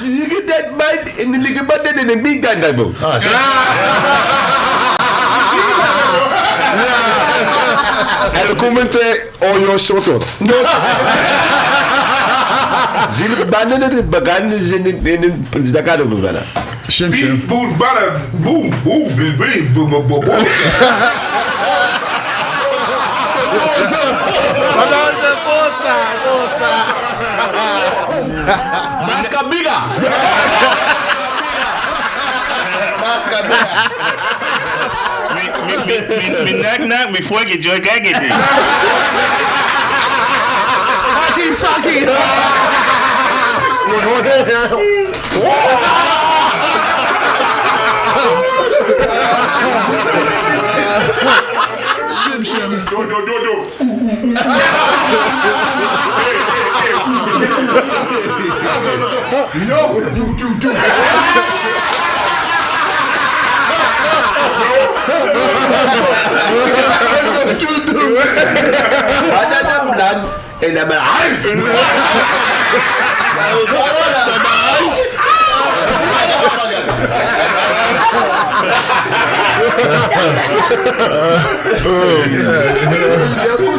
You get that bite and the nigga butt and then big gun that boat. En commentaar on your shot. Zie je banden het begaan is in de kado begaan. Shim. Boom, bada, boom, boom, boom, boom. Masca biga. Me knock, me fuck it, Joy, get it. Saki. Shim. Do. No, do.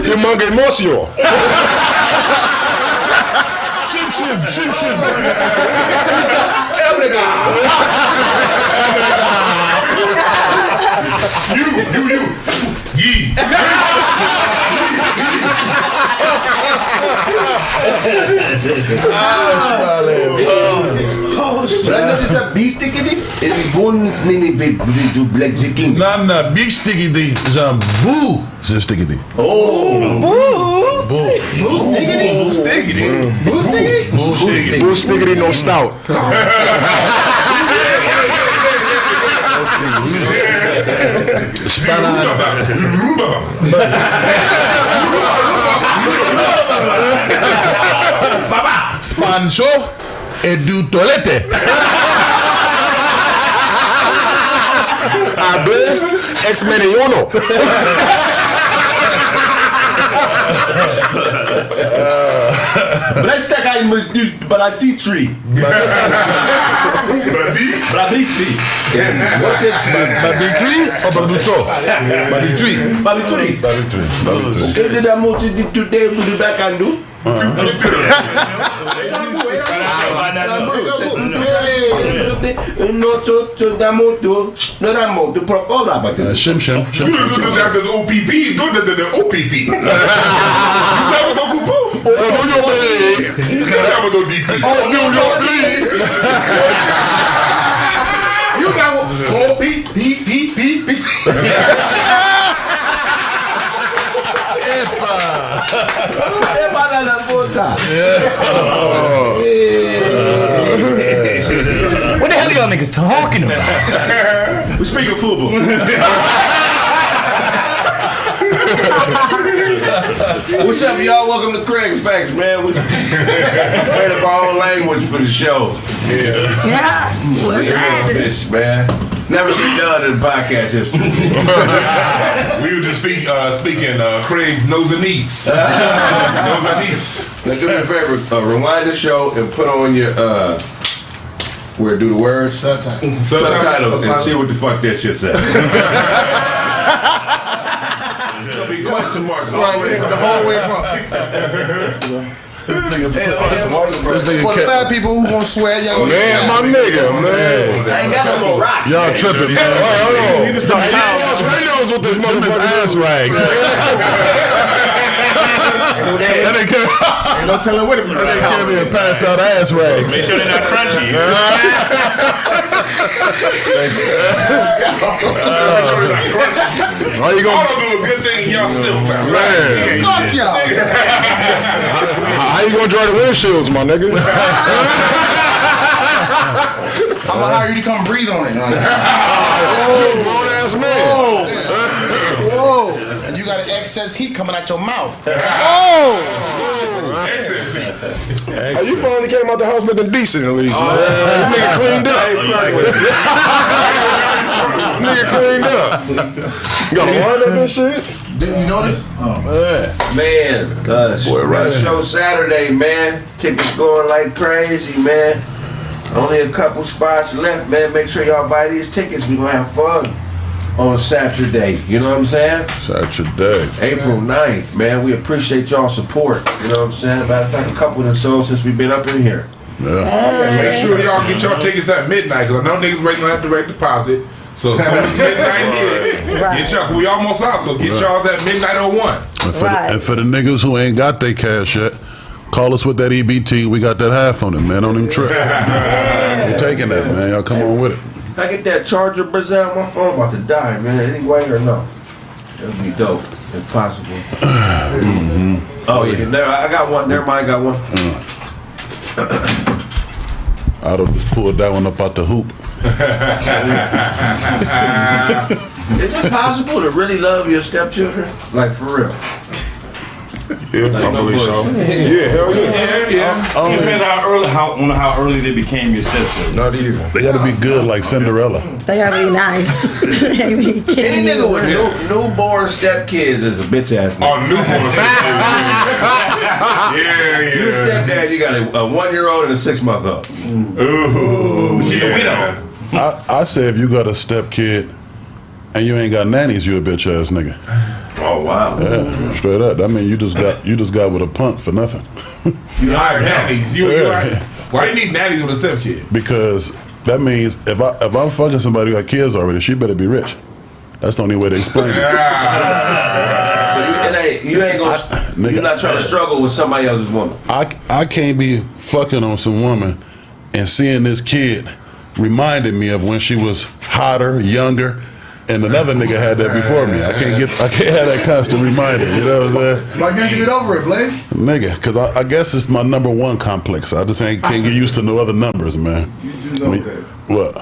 Je manca emoción. Shim. You. Yee. Dat is dat biefstukje die? En die bonen is niet big, die black chicken. Na, big sticky ding. Zo'n boe. Zo'n sticky ding. Boe sticky no stout. Spancho e du tolete. Abes ex-meniono. Bresta ga je dus Baratitri. Braditri. Wat is Babitri of Baduto? Babitri? Oké, dan moet je dit today we dat kan doen. Shim. Do the OPP. Do the OPP. You got OPP. What the hell are y'all niggas talking about? We speaking football. What's up, y'all? Welcome to Kraig Facts, man. We made up our own language for the show. Yeah. What's happening? Bitch, man. Never been done in podcast history. We were just speaking Craig's nose and niece. Now do me a favor, rewind the show and put on your where do the words subtitle and see what the fuck that shit says. It's gonna be question marks the whole way across. For the fat people who gonna swear, y'all gonna Man, my nigga, man. I ain't got no more rocks. Y'all tripping, man. He just dropped out. He knows what this motherfucker Ass rags. ain't no telling what it is. They can't even pass out ass rags. Make sure they're not crunchy. How you Y'all gonna, don't do a good thing, y'all still found. man? Fuck y'all. How you gonna dry the windshields, my nigga? I'm gonna hire you to come breathe on it. Grown ass man. Whoa. And you got an excess heat coming out your mouth. Hey, you finally came out the house looking decent at least, man. Nigga cleaned up. Nigga cleaned up. You got a wind up and shit? Didn't you notice? Man, Boy, right. show Saturday, man. Tickets going like crazy, man. Only a couple spots left, man. Make sure y'all buy these tickets. We gonna have fun on Saturday. You know what I'm saying? Saturday. April 9th, man. We appreciate y'all's support. You know what I'm saying? Matter of fact, a couple of them sold since we've been up in here. Yeah. Make sure y'all get y'all tickets at midnight, because I know niggas waiting on that direct deposit. So as soon as midnight hit, get y'all. We almost out, so get y'all's at midnight 01. And for the niggas who ain't got their cash yet, call us with that EBT. We got that half on it, man. On them trip. We're taking that, man. Y'all come on with it. I get that charger, Brazil. My phone about to die, man. Anyway or no? That'd be dope, if possible. Oh yeah, I got one. Never mind, I got one. I'd have just pulled that one up out the hoop. Is it possible to really love your stepchildren? Like, for real? Yeah, Like, I believe so. Yeah, hell yeah. Depends how early they became your stepchildren. Not even. They gotta be good like Cinderella. They gotta be nice. Any nigga with newborn stepkids is a bitch ass nigga. Oh, newborn. Yeah. You a stepdad, you got a 1-year-old and a 6-month-old. Ooh, She's a widow. I say if you got a stepkid and you ain't got nannies, you a bitch ass nigga. Oh wow. Yeah, straight up. I mean, you just got with a punk for nothing. You hired nannies. Why you need nannies with a stepkid? Because that means if I'm fucking somebody who got kids already, she better be rich. That's the only way to explain it. So you ain't gonna. You're not trying to struggle with somebody else's woman. I can't be fucking on some woman and seeing this kid reminded me of when she was hotter, younger, and another nigga had that before me. I can't have that constant reminder. You know what I'm saying? Why can't you get over it, Blaze? Nigga, because I guess it's my number one complex. I just can't get used to no other numbers, man. You do know that. What?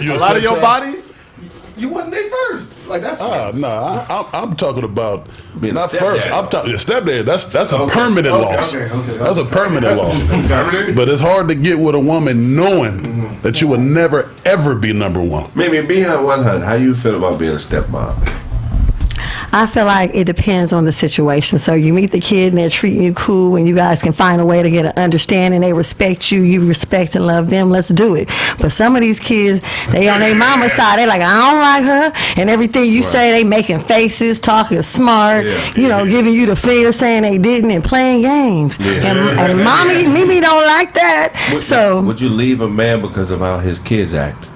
A lot of your bodies, you wasn't there first. Like that's. No, I'm talking about Being not a stepdad. first. I'm talking stepdad. That's a permanent loss. Okay. That's a permanent loss. But it's hard to get with a woman knowing that you will never ever be number one. Maybe being on 100. How you feel about being a stepmom? I feel like it depends on the situation. So you meet the kid and they're treating you cool and you guys can find a way to get an understanding. They respect you. You respect and love them. Let's do it. But some of these kids, they on their mama's side. They like, I don't like her. And everything you say, they making faces, talking smart, giving you the finger saying they didn't and playing games. Yeah. And mommy, Mimi don't like that. Would you leave a man because of how his kids act?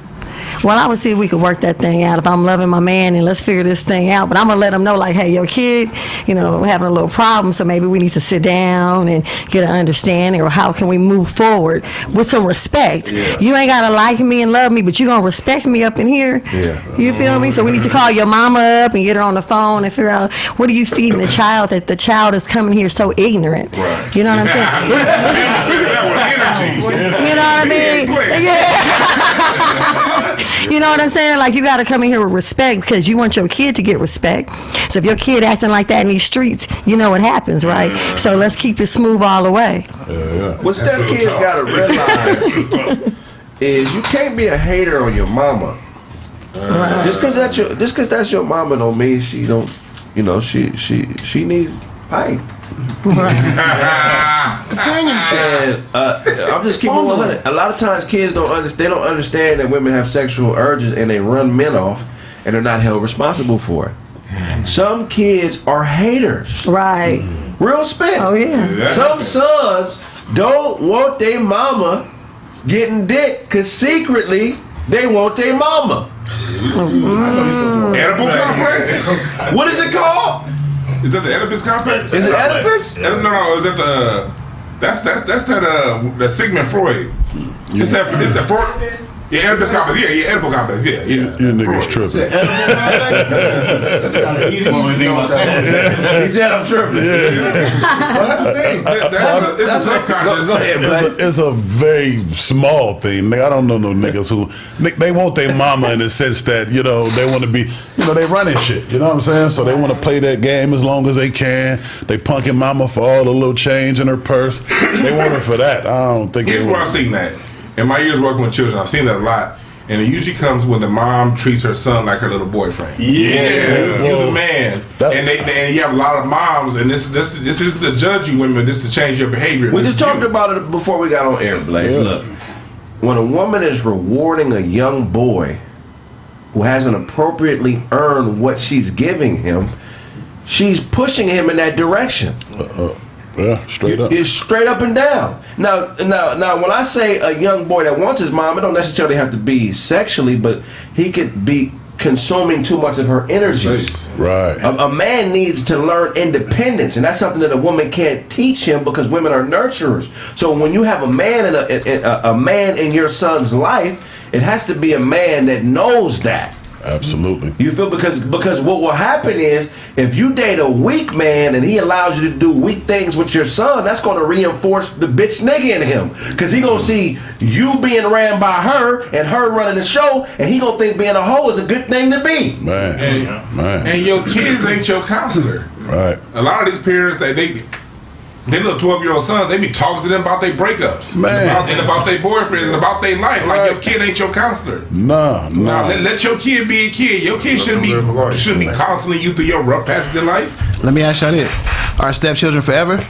Well, I would see if we could work that thing out. If I'm loving my man, and let's figure this thing out. But I'm gonna let him know, like, hey, your kid, having a little problem. So maybe we need to sit down and get an understanding, or how can we move forward with some respect? Yeah. You ain't gotta like me and love me, but you gonna respect me up in here. Yeah. You feel me? So we need to call your mama up and get her on the phone and figure out what are you feeding the child that the child is coming here so ignorant. Right. You know what I'm saying? You know what I mean? Yeah. You know what I'm saying? Like, you got to come in here with respect because you want your kid to get respect. So if your kid acting like that in these streets, you know what happens, right? So let's keep it smooth all the way. What stepkids got to realize is you can't be a hater on your mama. Just because that's your mama don't mean she don't. She needs pint. And I'm just keeping 100. A lot of times kids don't understand that women have sexual urges and they run men off and they're not held responsible for it. Some kids are haters. Right. Real spit. Oh yeah. Some sons don't want their mama getting dick because secretly they want their mama. Edible complex? What is it called? Is that the Oedipus complex? Is it Oedipus? No. Is that the? That's that Sigmund Freud. It's that Freud. Yeah, Oedipus complex. Yeah, Edible complex. Yeah. You niggas tripping. He said I'm tripping. Well, that's the thing. It's a subconscious. Go ahead, buddy. It's a very small thing. I don't know no niggas who they want their mama in the sense that they want to be they running shit. You know what I'm saying? So they want to play that game as long as they can. They punking mama for all the little change in her purse. They want her for that. I don't think. Here's where I've seen that. In my years working with children, I've seen that a lot. And it usually comes when the mom treats her son like her little boyfriend. Yeah. You're the man. And you have a lot of moms, and this isn't to judge you women, this is to change your behavior. We just talked about it before we got on air, Blaze. Yeah. Look, when a woman is rewarding a young boy who hasn't appropriately earned what she's giving him, she's pushing him in that direction. Yeah, straight up. It's straight up and down. Now, when I say a young boy that wants his mom, it don't necessarily have to be sexually, but he could be consuming too much of her energy. Right. A man needs to learn independence, and that's something that a woman can't teach him because women are nurturers. So when you have a man a man in your son's life, it has to be a man that knows that. Absolutely. You feel because what will happen is if you date a weak man and he allows you to do weak things with your son, that's going to reinforce the bitch nigga in him because he gonna see you being ran by her and her running the show, and he gonna think being a hoe is a good thing to be. Man. And your kids ain't your counselor. Right. A lot of these parents, they little 12-year-old sons, they be talking to them about their breakups, and about their boyfriends, and about their life. Like your kid ain't your counselor. Nah. Let your kid be a kid. Your kid shouldn't be counseling you through your rough patches in life. Let me ask y'all this: are stepchildren forever?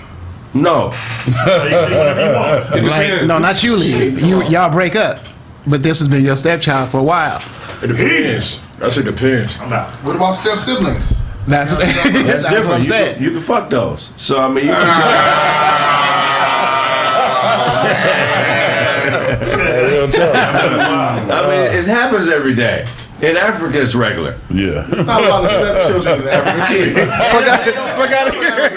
No. Like, no, not you, Lee. Y'all break up, but this has been your stepchild for a while. It depends. That shit depends. I'm out. What about step siblings? That's That's what I'm different. saying. You can fuck those. So I mean, you I mean, it happens every day. In Africa, it's regular. Yeah. It's not a lot of stepchildren in Africa. Fuck out of here.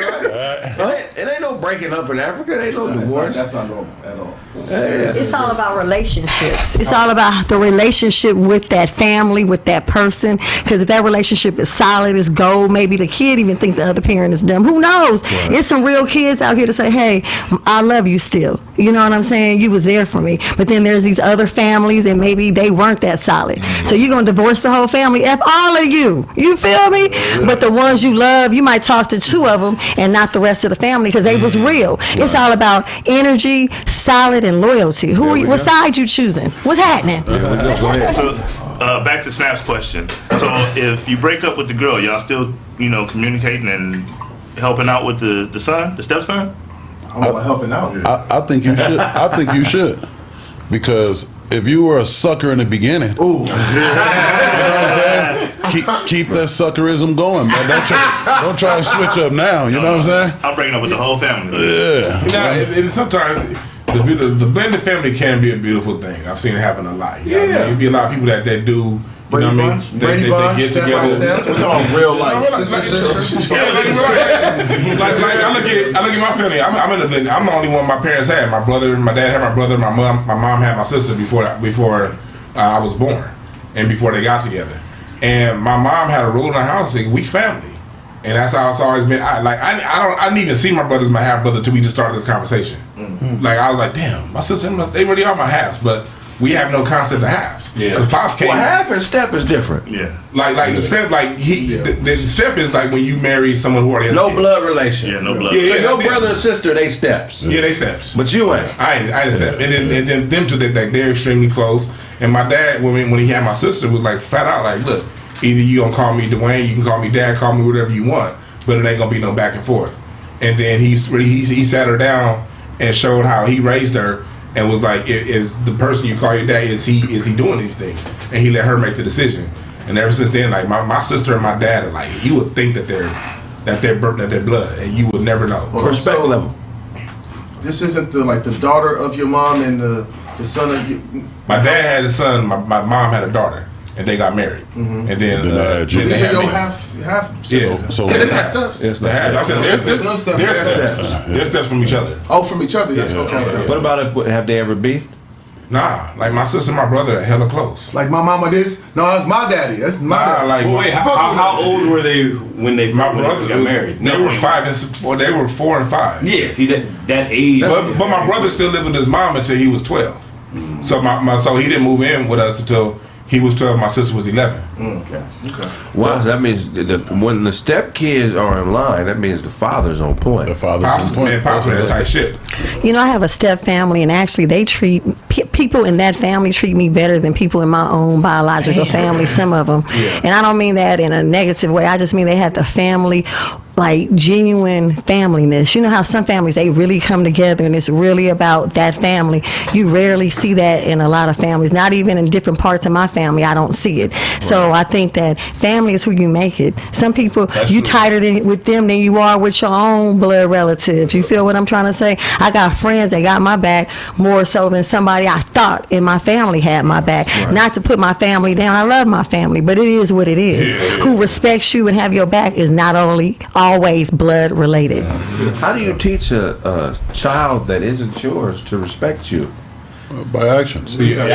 It ain't no breaking up in Africa. It ain't no divorce. That's not normal at all. It's all about relationships. It's all about the relationship with that family, with that person. Because if that relationship is solid, it's gold, maybe the kid even think the other parent is dumb. Who knows? Right. It's some real kids out here to say, hey, I love you still. You know what I'm saying? You was there for me. But then there's these other families, and maybe they weren't that solid. So you're going to divorce the whole family? F all of you. You feel me? But the ones you love, you might talk to two of them and not the rest of the family because they was real. Right. It's all about energy, solid, and loyalty. What side you choosing? What's happening? Go ahead. So back to Snap's question. So if you break up with the girl, y'all still communicating and helping out with the son, the stepson? I'm about helping out here. I think you should. I think you should. Because if you were a sucker in the beginning, you know what I'm saying? Keep that suckerism going, man. Don't try to switch up now. You know what I'm saying? I'm breaking up with the whole family. Yeah. And sometimes the blended family can be a beautiful thing. I've seen it happen a lot. You know what I mean? It'd be a lot of people that do. You know what I mean? They get together. We're talking real life. I look at my family. I'm in the blended. I'm the only one my parents had. My dad had my brother. My mom had my sister before I was born, and before they got together. And my mom had a rule in the house: we family, and that's how it's always been. I didn't even see my brother as my half brother until we just started this conversation. Mm-hmm. Like I was like, damn, my sister, they really are my halves, but we have no concept of halves. Yeah, Pops came. Well, half and step is different. Yeah, like the step, the step is like when you marry someone who already has no blood relation. Yeah, no blood. Yeah, your brother and sister, they steps. Yeah, they steps. But you ain't. I ain't step. And then them two, they're extremely close. And my dad, when he had my sister, was like flat out like, look, either you gonna call me Dwayne, you can call me Dad, call me whatever you want, but it ain't gonna be no back and forth. And then he sat her down and showed how he raised her. And was like, is the person you call your dad, is he doing these things? And he let her make the decision. And ever since then, like my sister and my dad are like, you would think that they're blood, and you would never know. Respect level. This isn't the daughter of your mom and the son of you. My dad had a son. My mom had a daughter, and they got married. Mm-hmm. And then they had half. Yeah. So they're not steps. They're steps from each other. Oh, from each other. Yes. Yeah. Okay. What about have they ever beefed? Nah, like my sister and my brother are hella close. Like my mama this? No, that's my daddy. That's my daddy. Like wait, how old were they when they my brother got married? They were 5 and 4. They were 4 and 5. Yeah, see that age. But my brother still lived with his mom until he was 12. So so he didn't move in with us until He was 12. My sister was 11. Wow, so that means when the stepkids are in line, that means the father's on point. The father's Pops, on point. man, Pops that type shit. You know, I have a step family, and actually, they treat people in that family treat me better than people in my own biological family. Some of them, and I don't mean that in a negative way. I just mean they had the family, like genuine familyness. You know how some families they really come together, and it's really about that family. You rarely see that in a lot of families. Not even in different parts of my family, I don't see it. Right. So I think that family is who you make it. Some people you tighter with them than you are with your own blood relatives. You feel what I'm trying to say? I got friends that got my back more so than somebody I thought in my family had my back. Right. Not to put my family down. I love my family, but it is what it is. Yeah. Who respects you and have your back is not only always blood related. How do you teach a child that isn't yours to respect you? By actions. Show respect.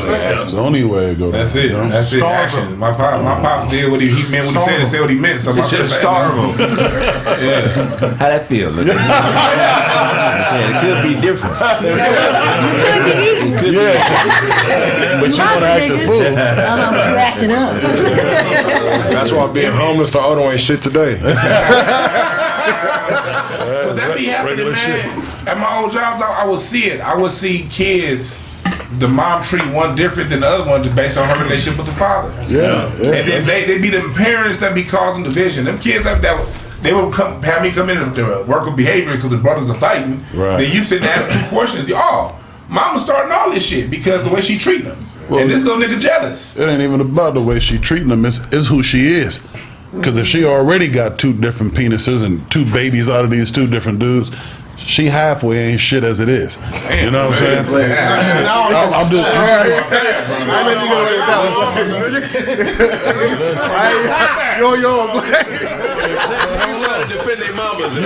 That's the only way it goes. That's it. That's it. Action. My pop did what he meant when he said it. Said what he meant. So just starve him. Yeah. How that feel? I'm saying it could be different. It could be. But you want to act a fool. You acting up. That's why being homeless to Odo ain't shit today. But that be happening, man. Shit. At my old jobs, I would see it. I would see kids, the mom treat one different than the other one based on her relationship with the father. Yeah. And then they be the parents that be causing division. Them kids that they would have me come in and work with behavior because the brothers are fighting. Right. Then you sit and ask 2 questions. Mama's starting all this shit because the way she treating them. Well, and this little nigga jealous. It ain't even about the way she treating them. It's who she is. Because if she already got 2 different penises and 2 babies out of these 2 different dudes, she halfway ain't shit as it is. You know what I'm saying? I'm just. I let you go with that. Yo. You trying to defend their mamas. She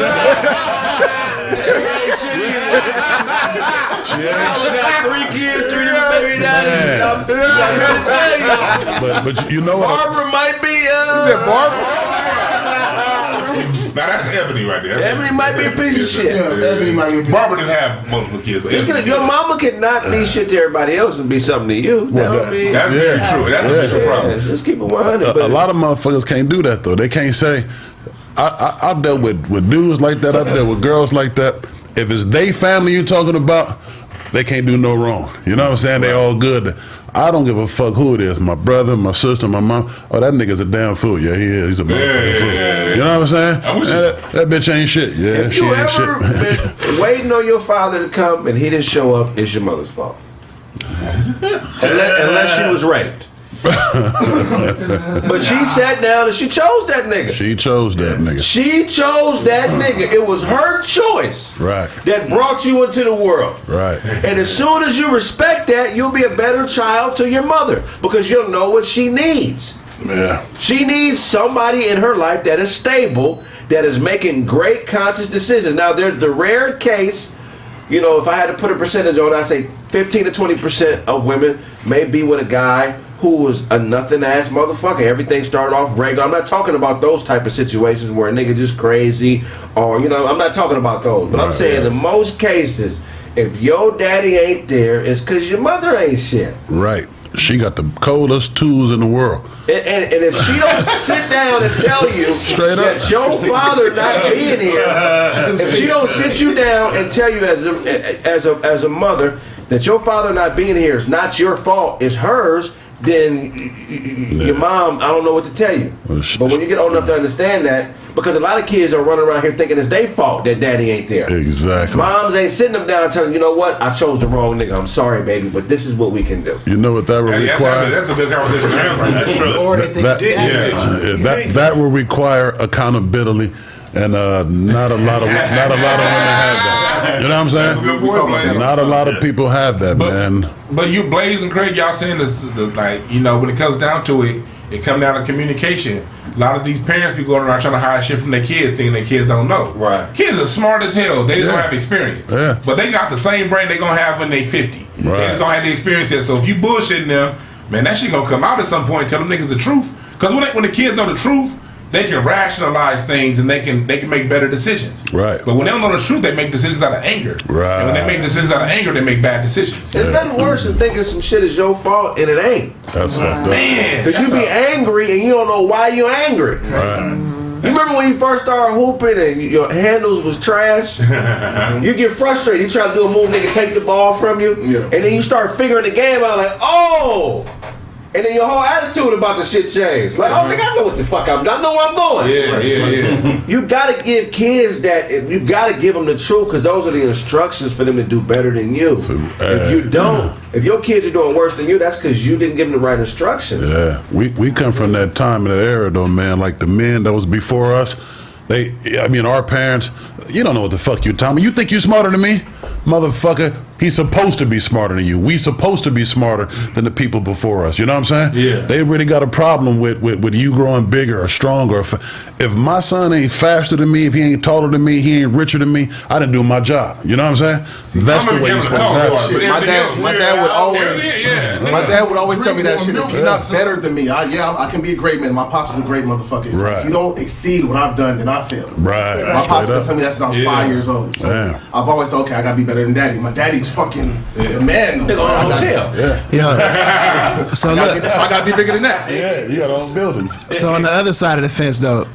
ain't shit. 3 kids, 3 different baby daddies. But you know what? Barbara might be. Is it Barbara? Now that's Ebony right there. Ebony might be a piece of shit. Ebony might be. Barbara didn't have multiple kids, but Your mama could not be shit to everybody else and be something to you. That's very true. That's a different problem. Just keep it 100. A lot of motherfuckers can't do that though. They can't say. I've dealt with dudes like that. I've dealt with girls like that. If it's they family you're talking about, they can't do no wrong. You know what I'm saying? They all good. I don't give a fuck who it is. My brother, my sister, my mom. Oh, that nigga's a damn fool. Yeah, he is. He's a motherfucking fool. You know what I'm saying? That bitch ain't shit. Yeah, she ain't shit. If you ever been waiting on your father to come and he didn't show up, it's your mother's fault. Unless she was raped. But she sat down and she chose that nigga. She chose that nigga. It was her choice. Right. That brought you into the world. Right. And as soon as you respect that, you'll be a better child to your mother because you'll know what she needs. Yeah. She needs somebody in her life that is stable, that is making great conscious decisions. Now, there's the rare case, if I had to put a percentage on it, I'd say 15 to 20% of women may be with a guy who was a nothing-ass motherfucker. Everything started off regular. I'm not talking about those type of situations where a nigga just crazy or, I'm not talking about those. But I'm saying in most cases, if your daddy ain't there, it's because your mother ain't shit. Right. She got the coldest tools in the world. And if she don't sit down and tell you that your father not being here, if she don't sit you down and tell you as a mother that your father not being here is not your fault, it's hers, then your mom, I don't know what to tell you. But when you get old enough to understand that, because a lot of kids are running around here thinking it's their fault that daddy ain't there. Exactly. Moms ain't sitting them down and telling them, you know what, I chose the wrong nigga. I'm sorry, baby, but this is what we can do. You know what that will require? That's a good conversation. That will require accountability, and not a lot of women have that. You know what I'm saying? That's a good point, man. Not a lot of people have that, man. But you, Blaze and Kraig, y'all saying this, when it comes down to it, it comes down to communication. A lot of these parents be going around trying to hide shit from their kids, thinking their kids don't know. Right. Kids are smart as hell. They just don't have experience. Yeah. But they got the same brain they gonna have when they 50. Right. They just don't have the experience yet. So if you bullshitting them, man, that shit gonna come out at some point. Tell them niggas the truth. Because when the kids know the truth, they can rationalize things and they can make better decisions. Right. But when they don't know the truth, they make decisions out of anger. Right. And when they make decisions out of anger, they make bad decisions. There's nothing worse than thinking some shit is your fault and it ain't. That's fucked up. Man, Because you be angry and you don't know why you angry. Right. You remember when you first started hooping and your handles was trash? You get frustrated. You try to do a move, nigga take the ball from you. Yeah. And then you start figuring the game out like, oh! And then your whole attitude about the shit changed. Like, oh, nigga, I know what the fuck I'm doing. I know where I'm going. Yeah. You gotta give kids that, you gotta give them the truth because those are the instructions for them to do better than you. If you don't, if your kids are doing worse than you, that's because you didn't give them the right instructions. Yeah, we come from that time and that era though, man. Like the men that was before us, our parents, you don't know what the fuck you talking about. You think you smarter than me? Motherfucker, he's supposed to be smarter than you. We supposed to be smarter than the people before us. You know what I'm saying? Yeah. They really got a problem with you growing bigger or stronger. If my son ain't faster than me, if he ain't taller than me, he ain't richer than me, I didn't do my job. You know what I'm saying? That's the way you're supposed to have it. Shit, my dad would always, my dad would always tell me that shit. If you're not better than me, I can be a great man. My pops is a great motherfucker. Right. If you don't exceed what I've done, then I fail. Right. My pops been Straight telling me that since I was 5 years old. So Damn. I've always said, okay, I gotta be better than daddy. My daddy's fucking the man. They go to the hotel. Yeah. So look, So I gotta be bigger than that. Yeah, you got all buildings. so on the other side of the fence, though,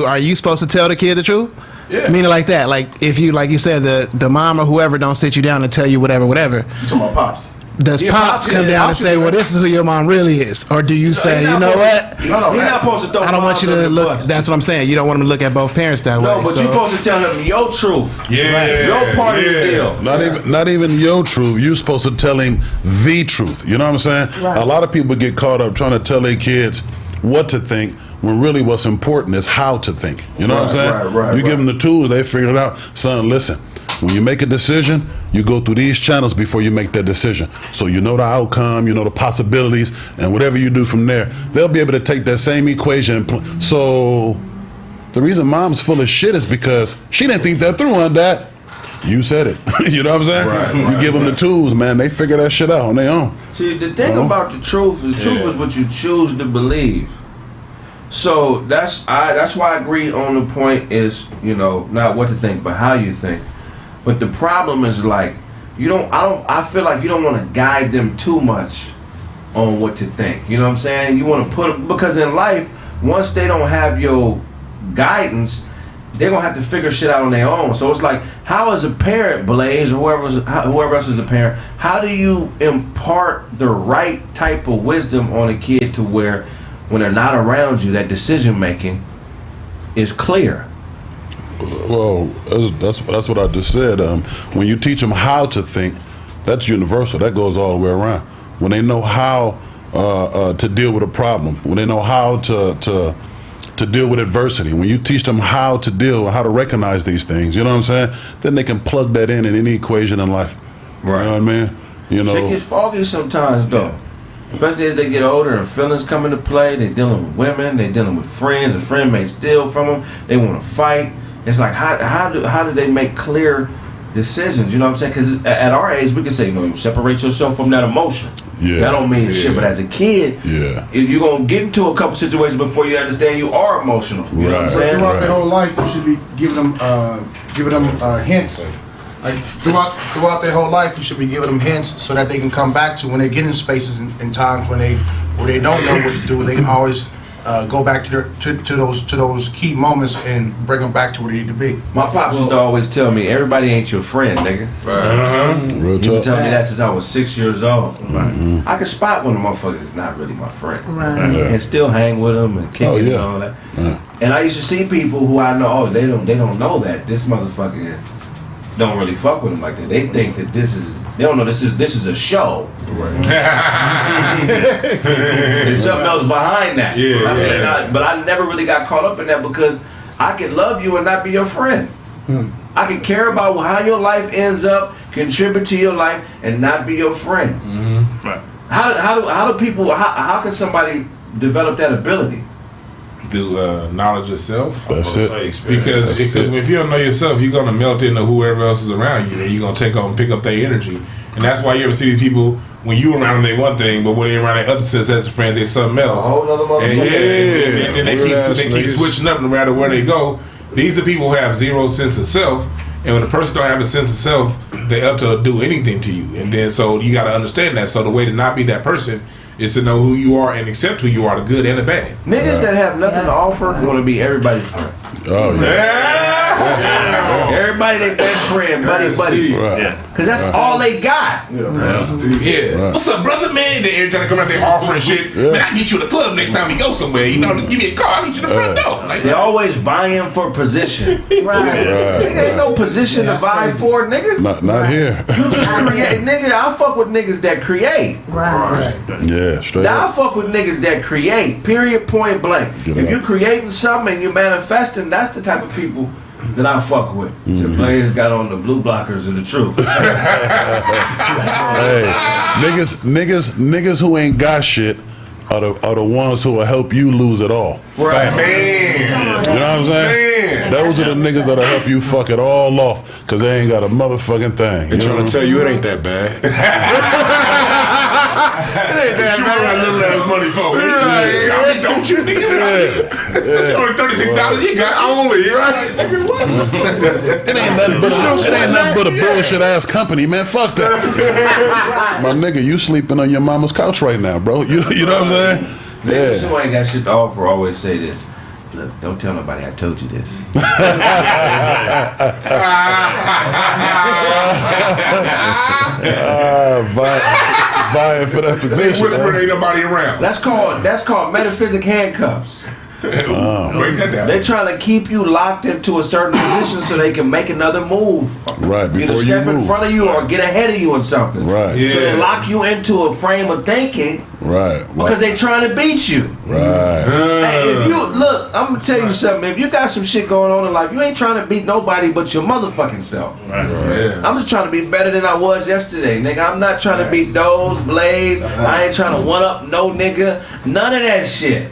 are you supposed to tell the kid the truth? Yeah. Meaning like that, like if you, like you said, the mom or whoever don't sit you down and tell you whatever. You talking about pops? Does Yeah, pops come down and say, well, this is who your mom really is? Or do you say, He's you not know supposed what? to- He's not supposed to throw I don't want you moms to under the look, bus. that's what I'm saying. You don't want them to look at both parents that way. No, but so. you're supposed to tell him your truth. Yeah. Your part of the deal. Not even your truth. You're supposed to tell him the truth. You know what I'm saying? Right. A lot of people get caught up trying to tell their kids what to think when really what's important is how to think. You know what I'm saying? Right, you give them the tools, they figure it out. Son, listen, when you make a decision, you go through these channels before you make that decision. So you know the outcome, you know the possibilities, and whatever you do from there, they'll be able to take that same equation. So the reason mom's full of shit is because she didn't think that through on that. You said it. You know what I'm saying? You give them the tools, man. They figure that shit out on their own. See, the thing about the truth is what you choose to believe. So that's why I agree on the point is, not what to think, but how you think. But the problem is like, I feel like you don't want to guide them too much on what to think. You know what I'm saying? You want to because in life, once they don't have your guidance, they're going to have to figure shit out on their own. So it's like, how as a parent, Blaze, or whoever else is a parent, how do you impart the right type of wisdom on a kid to where when they're not around you, that decision making is clear? Well, that's what I just said. When you teach them how to think, that's universal. That goes all the way around. When they know how to deal with a problem, when they know how to deal with adversity, when you teach them how to deal, how to recognize these things, you know what I'm saying? Then they can plug that in any equation in life. Right. You know what I mean? Shit gets foggy sometimes, though. Especially as they get older and feelings come into play. They're dealing with women. They're dealing with friends. A friend may steal from them. They want to fight. It's like, how do they make clear decisions? You know what I'm saying? Because at our age, we can say, you separate yourself from that emotion. Yeah. That don't mean shit. But as a kid, you're going to get into a couple situations before you understand you are emotional. You know what I'm saying? Throughout their whole life, you should be giving them hints. Like throughout their whole life, you should be giving them hints so that they can come back to when they get in spaces and times where they don't know what to do. They can always go back to those key moments and bring them back to where they need to be. My pops used to always tell me, everybody ain't your friend, nigga. Real He been talk. telling me that since I was 6 years old. I can spot when a motherfucker is not really my friend. Right. And still hang with him and kick it and all that. And I used to see people who I know, they don't know that this motherfucker don't really fuck with him like that. They think that they don't know this is a show. There's something else behind that. But I never really got caught up in that because I can love you and not be your friend. I can care about how your life ends up, contribute to your life, and not be your friend. Right. How can somebody develop that ability? Through knowledge of self. That's it. Because if you don't know yourself, you're gonna melt into whoever else is around you, and you're gonna pick up their energy. And that's why you ever see these people when you around them, they one thing, but when they around their other sets of friends, they something else. A whole nother And, motherfucker. and then they keep switching up no matter where they go. These are people who have zero sense of self, and when a person don't have a sense of self, they up to do anything to you. And then so you got to understand that. So the way to not be that person is to know who you are and accept who you are, the good and the bad. Niggas that have nothing to offer want to be everybody's friend. Oh yeah. Everybody their best friend, buddy. Right. Yeah. Cause that's all they got. Yeah. What's up, brother, man? They're trying to come out there offering shit. Man, I can get you to the club next time we go somewhere. You know, just give me a call. I'll get you to the front door. Like, They always vying for position. Right. Nigga, ain't no position to vie for, nigga. Not here. You just create, nigga. I fuck with niggas that create. Right. Yeah, straight Now I up. fuck with niggas that create. Period. Point blank. Get If it you up. creating something and you manifesting, that's the type of people that I fuck with. The players got on the blue blockers of the truth. Hey, niggas who ain't got shit are the ones who will help you lose it all. Facts. man. You know what I'm saying? Man. Those are the niggas that'll help you fuck it all off because they ain't got a motherfucking thing. They You know trying what to tell you it ain't that bad. You got little ass money for it. Don't you, nigga? It's only $36. You got only, right? It ain't nothing but a bullshit ass company, man. Fuck that. My nigga, you sleeping on your mama's couch right now, bro. You know what I'm saying? Niggas Yeah. who ain't got shit to offer always say this. Look, don't tell nobody I told you this. Vying for that They position. whisper, ain't nobody around. That's called metaphysic handcuffs. Break that down. They're trying to keep you locked into a certain position so they can make another move. Right, Either before you step in move. front of you or get ahead of you on something. Right. Yeah. So they lock you into a frame of thinking Right. because they trying to beat you. Right. Hey, if you look, I'm gonna tell you something. If you got some shit going on in life, you ain't trying to beat nobody but your motherfucking self. Yeah. I'm just trying to be better than I was yesterday, nigga. I'm not trying to beat those Blaze. I ain't trying to one up no nigga. None of that shit.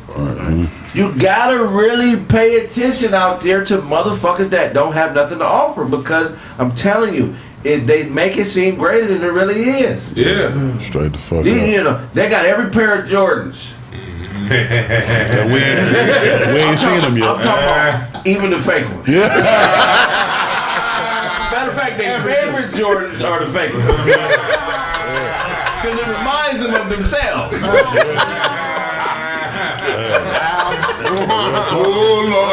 You gotta really pay attention out there to motherfuckers that don't have nothing to offer because I'm telling you, they make it seem greater than it really is. Yeah. Straight the fuck You up. know, they got every pair of Jordans. And we ain't seen them I'm yet. talking about even the fake ones. Matter of fact, their favorite Jordans are the fake ones. Because it reminds them of themselves. Oh, Lord.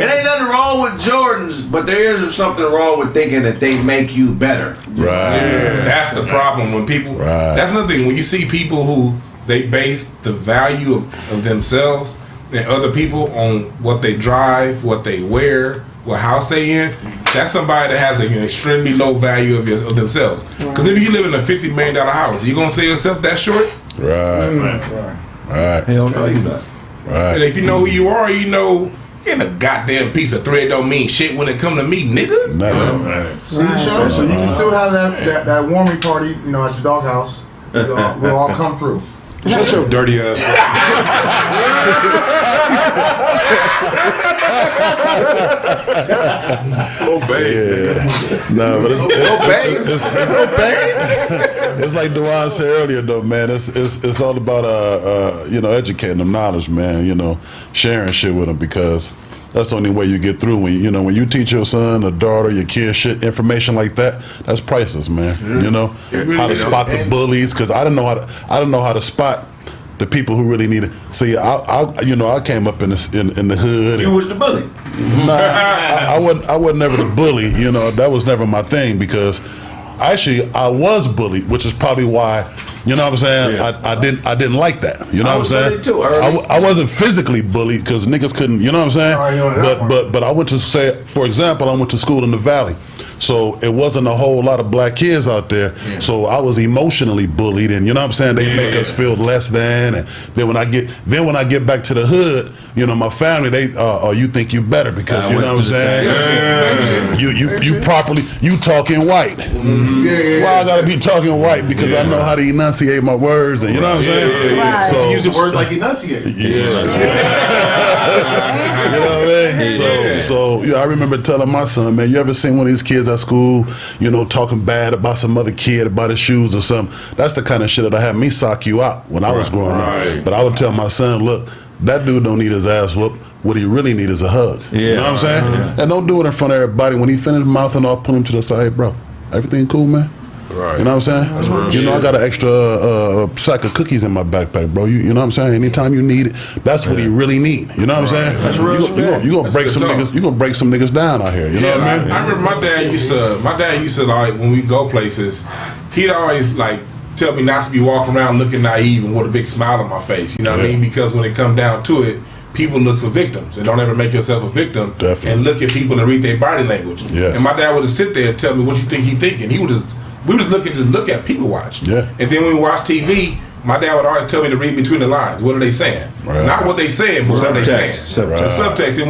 It ain't nothing wrong with Jordans, but there is something wrong with thinking that they make you better. Right. Yeah, that's the problem when people. Right. That's another thing when you see people who they base the value of themselves and other people on what they drive, what they wear, what house they in. That's somebody that has an extremely low value of themselves. Because if you live in a $50 million house, you gonna sell yourself that short? Right. Right. Hell no, you not. Right. And if you know who you are, you know. And a goddamn piece of thread don't mean shit when it come to me, nigga. Nothing. So you can still have that warming party, you know, at your doghouse. We'll all come through. Shut your dirty ass up. Obey. No, but it's Obey. it's like Dewan said earlier, though, man. It's all about educating them knowledge, man. You know, sharing shit with them because that's the only way you get through. When you teach your son or daughter, your kid shit information like that, that's priceless, man. You know how to spot the bullies because I don't know how to spot the people who really need it. See, I came up in the hood. You was the bully. Nah, I wasn't never the bully. You know, that was never my thing because actually I was bullied, which is probably why. You know what I'm saying? Yeah. I didn't like that. You know I what I'm was saying? bullied too, early. I wasn't physically bullied because niggas couldn't. You know what I'm saying? Oh, you know that But I went to say, for example, I went to school in the Valley, so it wasn't a whole lot of black kids out there. Yeah. So I was emotionally bullied, and you know what I'm saying? They make us feel less than. And then when I get back to the hood, you know, my family you think you better because you know what I'm saying? You talking white. Why I gotta be talking white because I know how to enunciate my words, and you know what I'm saying? Right. So Using words like enunciate. you know what I mean? So I remember telling my son, man, you ever seen one of these kids at school, talking bad about some other kid about his shoes or something? That's the kind of shit that had me sock you out when I was growing up. But I would tell my son, look, that dude don't need his ass whooped. What he really need is a hug. You know what I'm saying? And don't do it in front of everybody. When he finished mouthing off, pull him to the side. Hey, bro, everything cool, man? Right. You know what I'm saying? I got an extra sack of cookies in my backpack, bro. You know what I'm saying? Anytime you need it, that's what he really need. You know what I'm saying? That's real. You gonna break some niggas. You gonna break some niggas down out here. You know what I mean? I remember my dad used to like when we go places, he'd always like tell me not to be walking around looking naive and with a big smile on my face. You know what I mean? Because when it comes down to it, people look for victims, and don't ever make yourself a victim. Definitely. And look at people and read their body language. Yeah. And my dad would just sit there and tell me what you think he thinking. We would just look at people watch. Yeah. And then when we watch TV, my dad would always tell me to read between the lines. What are they saying? Right. Not what they saying, but what are they saying? Right. Subtext. And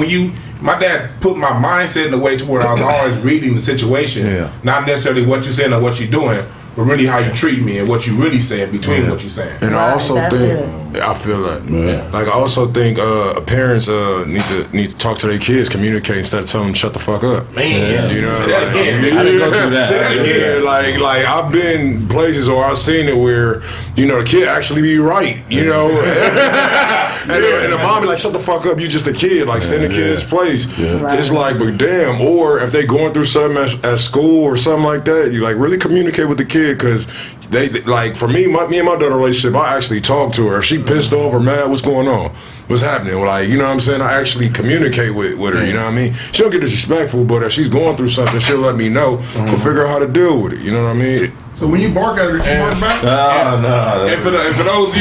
my dad put my mindset in a way to where I was always reading the situation, not necessarily what you're saying or what you're doing, but really how you treat me and what you really saying between what you're saying. And I also think, I feel that. Like I also think parents need to talk to their kids, communicate instead of telling them to shut the fuck up. Man, you know, say that again. I didn't go through that. Say that again. Like I've been places or I've seen it where the kid actually be right, and the mom be like, shut the fuck up, you just a kid, like stay in the kid's place. It's like, but damn, or if they going through something at school or something like that, you like really communicate with the kid, because they like, for me and my daughter relationship, I actually talk to her. If she pissed off or mad, what's going on? What's happening? Like, you know what I'm saying? I actually communicate with her, you know what I mean? She don't get disrespectful, but if she's going through something, she'll let me know. We'll figure out how to deal with it, you know what I mean? So when you bark at her, she bark back? No. And for those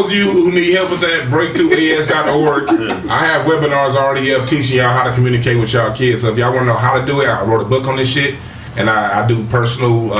of you who need help with that, breakthroughas.org. I have webinars already up teaching y'all how to communicate with y'all kids. So if y'all want to know how to do it, I wrote a book on this shit, and I do personal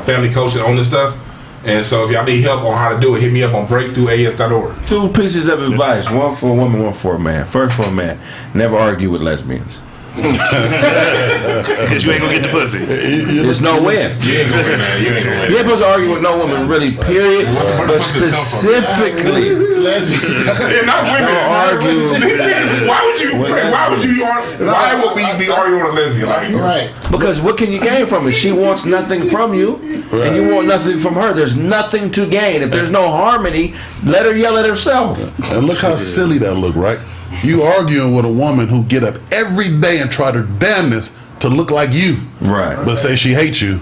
family coaching on this stuff. And so if y'all need help on how to do it, hit me up on breakthroughas.org. 2 pieces of advice, one for a woman, one for a man. First for a man, never argue with lesbians. Because you ain't gonna get the pussy. There's no win. You ain't gonna win, man. You ain't gonna win. You're supposed to argue with no woman, really, period. But specifically, They're not women. Don't argue. Why would we be arguing with a lesbian? Right. Because what can you gain from it? She wants nothing from you, and you want nothing from her. There's nothing to gain. If there's no harmony, let her yell at herself. And look how silly that look, right? You arguing with a woman who get up every day and try her damnedest to look like you, right? But say she hates you.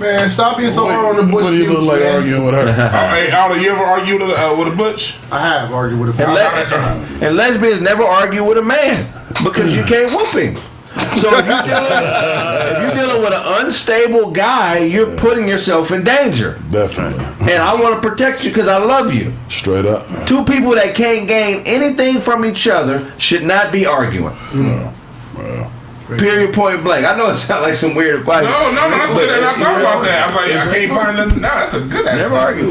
Man, stop being so hard on the Butch. What do you look like arguing with her? Hey, Aldo, you ever argued with a Butch? I have argued with a Butch. And lesbians never argue with a man because you can't whoop him. So if you're dealing with an unstable guy, you're putting yourself in danger. Definitely. And I want to protect you because I love you. Straight up. 2 people that can't gain anything from each other should not be arguing. Well. Period, point blank. I know it sounds like some weird fight. No, that's good. And I thought about that. I'm like, I can't find nothing. No, that's a good answer. Never argue.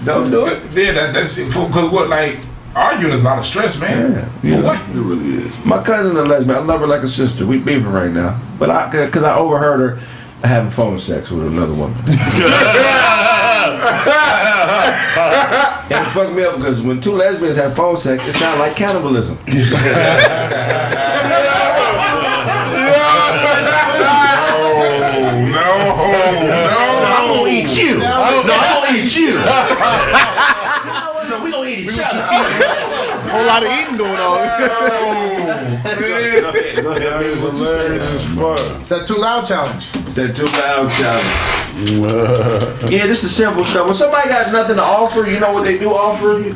Don't do it. Yeah, that's it. Because what, like, arguing is a lot of stress, man. Yeah, For what? it really is. My cousin's a lesbian. I love her like a sister. We beefing right now. But because I overheard her having phone sex with another woman. And it fucked me up because when 2 lesbians have phone sex, it sounds like cannibalism. No. I'm gonna eat you. No, I'm gonna eat you. No, we gonna eat each other. Whole lot of eating going on. Go ahead. Hilarious as fuck. It's that too loud challenge. It's that too loud challenge. Yeah, this is the simple stuff. When somebody got nothing to offer, you know what they do offer?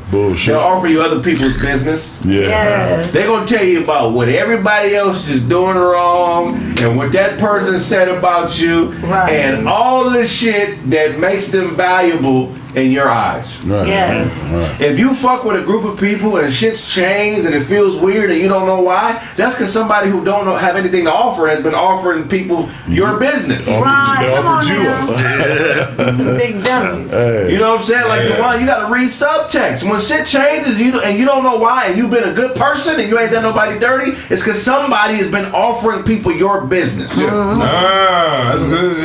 Bullshit. They'll offer you other people's business. Yeah. Yes. They're going to tell you about what everybody else is doing wrong and what that person said about you Right. and all the shit that makes them valuable in your eyes. Right. Yes. Right. If you fuck with a group of people and shit's changed and it feels weird and you don't know why, that's because somebody who don't have anything to offer has been offering people your business. Right. They Come on offered you now. up. Some big dummies. Hey. You know what I'm saying? Like the one you gotta read subtext. When shit changes and you don't know why, and you've been a good person and you ain't done nobody dirty, it's because somebody has been offering people your business. That's good.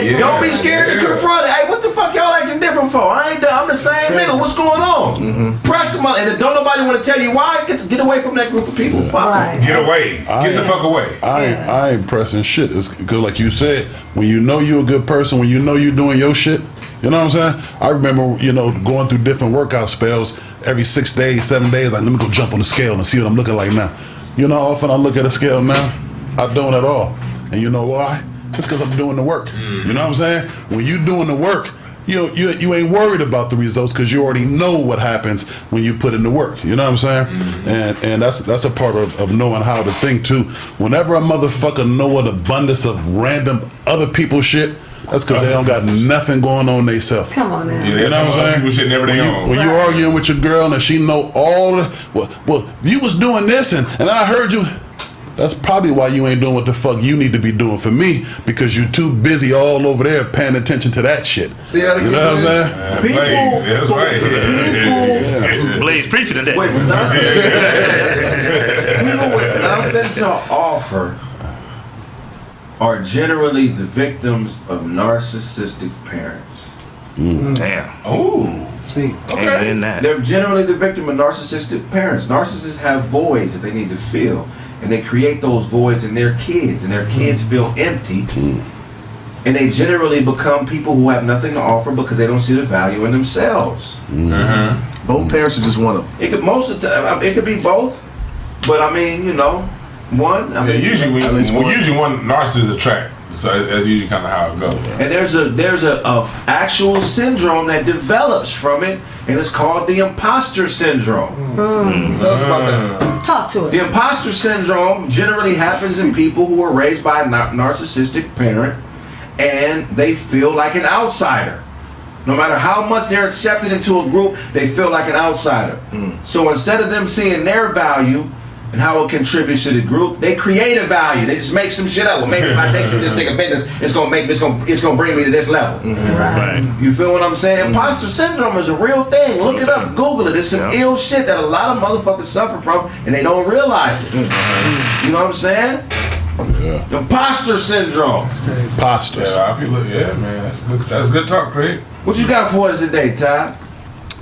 Yeah. Don't be scared to confront it. Hey, what the fuck y'all acting different for? I'm the same nigga. What's going on? Press them, and don't nobody want to tell you why. Get away from that group of people. Right. Get away. Get the fuck away. I ain't pressing shit. It's because, like you said, when you know you're a good person, when you know you're doing your shit, you know what I'm saying? I remember, going through different workout spells every 6 days, 7 days. Like, let me go jump on the scale and see what I'm looking like now. You know how often I look at a scale now? I don't at all. And you know why? It's because I'm doing the work. You know what I'm saying? When you doing the work, you ain't worried about the results because you already know what happens when you put in the work. You know what I'm saying? And that's a part of knowing how to think too. Whenever a motherfucker know an abundance of random other people's shit, that's because they don't got nothing going on themselves. Come on now. Yeah, You know what I'm saying? People shit never they own. When you arguing with your girl and she know all well, you was doing this and I heard you. That's probably why you ain't doing what the fuck you need to be doing for me, because you're too busy all over there paying attention to that shit. See how they You know what I'm saying? That's right. Blaze preaching today. Wait, people with nothing to offer are generally the victims of narcissistic parents. Damn. Oh. Speak. Ain't in that. They're generally the victim of narcissistic parents. Narcissists have voids that they need to fill, and they create those voids in their kids, and their kids feel empty. And they generally become people who have nothing to offer because they don't see the value in themselves. Both parents are just one of them. It could most of the time, it could be both, but I mean, one. I mean, Usually one narcissist attract. So that's usually kind of how it goes. and there's a actual syndrome that develops from it, and it's called the imposter syndrome. Talk about that. Talk to us. The imposter syndrome generally happens in people who are raised by a narcissistic parent, and they feel like an outsider. No matter how much they're accepted into a group, they feel like an outsider. So instead of them seeing their value and how it contributes to the group, they create a value. They just make some shit up. Well, maybe if I take you to this nigga business, it's gonna bring me to this level. Right. You feel what I'm saying? Imposter syndrome is a real thing. Look it up, Google it. It's some ill shit that a lot of motherfuckers suffer from, and they don't realize it. You know what I'm saying? Yeah. Imposter syndrome. Imposters. Yeah, man. That's good talk, Kraig. What you got for us today, Ty?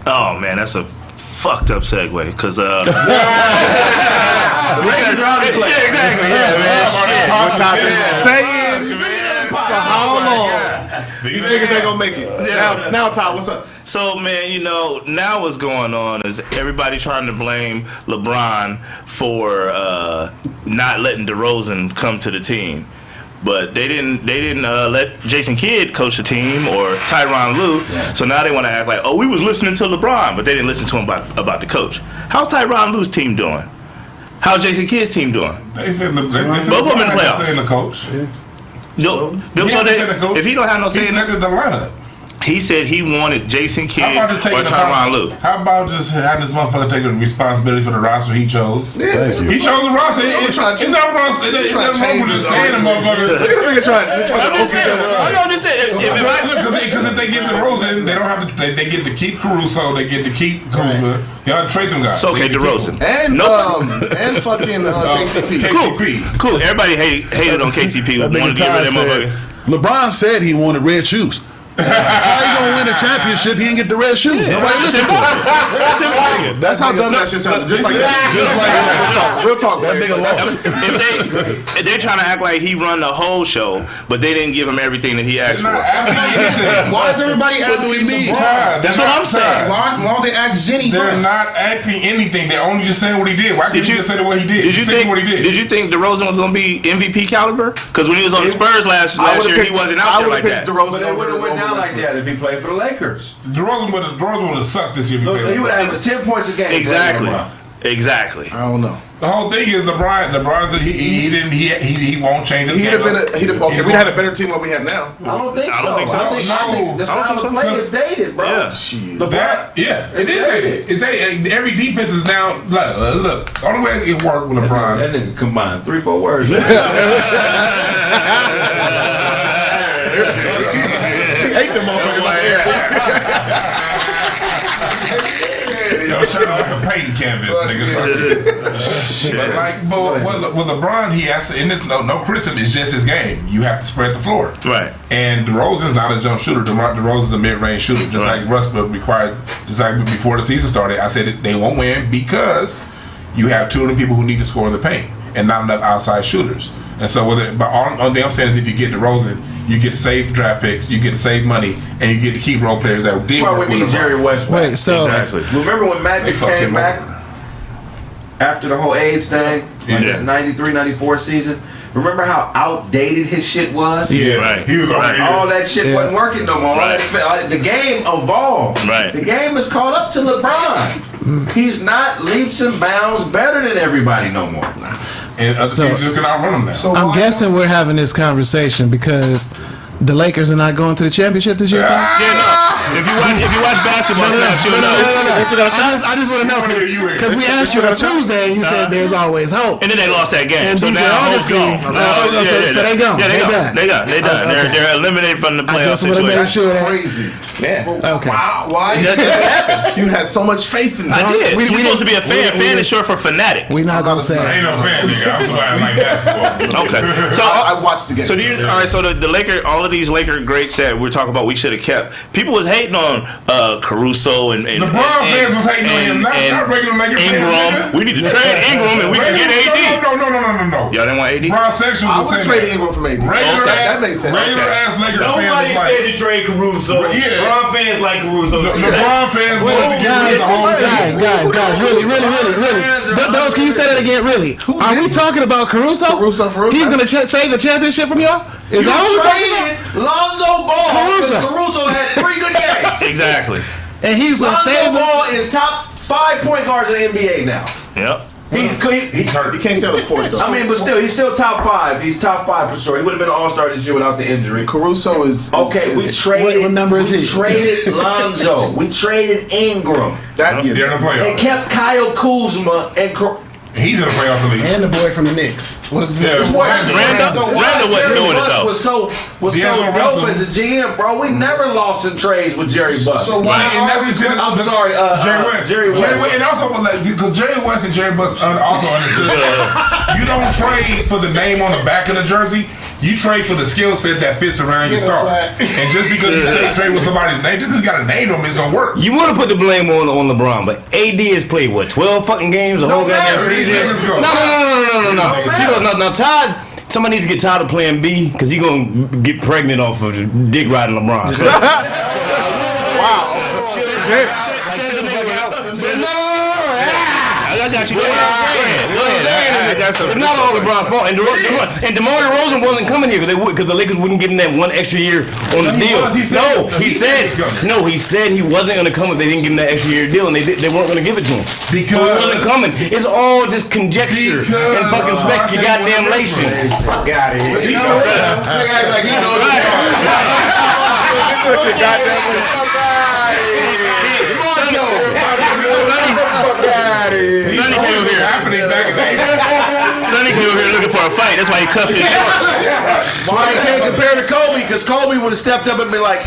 Oh man, that's a fucked up segue because Yeah, exactly. What y'all been saying for how long? These niggas ain't gonna make it. Now, Ty, what's up? So man, now what's going on is everybody trying to blame LeBron for not letting DeRozan come to the team. But they didn't let Jason Kidd coach the team or Tyronn Lue. Yeah. So now they want to act like, oh, we was listening to LeBron, but they didn't listen to him about the coach. How's Tyronn Lue's team doing? How's Jason Kidd's team doing? They said both of them in the playoffs. Saying the coach. If he don't have no say in the lineup. He said he wanted Jason Kidd or Tyronn Lue. How about just having this motherfucker take responsibility for the roster he chose? Yeah. Thank you. He chose the roster. It's not wrong with just saying the motherfucker. I know this is. Because if they get DeRozan, they don't have to. They get to keep Caruso. They get to keep Kuzma. Y'all trade them guys. So okay, DeRozan And fucking KCP. Cool. Everybody hated on KCP. Wanted to get rid of that motherfucker. LeBron said he wanted red shoes. How you gonna win a championship? He didn't get the red shoes. Nobody listened to him. That's how dumb that shit sounded. Just like that. Real talk. That nigga lost. If they're trying to act like he run the whole show, but they didn't give him everything that he asked for. Why is everybody asking me? That's what I'm saying. Why don't they ask Jenny? They're not acting anything. They're only just saying what he did. Why can't you just say what he did? Did you think what he did? Did you think DeRozan was going to be MVP caliber? Because when he was on the Spurs last year, he wasn't out there like that. But it would have went down like that if he played for the Lakers. DeRozan would have sucked this year. He would have averaged 10 points a game. Exactly. I don't know. The whole thing is LeBron's he won't change his game. Okay, we'd had a better team than we have now. I don't think so. I think the style of play is dated, bro. Yeah. It is dated. It's dated. Every defense is now look. The only way it can work with LeBron. That nigga combined 3-4 words. Hate them motherfuckers like that. shut up like a painting canvas, nigga. But like, with LeBron, he has to, and this no criticism. It's just his game. You have to spread the floor. Right. And DeRozan's not a jump shooter. DeRozan's a mid-range shooter, just like Westbrook required. Just like before the season started, I said they won't win because you have two of the people who need to score in the paint and not enough outside shooters. And so, only thing I'm saying is, if you get DeRozan, you get to save draft picks, you get to save money, and you get to keep role players that did work with Jerry West. Wait, so exactly. Remember when Magic came back after the whole AIDS thing, like 93, 94 season? Remember how outdated his shit was? Yeah, right. He was all that shit wasn't working no more. Right. The game evolved. Right. The game is caught up to LeBron. He's not leaps and bounds better than everybody no more. And other teams just can outrun him now. So I'm guessing we're having this conversation because the Lakers are not going to the championship this year. Yeah, no. If you watch basketball snaps, you'll know. I just want to know because we asked you on Tuesday and you said there's always hope. And then they lost that game, And so DJ now hope's Augustine- gone. So they gone. Yeah, They done. they done. They're eliminated from the playoff just wanna make situation. sure that- Crazy. Yeah. Okay. Why? You had so much faith in them. I did. We- You're we supposed to be a didn't- fan. Fan is short for fanatic. We're not gonna say. I ain't no fan, nigga. I'm somebody like basketball. Okay. So I watched the game. So all right. So the Laker, all of these Laker greats that we're talking about, we should have kept. People was hating on Caruso and LeBron fans was hating on him. Not regular Laker fans. Ingram. We need to trade Ingram and we can get AD. No. Y'all didn't want AD? LeBron sections I was would saying trade that. Ingram from AD. Regular That makes sense. Regular ass Lakers Nobody fans was like, said to trade Caruso. Yeah. LeBron fans like Caruso. LeBron fans wanted to get rid of the whole Guys, really. Those, can you say that again? Really? Are we talking about Caruso? He's gonna save the championship from y'all? Is that what we're talking about? Lonzo Ball. Caruso. Caruso had 3 good games. Exactly. And he's gonna Lonzo save Ball is top 5 point guards in the NBA now. Yep. He You can't say on the court though. I mean, but still, he's still top 5. He's top 5 for sure. He would have been an All-Star this year without the injury. Caruso is Okay, we traded. what number is we he? traded Lonzo. We traded Ingram that year. They're in the and playoffs. kept Kyle Kuzma and. He's in the playoffs league. and the boy from the Knicks. What's his name? Randall wasn't doing it though. Was so D'Angelo dope Russell. as a GM, bro. We never lost in trades with Jerry Buss. So why And are we I'm sorry, Jerry West. Jerry West. And also, because Jerry West and Jerry Buss also understood that you don't trade for the name on the back of the jersey. You trade for the skill set that fits around your star. And just because you trade with somebody's name, just got a name on them, it's gonna work. You want to put the blame on LeBron, but AD has played what 12 fucking games the whole goddamn season. No. Todd. Somebody needs to get tired of playing B because he's gonna get pregnant off of dick riding LeBron. So, I got you. Go ahead. it's not all LeBron's fault. And DeMar DeRozan wasn't coming here because the Lakers wouldn't give him that 1 extra year on the deal. He said he wasn't going to come if they didn't give him that extra year deal, and they weren't going to give it to him. Because so he wasn't coming. It's all just conjecture and fucking speculation. Fuck out of here. Like you know. Sonny came over here. Sonny came over here looking for a fight. That's why he cuffed his shorts. Why you can't compare to Kobe? Because Kobe would have stepped up and been like,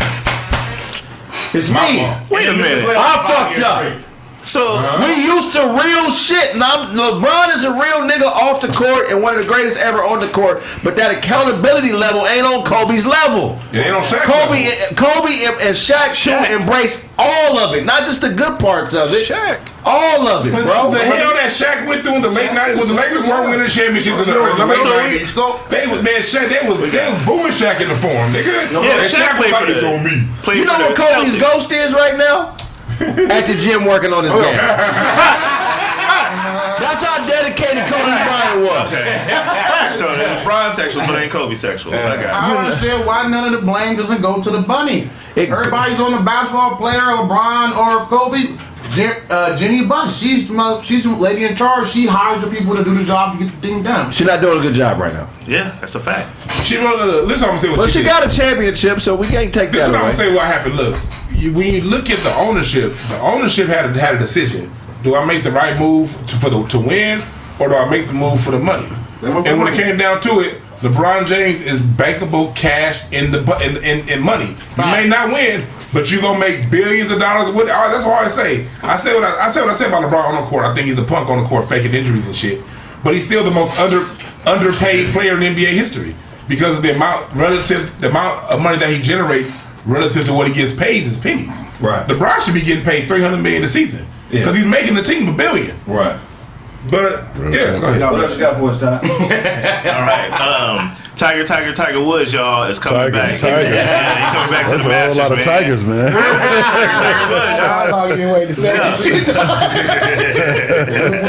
"It's me." Wait a minute. I fucked up. So we used to real shit. Now LeBron is a real nigga off the court and one of the greatest ever on the court. But that accountability level ain't on Kobe's level. It ain't on Shaq's Kobe and Shaq too embraced all of it, not just the good parts of it. Shaq. All of it, bro. The hell that Shaq went through in the late 90s when the Lakers weren't winning championships in the early 90s. They was booming Shaq in the form, nigga. Yeah, Shaq played for on me. You know where Kobe's ghost is right now? At the gym working on his game. That's how dedicated Kobe Bryant was. So the LeBron sexuals, but ain't Kobe sexuals. I got it. I don't understand why none of the blame doesn't go to the bunny. Everybody's on the basketball player, LeBron or Kobe. Jenny Buss, she's the lady in charge. She hires the people to do the job to get the thing done. She's not doing a good job right now. Yeah, that's a fact. Listen, I'm gonna say what Well, she did. got a championship, so we can't take This that is what I'm away. gonna say. What happened? Look, when you look at the ownership had a decision. Do I make the right move to win, or do I make the move for the money? And when it came down to it, LeBron James is bankable cash in money. You may not win, But you gonna make billions of dollars with it? That's all I say. I say what I say about LeBron on the court. I think he's a punk on the court, faking injuries and shit. But he's still the most underpaid player in NBA history because of the amount of money that he generates relative to what he gets paid is pennies. Right. LeBron should be getting paid $300 million a season because he's making the team $1 billion. Right. But yeah, go ahead. What else you got for us, Ty? All right. Tiger Woods, y'all, is coming back. Tiger. Yeah, he's coming back to That's the a whole Masters, lot of tigers, man. Tiger Woods, y'all. I can't wait to say that shit.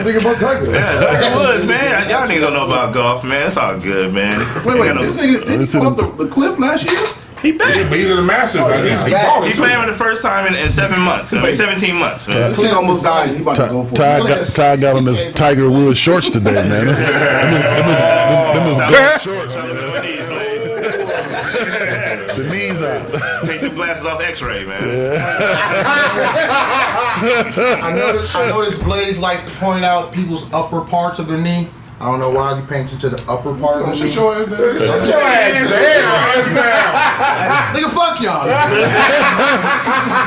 Think about Tiger. Yeah, Tiger Woods, man. Y'all niggas don't know about golf, man. It's all good, man. Wait, this nigga didn't he come up the cliff last year? He back. But he's in the Masters. He playing for the first time in 7 months. 17 months, man. He almost died. He about to go for it. Ty got on his Tiger Woods shorts today, man. Them was golf shorts. The knees out. Take the glasses off X-ray, man. I noticed Blaze likes to point out people's upper parts of their knee. I don't know why he paints to the upper part of the knee. Shut your ass down. Shut your ass down. Nigga, fuck y'all.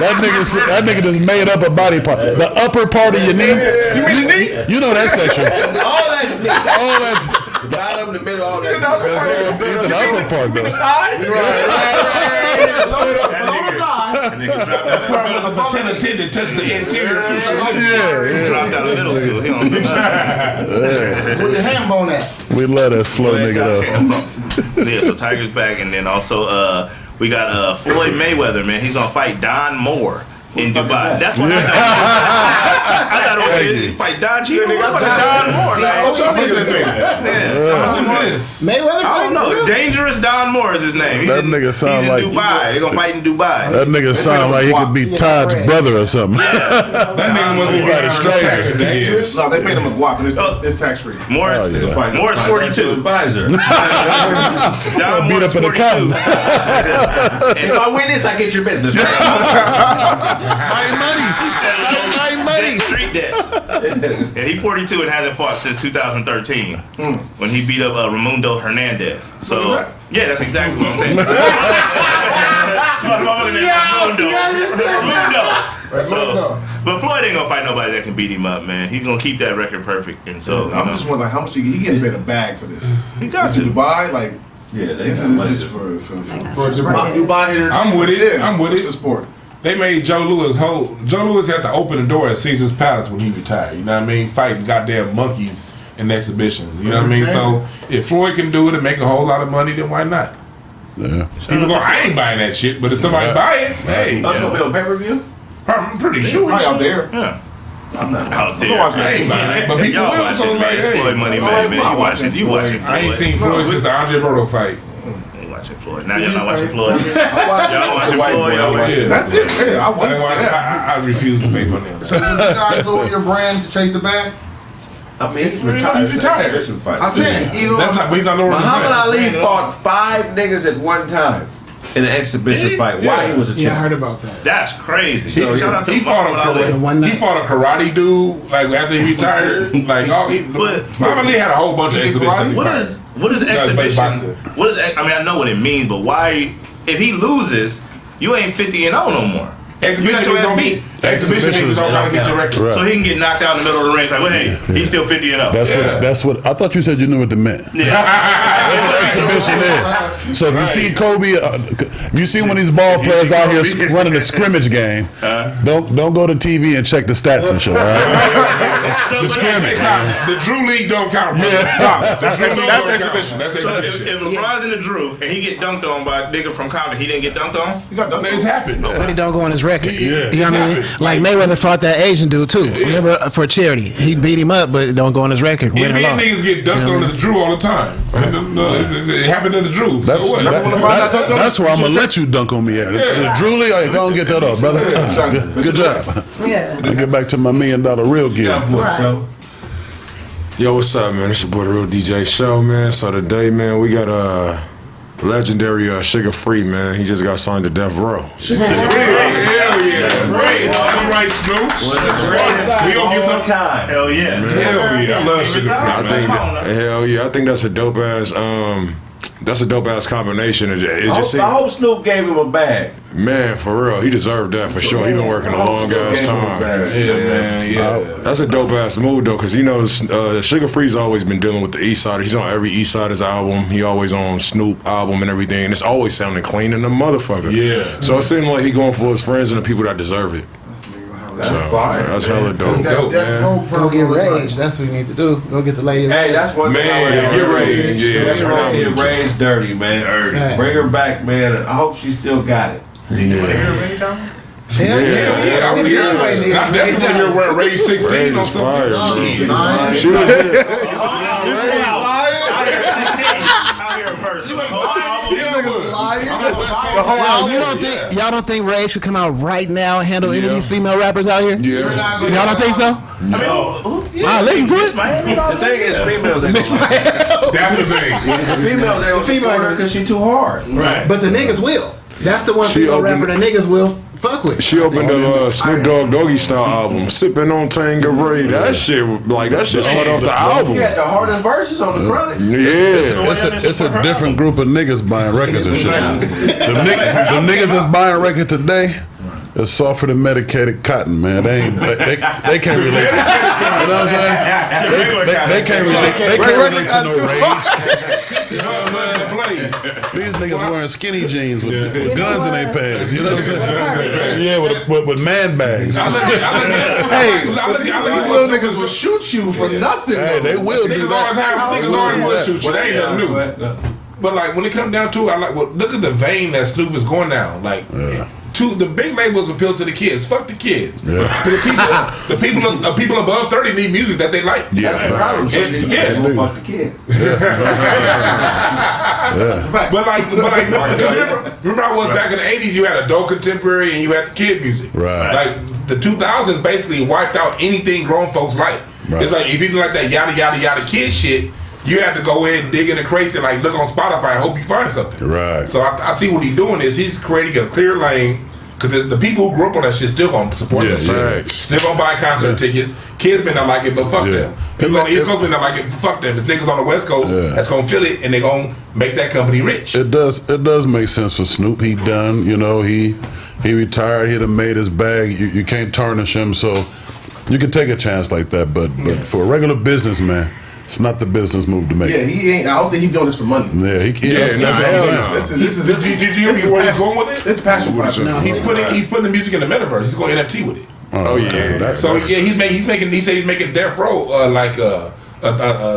That nigga just made up a body part. The upper part of your knee. You mean the knee? You know that section. All that's All that's bottom, the middle, all that. he's an upper part though. That nigga dropped out The pretend attendant touched the interior. dropped out of middle school. He don't know nothing. Where your ham bone at? We love that slow nigga though. Yeah, so Tiger's back, and then also we got Floyd Mayweather, man. He's gonna fight Don Moore in Dubai. That's what I thought it was fight Don Cheadle. What about Don Moore, man? Mayweather? I don't know. Dangerous Don Moore is his name. That nigga sound he's like in Dubai. They're gonna fight in Dubai. that nigga sound like he could be Todd's brother or something. That nigga must be fighting strangers again. No, they paid him a guap and it's tax free. Moore is 42. Advisor. Don Beat Moore's up in the 42. If I win this, I get your business. My money. Street debts. Yeah, he's 42 and hasn't fought since 2013 when he beat up Raimundo Hernandez. So yeah, that's exactly what I'm saying. Raimundo. So, but Floyd ain't gonna fight nobody that can beat him up, man. He's gonna keep that record perfect, and so I'm just wondering how much he getting paid a bag for this. he got to. Dubai, like Yeah, this is just for Dubai energy. I'm with it. I'm with It's for it. sport. They made Joe Louis had to open the door at Caesar's Palace when he retired. You know what I mean? Fighting goddamn monkeys in exhibitions. You know what I mean? So if Floyd can do it and make a whole lot of money, then why not? Yeah. People go, I ain't buying that shit, but if somebody buy it, hey, That's gonna be on pay-per-view? I'm pretty sure. Probably out there. Yeah. I'm not. Out there. I ain't buying it, but people Y'all will. watching, So man. like, It's Floyd money, man. I'm You watching Floyd. I ain't seen Floyd since the Andre Roto fight. Ain't watching Floyd. Now y'all not watching Floyd. Y'all watching White Floyd. boy, Y'all I watching. That's it. Yeah, I want to see that. I refuse to make money on So that. did you guys lower your brand to chase the bag? I mean, he's retired. He's retired. This is a fight. I'm saying, either That's not, but he's not lowering his Muhammad brand. Ali fought 5 niggas at one time in an exhibition fight while he was a Yeah, I champ. heard about that. That's crazy. So, Shout out to He fought Muhammad Ali. he fought a karate dude like after he retired. Like But- Muhammad Ali had a whole bunch of exhibitions. What is exhibition? What is? I mean, I know what it means, but why? If he loses, you ain't 50-0 no more. Exhibition You got your is ass gonna beat. be exhibition niggas don't gotta get your record. Right. So he can get knocked out in the middle of the ring. Like, well, hey, he's still 50-0. That's what I thought you said you knew what it meant. Exhibition is. So if you see Kobe, you see one of these ball players out here running a scrimmage game, don't go to TV and check the stats and shit. All right? It's a scrimmage. The Drew League don't count. That's exhibition. That's So exhibition. if LeBron's in the Drew and he get dunked on by a nigga from Compton, he didn't get dunked on? It's happened. But he don't go on his record. Yeah. You know what I mean? Like Mayweather fought that Asian dude too. Remember for charity. He beat him up, but it don't go on his record. Win or NBA loss. niggas get dunked on the Drew all the time. It happened to the Drew. That's So what? that's where I'm gonna let you dunk on me at. Drew Lee, hey, go and get that off, brother. Good job. Yeah. I'll get back to my $1 million real gear. Right. Yo, what's up, man? It's your boy, the Real DJ Show, man. So today, man, we got legendary Sugar Free, man. He just got signed to Death Row. Hell yeah. Great. All right, Snoop. We gonna get some time. Hell yeah. Hell yeah. I love Sugar Free, man. Hell yeah. I think that's a dope ass That's a dope ass combination. I hope Snoop gave him a bag. Man, for real, he deserved that for sure. He been working a long ass time. Yeah, man. Yeah. That's a dope ass move though, because you know Sugar Free's always been dealing with the East Side. He's on every East Sider's album. He always on Snoop album and everything. And it's always sounding clean in the motherfucker. Yeah. So it seems like he going for his friends and the people that deserve it. That's fire. That's hella dope. Dope, man. Go get Rage. That's what you need to do. Go get the lady. Hey, that's one thing. Man, get Rage. Yeah, that's right. Get Rage dirty, man. Right. Bring her back, man. I hope she still got it. Do you want to hear Rage down? Hell Yeah, I would hear it. I definitely want to hear where Rage 16 Rage on is fire, something. man. She was there. Y'all don't think Rage should come out right now and handle any of these female rappers out here? Yeah. Y'all don't think so? No. Wow, listen to it. The thing is, females ain't gonna like That's the thing. females ain't gonna support her because she too hard. Right. But the niggas will. That's the one She female opened- rapper the niggas will fuck with. She opened the Snoop Dogg Doggy Style album, sipping on Tangeray. That shit started off the album. You had the hardest verses on the Chronic. Yeah. It's a different group of niggas buying records and shit. The niggas that's buying records today is softer than medicated cotton, man. They can't relate. You know what I'm saying? They can't relate. They can't relate to no Rage. You know what I'm saying? These niggas wearing skinny jeans with guns in their pants. You know what I'm saying? Yeah, with man bags. Hey, these little niggas will shoot you for nothing. Hey, they will do Niggas always that. have niggas always want to shoot you. That ain't nothing new. But like when it comes down to it, I like look at the vein that Snoop is going down. Like the big labels appeal to the kids. Fuck the kids. Yeah. To the people above 30 need music that they like. Yeah. Fuck the kid. But like remember I was back in the 80s, you had adult contemporary and you had the kid music. Right. Like the 2000s basically wiped out anything grown folks like. Right. It's like if you didn't like that yada yada yada kid shit, you have to go in, dig in the crates, and like look on Spotify and hope you find something. Right. So I see what he's doing is he's creating a clear lane because the people who grew up on that shit still gonna support this. Yeah. Still gonna buy concert tickets. Kids may not like it, but fuck them. People on the East Coast may not like it, but fuck them. It's niggas on the West Coast that's gonna feel it, and they gonna make that company rich. It does make sense for Snoop. He done, you know, he retired. He done made his bag. You can't tarnish him, so you can take a chance like that. But for a regular businessman, it's not the business move to make. Yeah, he ain't. I don't think he's doing this for money. Yeah, he Yeah, that's what I'm saying. This is. Did you hear where he's going with it? This is passion project. No, he's putting the music in the metaverse. He's going NFT with it. Oh yeah. So yeah, he's making. He said he's making Death Row like a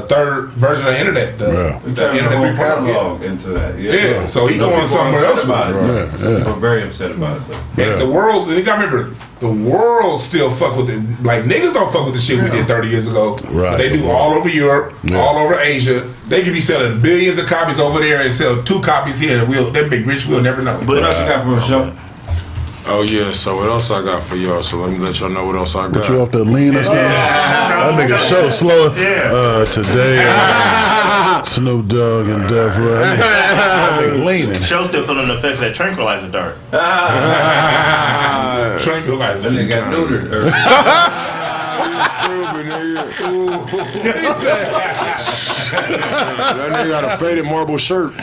third version of the internet. The internet whole 3.0. catalog into that. Yeah, so he's going somewhere else about it. Yeah. I'm very upset about it. And the world, you gotta remember, the world still fuck with it. Like niggas don't fuck with the shit we did 30 years ago. Right. They do all over Europe, all over Asia. They could be selling billions of copies over there and sell 2 copies here. And they're big rich. We'll never know. But what else you got for a show? Oh yeah, so what else I got for y'all? So let me let y'all know what else I got. Put you off the lean or something? That nigga show slow. Today, Snoop Dogg and Death Row. That nigga leaning. Show's still feeling the effects of that tranquilizer dart. Tranquilizer. That nigga got neutered. That nigga got a faded marble shirt.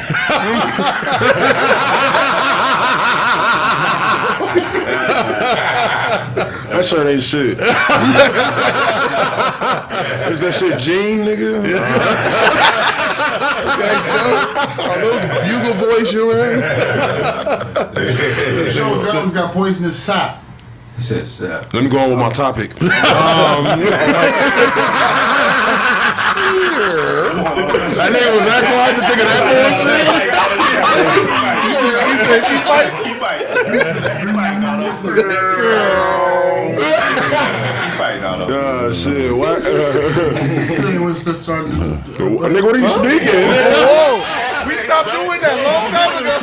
That shirt ain't shit. Is that shit jean, nigga? Are those Bugle Boys you wearing? Show Drums got poisonous sap. He said sap. Let me go on with my topic. That nigga was that quiet to think of that bullshit? He said, keep fighting. Shit, what? Nigga, what are you speaking? Whoa! We stopped doing that long time ago.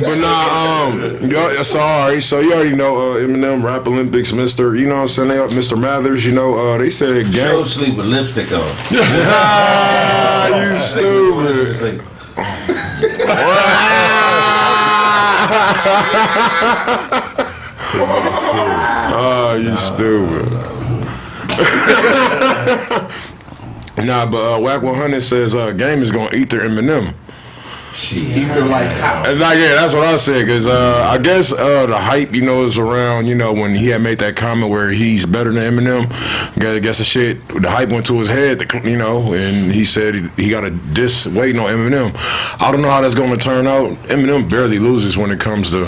But nah, y'all, sorry. So you already know Eminem, Rap Olympics, Mr. You know what I'm saying? They up Mr. Mathers. You know, they said gang. Go sleep with lipstick on. You stupid. Oh, you stupid. Nah, but Whack 100 says Game is gonna eat their Eminem. Either like how? And like, yeah, that's what I said. Cause I guess the hype, is around. When he had made that comment where he's better than Eminem. I guess the hype went to his head. And he said he got a diss waiting on Eminem. I don't know how that's going to turn out. Eminem barely loses when it comes to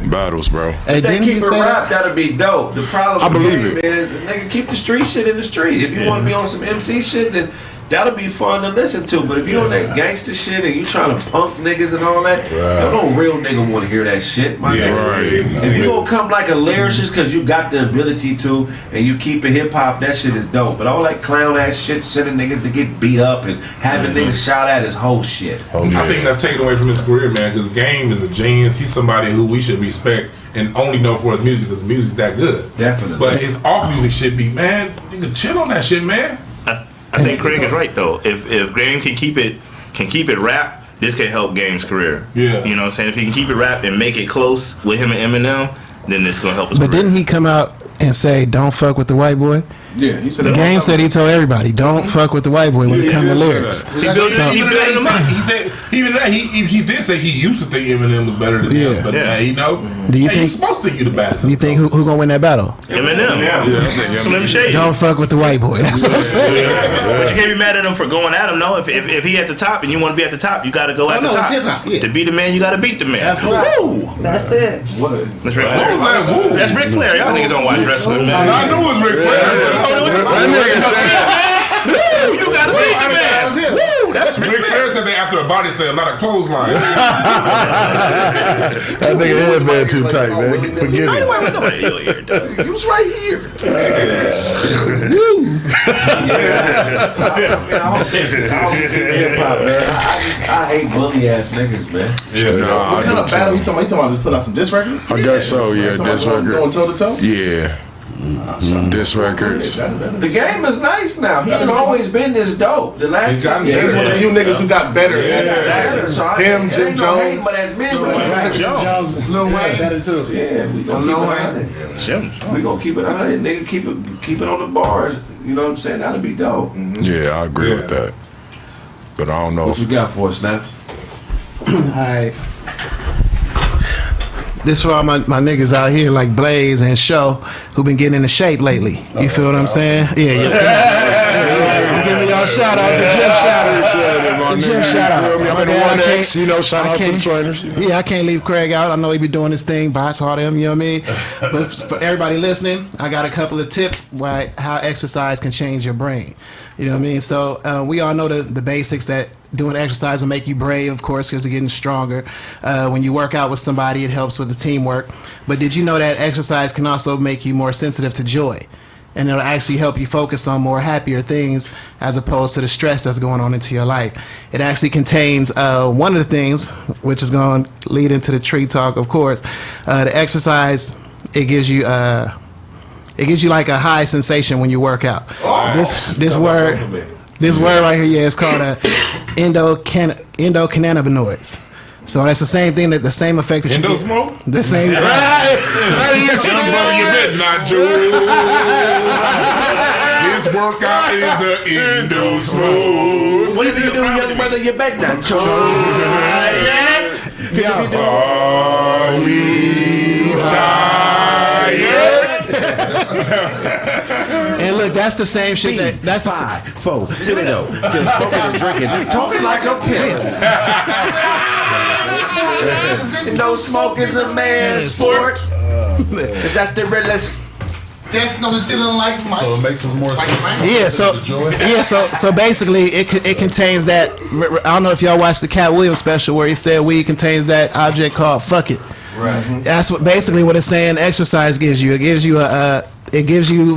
battles, bro. If they keep it rap, that'll be dope. The problem I believe it is the nigga keep the street shit in the street. If you want to be on some MC shit, then that'll be fun to listen to. But if you on that gangster shit and you trying to punk niggas and all that, no real nigga want to hear that shit, my nigga. Right. If you gonna come like a lyricist because you got the ability to and you keep it hip hop, that shit is dope. But all that clown ass shit, sending niggas to get beat up and having niggas shot at is whole shit. I think that's taken away from his career, man, because Game is a genius. He's somebody who we should respect and only know for his music because the music's that good. Definitely. But his off music should be, man, nigga, chill on that shit, man. I think Kraig is right though. If Game can keep it rap, this can help Game's career. Yeah. You know what I'm saying? If he can keep it rap and make it close with him and Eminem, then this gonna help his But career. didn't he come out and say, "Don't fuck with the white boy"? Yeah, he said The Game said he told everybody, "Don't fuck with the white boy" when it comes to lyrics. He built him up. He said he did say he used to think Eminem was better than him, but now he know. Do you Hey, think? he's supposed to think you the baddest? Do you think who gonna win that battle? Eminem. Slim Shady. Don't fuck with the white boy. That's what I'm saying. But you can't be mad at him for going at him, no. If he at the top and you want to be at the top, you got to go at the no, top. it's hip-hop, yeah. To be the man, you got to beat the man. Absolutely. Woo! That's it. That's Ric Flair. That's Ric Flair. Y'all niggas don't watch wrestling, man. I knew it was Ric Flair. You got to beat the man. Woo! That's Ric Ric Flair said that after a body slam, not a clothesline. That nigga headband too tight, man. Forgive me. He was right here. I hate bully ass niggas, man. What kind of battle you talking about? You talking about just putting out some diss records? I guess so, yeah. Diss record. Going toe to toe? Yeah. Diss records. The Game is nice now. He ain't always been this dope. The last He's gotten time, He's one of the few niggas who got better. Him, Jim Jones. But as men, Jones, Lil Wayne, better too. yeah, we gonna keep it 100. We gonna keep it 100. Nigga, keep it on the bars. You know what I'm saying? That'll be dope. Yeah, I agree with that. But I don't know What you got for us, Snaps? Alright. This for all my niggas out here like Blaze and Show who been getting into shape lately. You feel what I'm saying? Yeah. I'm giving y'all shout out. The gym shout out. The gym shout out. Shout out to the trainers. Yeah, I can't leave Kraig out. I know he be doing his thing, bots, all them, you know what I mean? But for everybody listening, I got a couple of tips how exercise can change your brain. You know what I mean? So we all know the basics that doing exercise will make you brave, of course, because you're getting stronger. When you work out with somebody, it helps with the teamwork. But did you know that exercise can also make you more sensitive to joy? And it'll actually help you focus on more happier things as opposed to the stress that's going on into your life. It actually contains one of the things, which is going to lead into the tree talk, of course. The exercise, it gives you like a high sensation when you work out. This word right here, it's called endocannabinoids. So that's the same thing, the same effect that Endo smoke? The same. His workout is the endo smoke. Whatever you do, young brother, you bet not choke. Are we tired? And look, that's the same shit. That's 5, 4, fill it up. Just smoking and drinking, talking like a pimp. No smoke is a man's sport. Cause that's the realest. That's on the ceiling like Mike. So it makes us more So basically, it contains that. I don't know if y'all watched the Cat Williams special where he said weed contains that object called "fuck it." Right. That's what it's saying. Exercise gives you. It gives you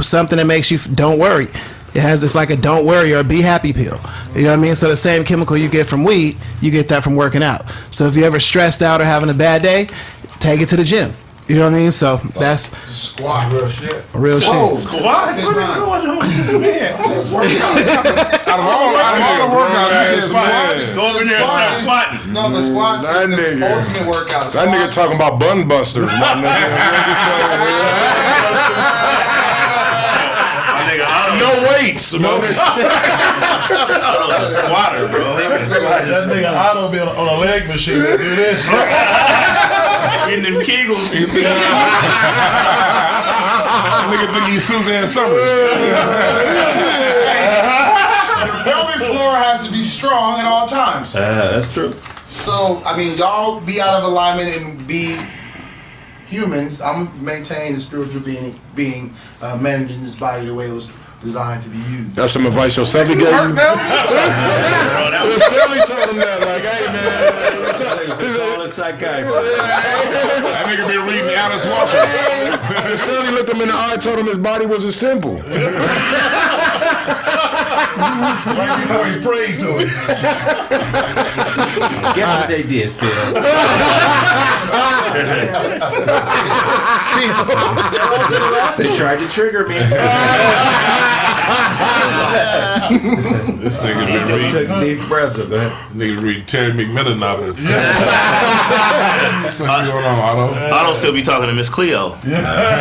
something that makes you don't worry. It has this like a don't worry or a be happy pill. You know what I mean? So the same chemical you get from weed, you get that from working out. So if you're ever stressed out or having a bad day, take it to the gym. You know what I mean? So that's Squat. real shit. What is going on, man? Out of all the workouts, Go over there and start squatting. No, the squat That is the nigga. ultimate workout. That nigga talking about bun busters, my nigga. My nigga Otto, No weights, no. Otto's a squatter, bro. He can squat. That nigga Otto be on a leg machine to do this. Getting them Kegels. Nigga think he's Suzanne Summers. Your pelvic floor has to be strong at all times. That's true. So, I mean, y'all be out of alignment and be humans. I'm maintaining the spiritual being managing this body the way it was designed to be used. That's some advice your Sally gave you? Sally told him that, like, hey, man. Psychiatrist. That nigga been reading Alice Walker. Sally looked him in the eye, told him his body was his temple. Right before he prayed to it. Guess what they did, Phil? They tried to trigger me. This nigga been reading. Took deep breaths. Go ahead. Nigga reading Terry McMillan novels. What's going on, Otto? Otto still be talking to Miss Cleo. That's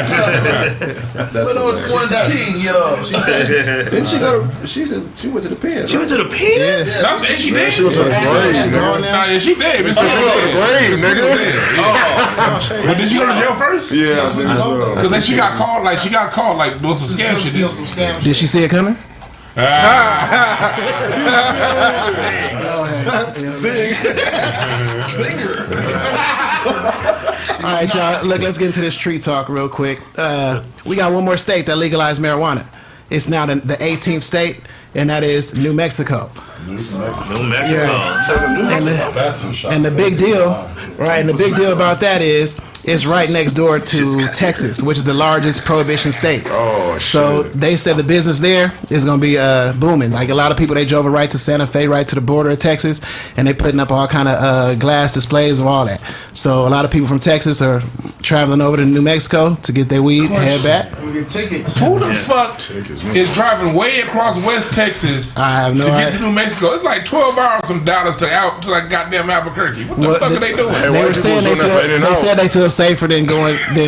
Didn't she go to? She went to the pen. She went to the pen? No, she did. She went to the grave. Nah, she did. But She went to the grave, nigga. But did she go to jail first? Yeah, I think so. Because then she got caught like doing some scam shit. Did she see it coming? All right, y'all. Look, let's get into this street talk real quick. We got one more state that legalized marijuana. It's now the 18th state, and that is New Mexico. New Mexico. And the big deal, right? And the big deal about that is it's right next door to Texas, which is the largest prohibition state. Oh, shit. So they said the business there is going to be booming. Like a lot of people, they drove right to Santa Fe, right to the border of Texas, and they putting up all kind of glass displays of all that. So a lot of people from Texas are traveling over to New Mexico to get their weed, head back. Get tickets. Who the fuck is driving way across West Texas I have no to get idea. to New Mexico? It's like 12 hours from Dallas to like goddamn Albuquerque. What the Well, fuck are they doing? They were saying they said they feel safer than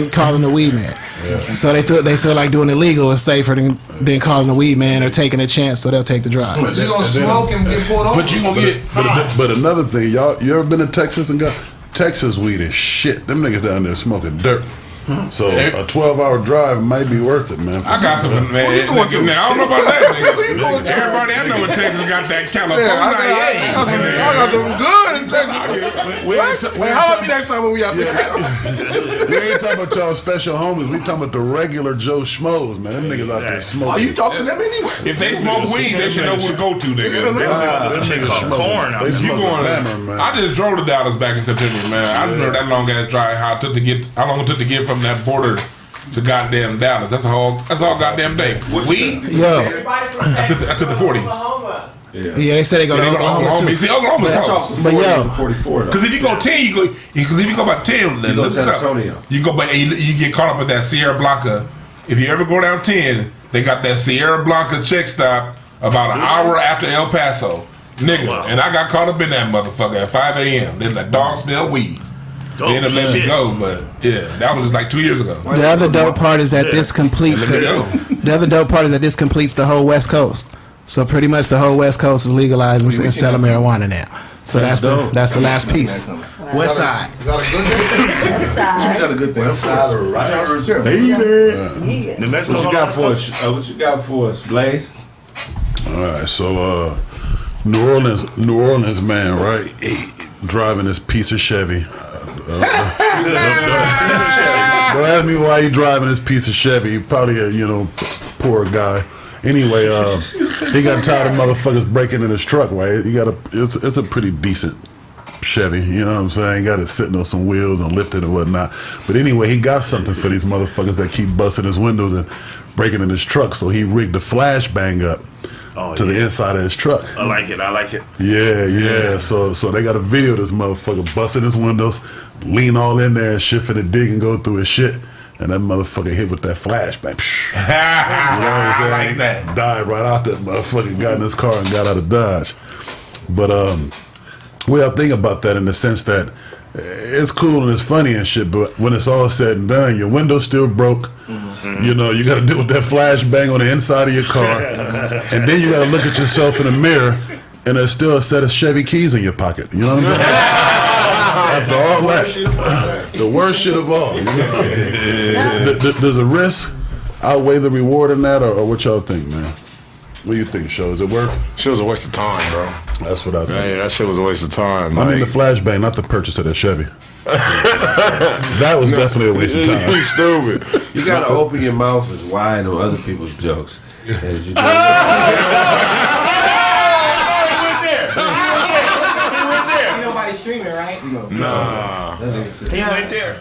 calling the weed man. Yeah. So they feel like doing illegal is safer than calling the weed man or taking a chance, so they'll take the drive. But you gonna smoke and get pulled over. But you gonna get But another thing, you ever been to Texas and got Texas weed is shit. Them niggas down there smoking dirt. So a 12-hour drive might be worth it, man. I got some, man. I don't know about that, nigga. Everybody I know in Texas got that California. I got some good in Texas. How about next time when we out there? We ain't talking about y'all special homies. We talking about the regular Joe Schmoes, man. Them niggas out there smoking. Are you talking to them anyway? If they smoke weed, they should know where to go to, nigga. Some shit called corn. They You smoking going? hammer, man. I just drove to Dallas back in September, man. I just know that long ass drive. How long it took to get from that border to goddamn Dallas. That's all goddamn day. Weed? Yo, I took the 40. yeah, they said they go to Oklahoma too. See, Oklahoma's close. But yo, 44 though. Because if you go 10, because if you go about 10, then go look to San up. Antonio. You go, but you get caught up with that Sierra Blanca. If you ever go down 10, they got that Sierra Blanca check stop about an hour after El Paso, nigga. Wow. And I got caught up in that motherfucker at 5 a.m. Then the dog smell weed. They ended up letting me go, but yeah, that was just like 2 years ago. the other dope part is that this completes Let me go. the other dope part is that this completes the whole West Coast. So pretty much the whole West Coast is legalized and selling marijuana now. So that's the last piece. West Side. Got a good thing. New Mexico. What you got for us? What you got for us, Blaze? All right, so New Orleans man, right? Driving this piece of Chevy. Don't ask me why he driving this piece of Chevy. He probably a poor guy. Anyway, he got tired of motherfuckers breaking in his truck. Right? It's a pretty decent Chevy. You know what I'm saying? He got it sitting on some wheels and lifted and whatnot. But anyway, he got something for these motherfuckers that keep busting his windows and breaking in his truck. So he rigged a flashbang up to the inside of his truck. I like it. Yeah. So they got a video of this motherfucker busting his windows, lean all in there and shit for the dig and go through his shit. And that motherfucker hit with that flashbang. You know what I'm saying? I like that. Died right out that motherfucker, got in his car and got out of Dodge. But we all think about that in the sense that it's cool and it's funny and shit, but when it's all said and done, your window's still broke. You know, you got to deal with that flashbang on the inside of your car. And then you got to look at yourself in the mirror and there's still a set of Chevy keys in your pocket. You know what I'm saying? After all that, the worst shit of all. Does a risk outweigh the reward in that, or what y'all think, man? What do you think, Show? Is it worth? Shit was a waste of time, bro. That's what I think. Yeah, that shit was a waste of time. I mean the flashbang, not the purchase of that Chevy. That was definitely a waste of time. You stupid. You gotta open your mouth as wide on other people's jokes as you do. Nobody streaming, right? Nah. He went there.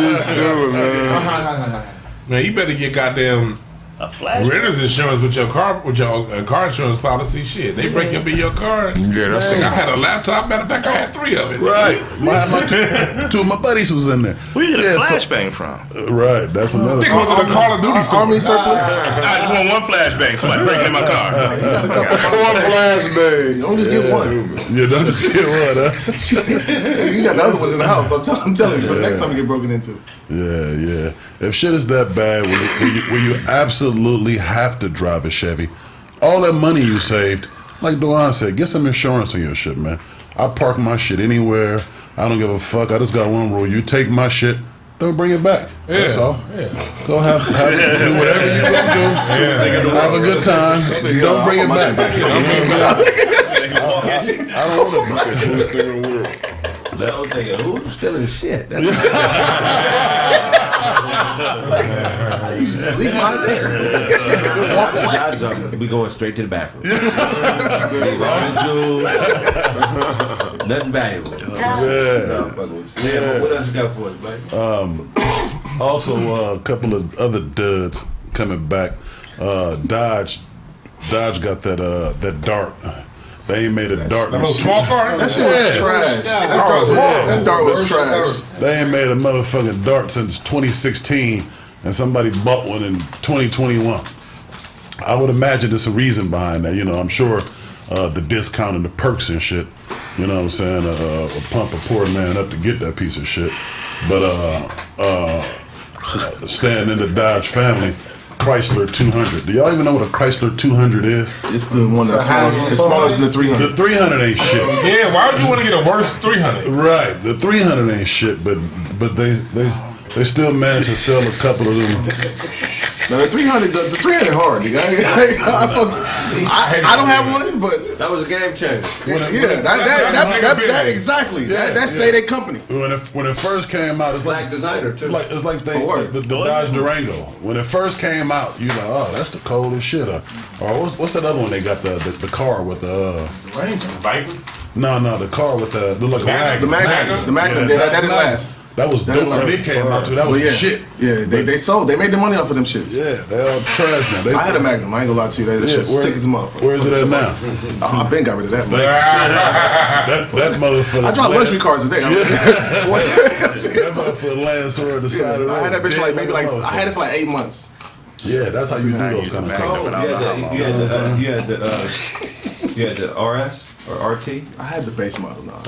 You stupid, man. Man, you better get goddamn renter's insurance with your car insurance policy. Shit, they break up in your car. Yeah, that's I had a laptop. Matter of fact, I had 3 of it. Right. My two of my buddies was in there. Where you get a flashbang from? Right. That's another. They go to the Call of Duty store. Army surplus. I just want one flashbang. Somebody breaking in my car. One flashbang. Don't just get one. Yeah, don't just get one, huh? You got the other ones in the house. I'm telling you, for the next time you get broken into. Yeah. If shit is that bad, when you absolutely have to drive a Chevy, all that money you saved, like Duane said, get some insurance on your shit, man. I park my shit anywhere. I don't give a fuck. I just got one rule. You take my shit, don't bring it back. Yeah. That's all. Yeah. Go have do whatever you gonna do. Have a good time. Don't bring it back. I don't want to. I was thinking, who's stealing shit? Leave mine there. We going straight to the bathroom. Leave all the jewels. Nothing valuable. What else you got for us, buddy? Also, a couple of other duds coming back. Dodge got that dart. They ain't made a dart. That little small car? That shit was trash. That dart was trash. They ain't made a motherfucking dart since 2016, and somebody bought one in 2021. I would imagine there's a reason behind that. You know, I'm sure the discount and the perks and shit. You know what I'm saying? Pump a poor man up to get that piece of shit. But staying in the Dodge family, Chrysler 200. Do y'all even know what a Chrysler 200 is? It's the one that's smaller. It's smaller than the 300. The 300 ain't shit. Yeah, why would you want to get a worse 300? Right, the 300 ain't shit, but they still managed to sell a couple of them. Now the 300 hard, nigga. I don't have one, but that was a game changer. That exactly. That say they company. When it first came out, it's like designer too. It's like the Dodge Durango. When it first came out, you know, oh, that's the coldest shit. Or what's that other one they got the car with the Ranger Viper? No, the car with the look like the Magnum. That didn't last. That was dope when it came out too. That was the shit. Yeah, they made the money off of them shits. Yeah, they all trash now. I had a Magnum. I ain't gonna lie to you. That shit's sick as a motherfucker. Where is it at now? I been got rid of that. That motherfucker. I drive luxury cars today. That motherfucker laying sort of the side of the road. I had that bitch for I had it for like 8 months. Yeah, that's how you do those kind of cars. You had the RS or RT? I had the base model now.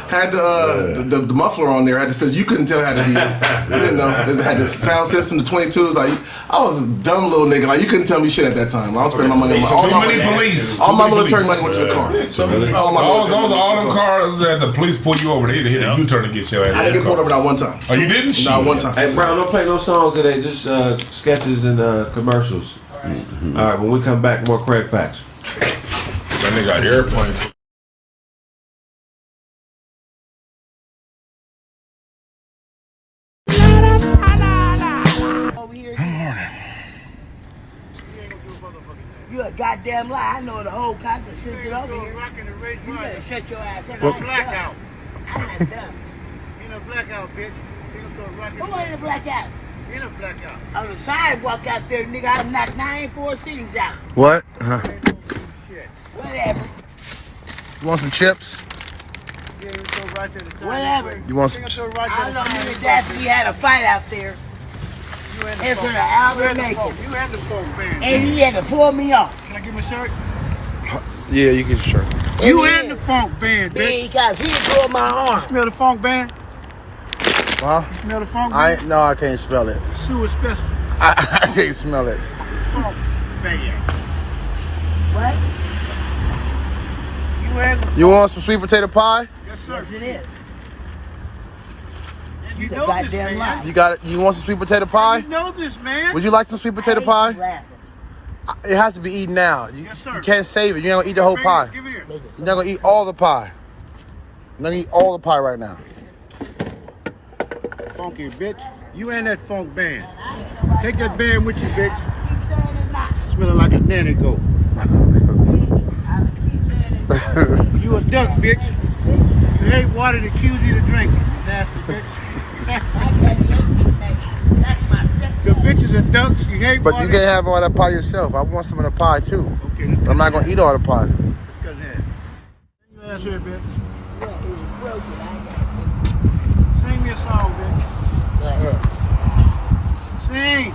Had the muffler on there. It says you couldn't tell how to be. You didn't know. It had the sound system, the 22s. Like I was a dumb little nigga. Like you couldn't tell me shit at that time. I was spending my money on all my military money went to the car. All them cars that the police pull you over, they hit a U-turn to get your ass. I didn't get pulled over that one time. Oh, you didn't? Not one time. Hey, Brown, don't play no songs today. Just sketches and commercials. Mm-hmm. All right, when we come back, more Kraig Facts. That nigga got airplane. You a goddamn lie. I know the whole content sits it over here. You better shut your ass up. Blackout. I'm not dumb. In a blackout, bitch. Who ain't a blackout? In a blackout. On the sidewalk out there, nigga, I knocked 9 4 cities out. What? Huh? Whatever. You want some chips? Whatever. You want some? I know me and Daffy had a fight out there. In front of Albert Macon. You had the phone band. And he had to pull me off. Can I get my shirt? Yeah, you get your shirt. You had the funk band, bitch. Because he pulled my arm. Smell the funk band? Huh? You smell the funk band? No, I can't smell it. Sewer special. I can't smell it. Funk band. What? You had the You want some sweet potato pie? Yes, sir. Yes, it is. You He's a know goddamn this, lie. man. You got it. You want some sweet potato pie? You know this, man. Would you like some sweet potato pie? Laughing. It has to be eaten now. Yes, sir. You can't save it. You're not gonna eat the whole pie. Give here. You're not gonna eat all the pie. You're not gonna eat all the pie right now. Funky bitch. You and that funk band. Take that band with you, bitch. Smelling like a nanny goat. You a duck, bitch. You hate water that kills you to drink it. Nasty bitch. The bitch is a duck. You hate But water. you can't have all that pie yourself. I want some of the pie too. Okay, But I'm not gonna eat all the pie. Cut that. You ass here, bitch. Sing me a song, bitch. Sing.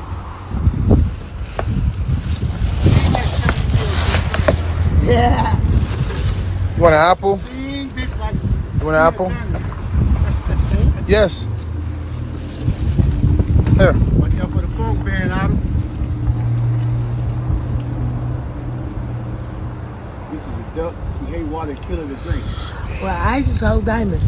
Yeah. You want an apple? Sing, bitch, like You want an apple? Yes. Here. watch out for the folk band, Otto. Bitch is a duck. She hate water, kill her to drink. Well, I just hold diamonds.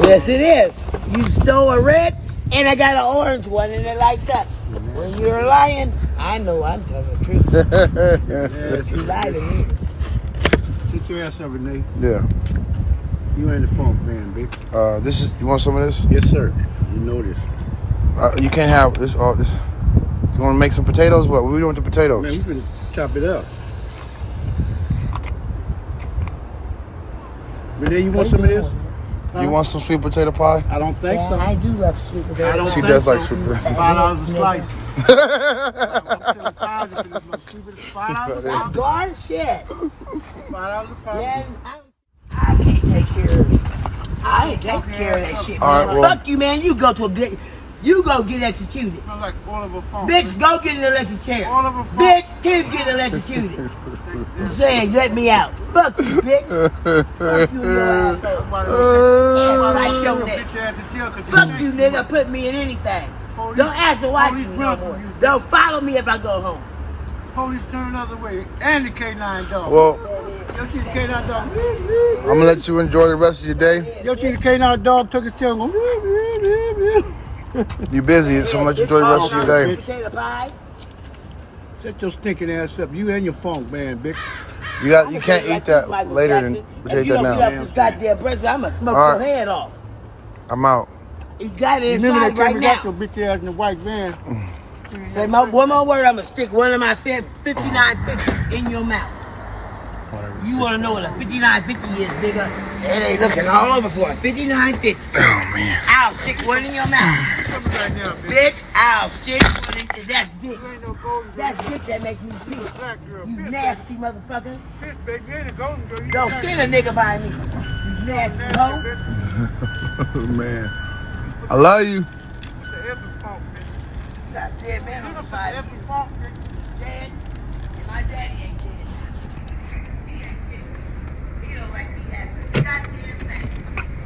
Yes, it is. You stole a red, and I got an orange one, and it lights up. When you're lying, I know I'm telling the truth. But you lie to me. Sit your ass up, Renee. Yeah. You ain't the funk man, bitch. This is. You want some of this? Yes, sir. You know this. You can't have this. All this. You want to make some potatoes? What are we doing with the potatoes? Man, we finna chop it up. Renee, you want some of this? You want some sweet potato pie? I don't think so. I do love sweet potatoes. I don't She think does so. like sweet potatoes. $5 a slice. I'm selling pies up in this motherfucker. $5 a That pound. guard shit. $5 a pound. Man, I can't take care of it. I ain't taking care of that shit, man. All right, well- Fuck you, man. You go get executed. Smells like Oliver Funk. Bitch, go get an electric chair. Oliver Funk. Bitch, keep getting electrocuted. I'm saying, let me out. Fuck you, bitch. Fuck you, your asshole. Ass right show that. Fuck you, nigga. Put me in anything. Don't ask to watch me no more. Don't follow me if I go home. Police turn another way. And the K9 dog. Well, Yo, see the K9 dog. I'm gonna let you enjoy the rest of your day. Yo, see the K9 dog took his tail and go. You busy, so much enjoy the rest of your day. Potato pie. Set your stinking ass up. You and your funk man, bitch. You can't eat that later than we If take you that don't get off now. this goddamn pressure, I'm gonna smoke All your right. head off. I'm out. You got it Remember inside they right came and got now. your bitch ass in the white van. Say one more word, I'm gonna stick one of my 5950s in your mouth. You wanna know what a 5950 is, nigga? It ain't looking all over for a 5950. Oh man. I'll stick one in your mouth. Bitch, I'll stick one in your That's dick. That's dick that makes me pee. You nasty motherfucker. Don't send a nigga by me. You nasty hoe. Oh man. I love you. Got dead man on the side of you. Dead. And my daddy ain't dead. He ain't dead. He don't like me having a goddamn thing.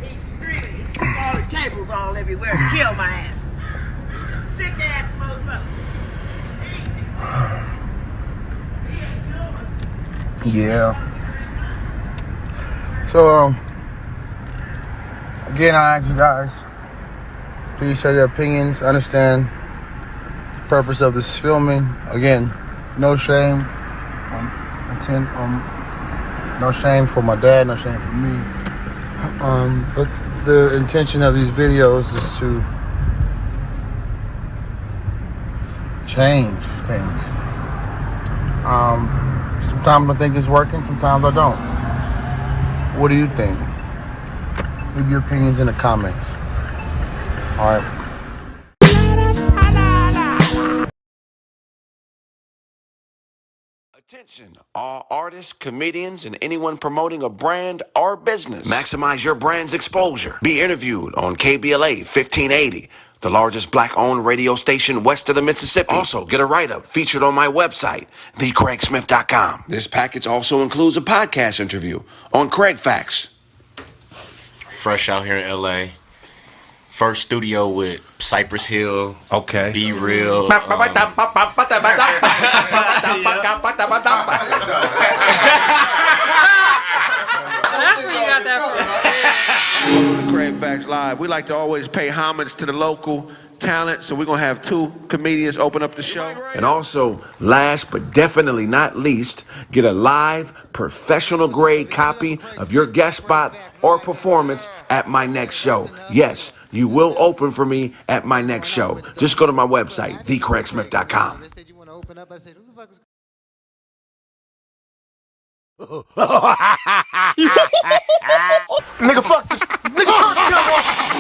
He's screaming. He's all the tables all everywhere to kill my ass. He's a sick ass motherfucker. Yeah. So again, I ask you guys, please share your opinions. Understand the purpose of this filming. Again, no shame. No shame for my dad. No shame for me. But the intention of these videos is to change things. Sometimes I think it's working, sometimes I don't. What do you think? Leave your opinions in the comments. All right. Attention, all artists, comedians, and anyone promoting a brand or business. Maximize your brand's exposure. Be interviewed on KBLA 1580, the largest black-owned radio station west of the Mississippi. Also, get a write-up featured on my website, thekraigsmith.com. This package also includes a podcast interview on Kraig Facts. Fresh out here in LA. First studio with Cypress Hill. Okay. Be Real. That's where you got that from. Welcome to Kraig Facts Live. We like to always pay homage to the local talent, so we're going to have 2 comedians open up the show. And also, last but definitely not least, get a live, professional grade copy of your guest spot or performance at my next show. Yes, you will open for me at my next show. Just go to my website, thekraigsmith.com. Nigga, fuck this. Nigga, turn the gun off.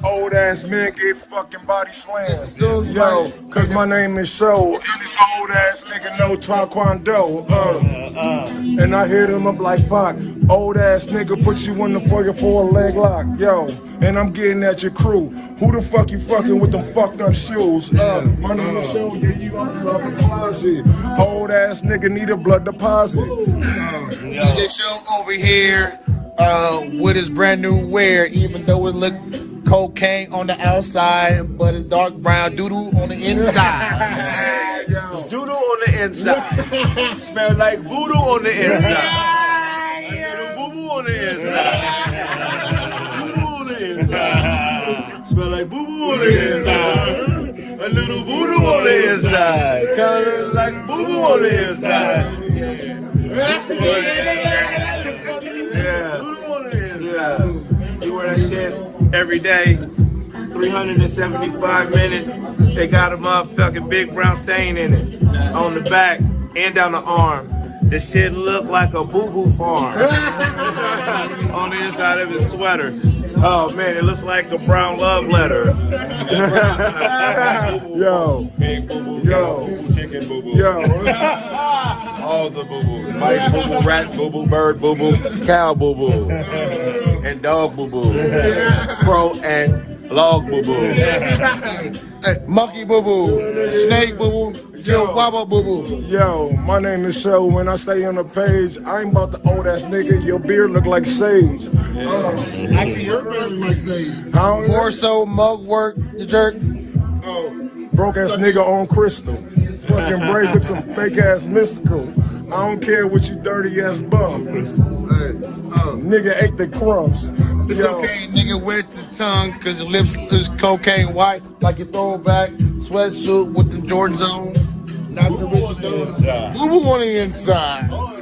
Old ass men get fucking body slammed. Yo, cause my name is Show, and this old ass nigga know Taekwondo. And I hit him up like Pac. Old ass nigga put you in the fucking 4-leg lock. Yo, and I'm getting at your crew. Who the fuck you fucking with them fucked up shoes? My name is Show, yeah, you out the closet. Old ass nigga need a blood deposit. DJ Show over here with his brand new wear, even though it look cocaine on the outside, but it's dark brown doodoo on the inside. It's doodoo on the inside. Smell like voodoo on the inside. Boo boo on the inside. Voodoo on the inside. Smell like boo boo on the inside. A little voodoo on the inside. Kind of like boo boo on the inside. Yeah. You wear that shit every day, 375 minutes. They got a motherfucking big brown stain in it on the back and down the arm. This shit look like a boo-boo farm on the inside of his sweater. Oh man, it looks like a brown love letter. Yo, Big boo-boo, yo, boo-boo, chicken boo-boo. yo. All the boo-boos. Mice boo-boo, rat boo-boo, bird boo-boo, cow boo-boo, and dog boo-boo, crow and log boo-boo. Monkey boo boo, snake boo boo, chihuahua boo boo. Yo, my name is Show. When I stay on the page, I ain't about the old ass nigga. Your beard look like sage. Actually, your beard look like sage. More so, mug work, the jerk. Broke ass nigga on crystal. Fucking braids with some fake ass mystical. I don't care what you dirty ass bum. Nigga ate the crumbs. It's okay, nigga, wet the tongue, cause your lips is cocaine white, like your throwback sweatsuit with the Jordans on. Not the original. Boo boo on the inside. Boo on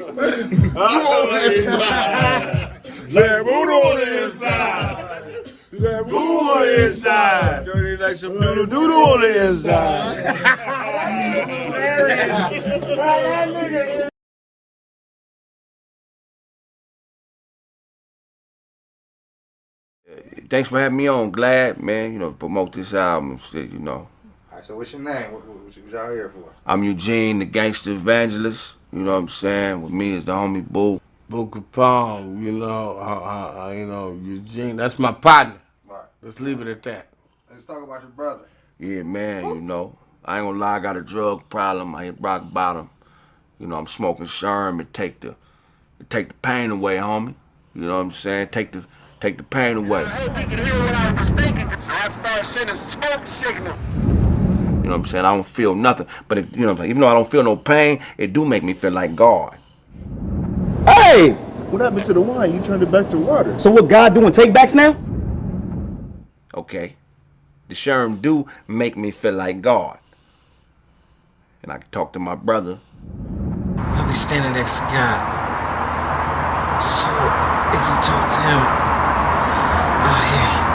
the inside. Yeah, boo on the inside. Yeah, boo on the inside. Dirty like some doodle doodle on the inside. Thanks for having me on. Glad, man, promote this album and shit, All right, so what's your name? What y'all here for? I'm Eugene, the gangster evangelist. You know what I'm saying? With me is the homie Boo. Boo Capone, Eugene, that's my partner. Right. Let's leave it at that. Let's talk about your brother. Yeah, man, I ain't gonna lie, I got a drug problem. I hit rock bottom. I'm smoking Sherm. It take the pain away, homie. You know what I'm saying? Take the pain away. I hope you can hear what I was thinking. So I started sending smoke signal. You know what I'm saying? I don't feel nothing. But, even though I don't feel no pain, it do make me feel like God. Hey! What happened to the wine? You turned it back to water. So what God doing? Take backs now? Okay. The Sherm do make me feel like God. And I can talk to my brother. I'll be standing next to God. So, if you talk to him, I'll hear you.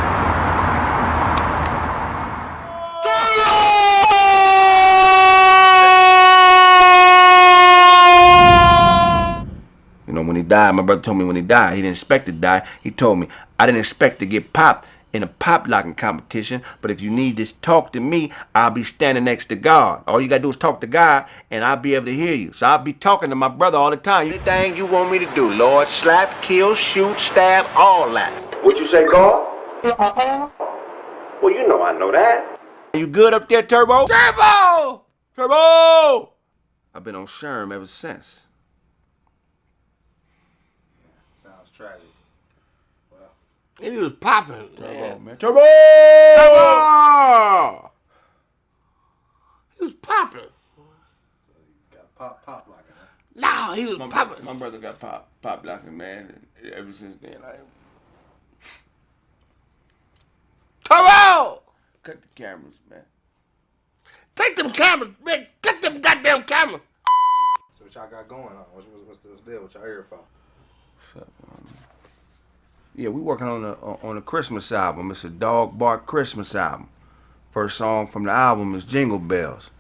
When he died, my brother told me when he died, he didn't expect to die. He told me, I didn't expect to get popped in a pop locking competition, but if you need to talk to me, I'll be standing next to God. All you gotta do is talk to God, and I'll be able to hear you. So I'll be talking to my brother all the time. Anything you want me to do, Lord, slap, kill, shoot, stab, all that. What you say, God? Well, you know I know that. You good up there, Turbo? Turbo! Turbo! I've been on Sherm ever since. Sounds tragic. Well, He was popping. Turbo, man. Turbo! Turbo! He was popping. got pop like it. No, he was popping. My brother got pop locking, man. And ever since then, Turbo! Cut the cameras, man. Take them cameras, man. Cut them goddamn cameras. So what y'all got going on? What's the deal? What y'all here for? Yeah, we working on a Christmas album. It's a dog bark Christmas album. First song from the album is Jingle Bells.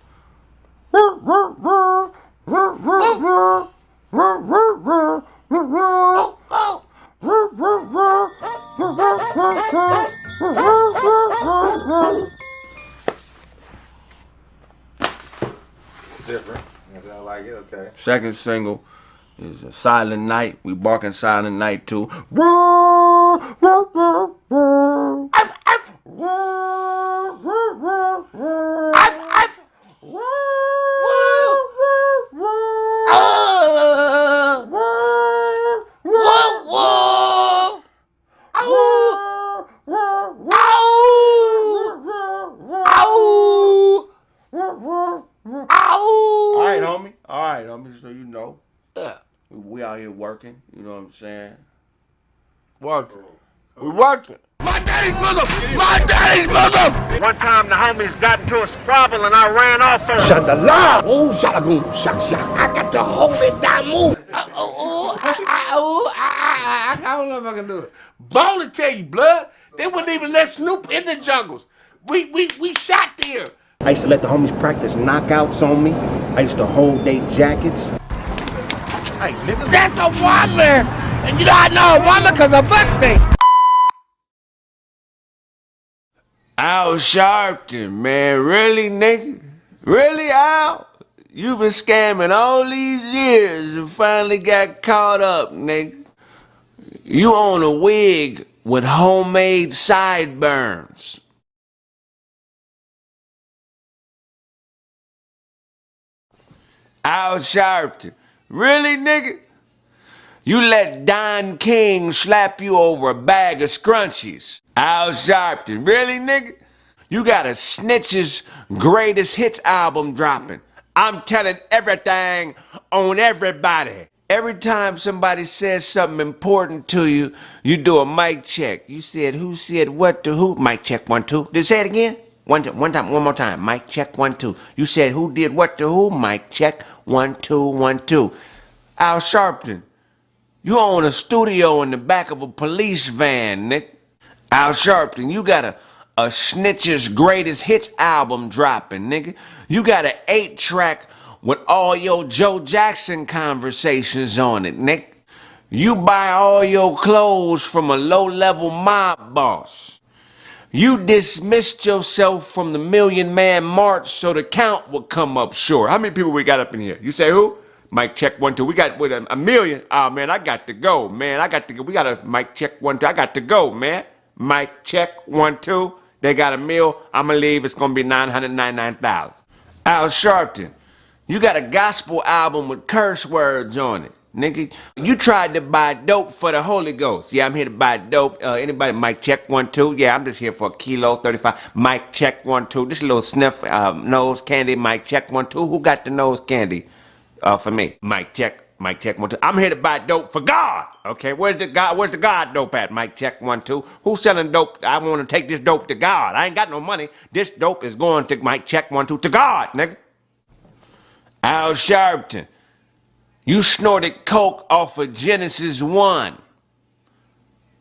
Different. If y'all like it, okay. Second single is a Silent Night. We barking Silent Night too. All right, homie, so you know. Yeah. We out here working, you know what I'm saying? Working. We working. My daddy's bosom! My daddy's bosom! One time the homies got into a squabble and I ran off her. Shandala! Oh, shalagoon, shak, shak. I got to hold it down, move. I don't know if I can do it. Bone to tell you, blood. They wouldn't even let Snoop in the jungles. We shot there. I used to let the homies practice knockouts on me. I used to hold their jackets. Hey, nigga. That's a woman! And you know I know a woman because her butt stink. Al Sharpton, man, really, nigga? Really, Al? You been scamming all these years and finally got caught up, nigga. You own a wig with homemade sideburns. Al Sharpton, really, nigga? You let Don King slap you over a bag of scrunchies. Al Sharpton, really, nigga? You got a Snitch's Greatest Hits album dropping. I'm telling everything on everybody. Every time somebody says something important to you, you do a mic check. You said who said what to who? Mic check 1 2. Did you say it again? One more time. Mic check 1 2. You said who did what to who? Mic check 1 2 1 2. Al Sharpton, you own a studio in the back of a police van, Nick. Al Sharpton, you got a Snitch's Greatest Hits album dropping, nigga. You got an 8-track with all your Joe Jackson conversations on it, Nick. You buy all your clothes from a low-level mob boss. You dismissed yourself from the Million Man March so the count would come up short. How many people we got up in here? You say who? Mic check 1 2. We got with a million. Oh man, I got to go, man. I got to go. We got a mic check 1 2. I got to go, man. Mic check 1 2. They got a meal. I'ma leave. It's gonna be 999,000. Al Sharpton, you got a gospel album with curse words on it, nigga. You tried to buy dope for the Holy Ghost. Yeah, I'm here to buy dope. Anybody? Mic check 1 2. Yeah, I'm just here for a kilo 35. Mic check 1 2. This little sniff nose candy. Mic check 1 2. Who got the nose candy? For me. Mic check 1 2. I'm here to buy dope for God. Okay, where's the God dope at? Mic check 1 2. Who's selling dope? I want to take this dope to God. I ain't got no money. This dope is going to mic check 1 2 to God, nigga. Al Sharpton, you snorted coke off of Genesis 1.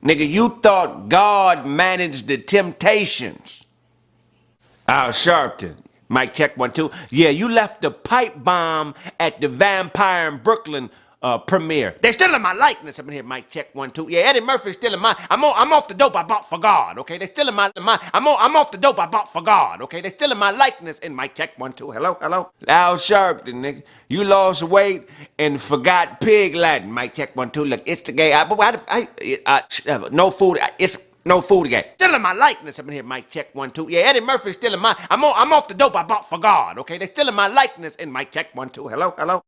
Nigga, you thought God managed the temptations. Al Sharpton, mic check 1 2. Yeah, you left the pipe bomb at the Vampire in Brooklyn premiere. They're stealing my likeness up in here. Mic check 1 2. Yeah, Eddie Murphy's stealing my. I'm off the dope I bought for God. Okay, they're stealing my. I'm off the dope I bought for God. Okay, they're stealing my likeness. And mic check 1 2. Hello. Loud Sharpton, nigga. You lost weight and forgot pig Latin. Mic check 1 2. Look, it's the gay. No food. It's. No food again. Stealing my likeness up in here. Mic check 1 2. Yeah, Eddie Murphy's stealing my. I'm off the dope I bought for God. Okay, they're stealing my likeness. And mic check 1 2. Hello.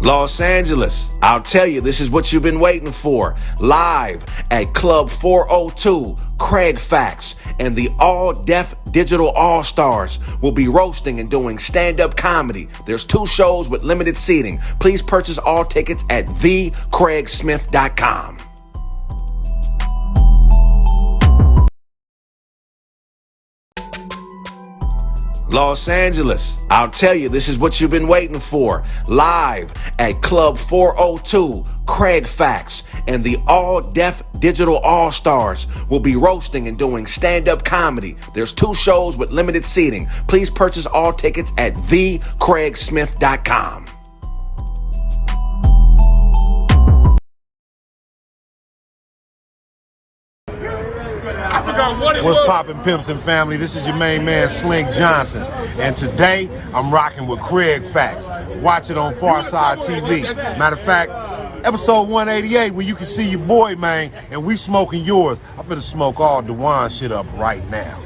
Los Angeles, I'll tell you, this is what you've been waiting for. Live at Club 402, Kraig Facts and the all-deaf digital all-stars will be roasting and doing stand-up comedy. There's 2 shows with limited seating. Please purchase all tickets at thecraigsmith.com. Los Angeles, I'll tell you, this is what you've been waiting for. Live at Club 402, Kraig Facts and the all-deaf digital all-stars will be roasting and doing stand-up comedy. There's 2 shows with limited seating. Please purchase all tickets at thecraigsmith.com. What's poppin', pimps and family? This is your main man, Slink Johnson. And today, I'm rocking with Kraig Facts. Watch it on Pharcyde TV. Matter of fact, episode 188, where you can see your boy, man, and we smoking yours. I'm finna smoke all Dewan shit up right now.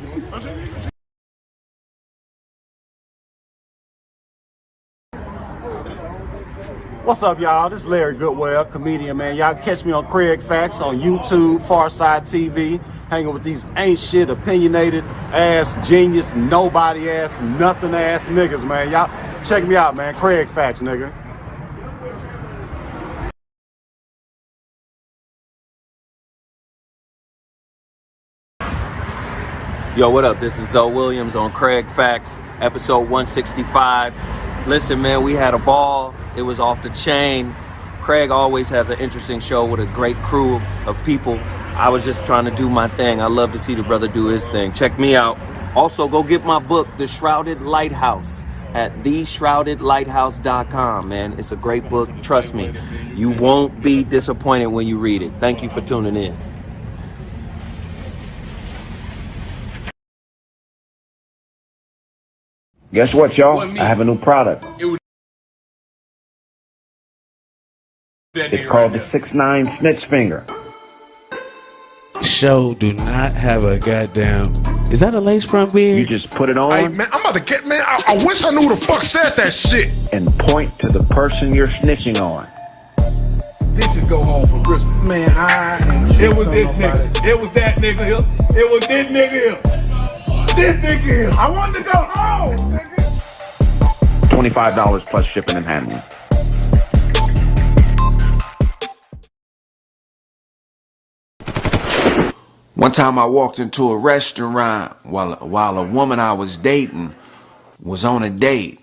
What's up, y'all? This is Larry Goodwell, comedian, man. Y'all catch me on Kraig Facts on YouTube, Pharcyde TV, hanging with these ain't shit, opinionated ass, genius, nobody ass, nothing ass niggas, man. Y'all check me out, man. Kraig Facts, nigga. Yo, what up? This is Zoe Williams on Kraig Facts, episode 165. Listen, man, we had a ball. It was off the chain. Kraig always has an interesting show with a great crew of people. I was just trying to do my thing. I love to see the brother do his thing. Check me out. Also, go get my book, The Shrouded Lighthouse, at theshroudedlighthouse.com, man. It's a great book. Trust me. You won't be disappointed when you read it. Thank you for tuning in. Guess what, y'all? I have a new product. It's called the 6'9" Snitch Finger. Show do not have a goddamn. Is that a lace front beard? You just put it on. Hey, man, I'm about to get, man. I wish I knew who the fuck said that shit. And point to the person you're snitching on. Bitches go home for Christmas. Man, it was this nigga. It was that nigga here. It was this nigga here. This nigga here. I wanted to go home, nigga. $25 plus shipping and handling. One time I walked into a restaurant while a woman I was dating was on a date.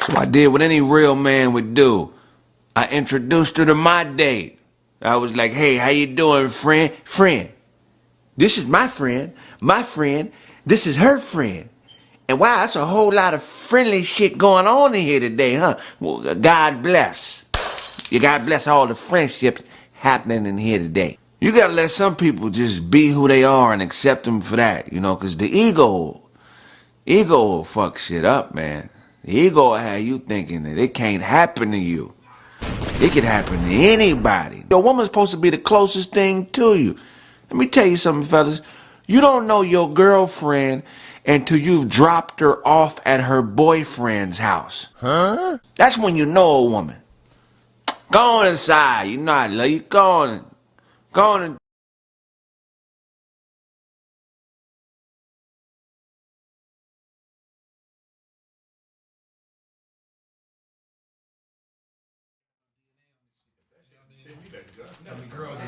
So I did what any real man would do. I introduced her to my date. I was like, hey, how you doing, friend? Friend. This is my friend. My friend. This is her friend. And wow, that's a whole lot of friendly shit going on in here today, huh? Well, God bless. God bless all the friendships happening in here today. You gotta let some people just be who they are and accept them for that, you know, because the ego will fuck shit up, man. The ego will have you thinking that it can't happen to you. It could happen to anybody. Your woman's supposed to be the closest thing to you. Let me tell you something, fellas. You don't know your girlfriend until you've dropped her off at her boyfriend's house. Huh? That's when you know a woman. Go on inside. You know I love you. Go on. And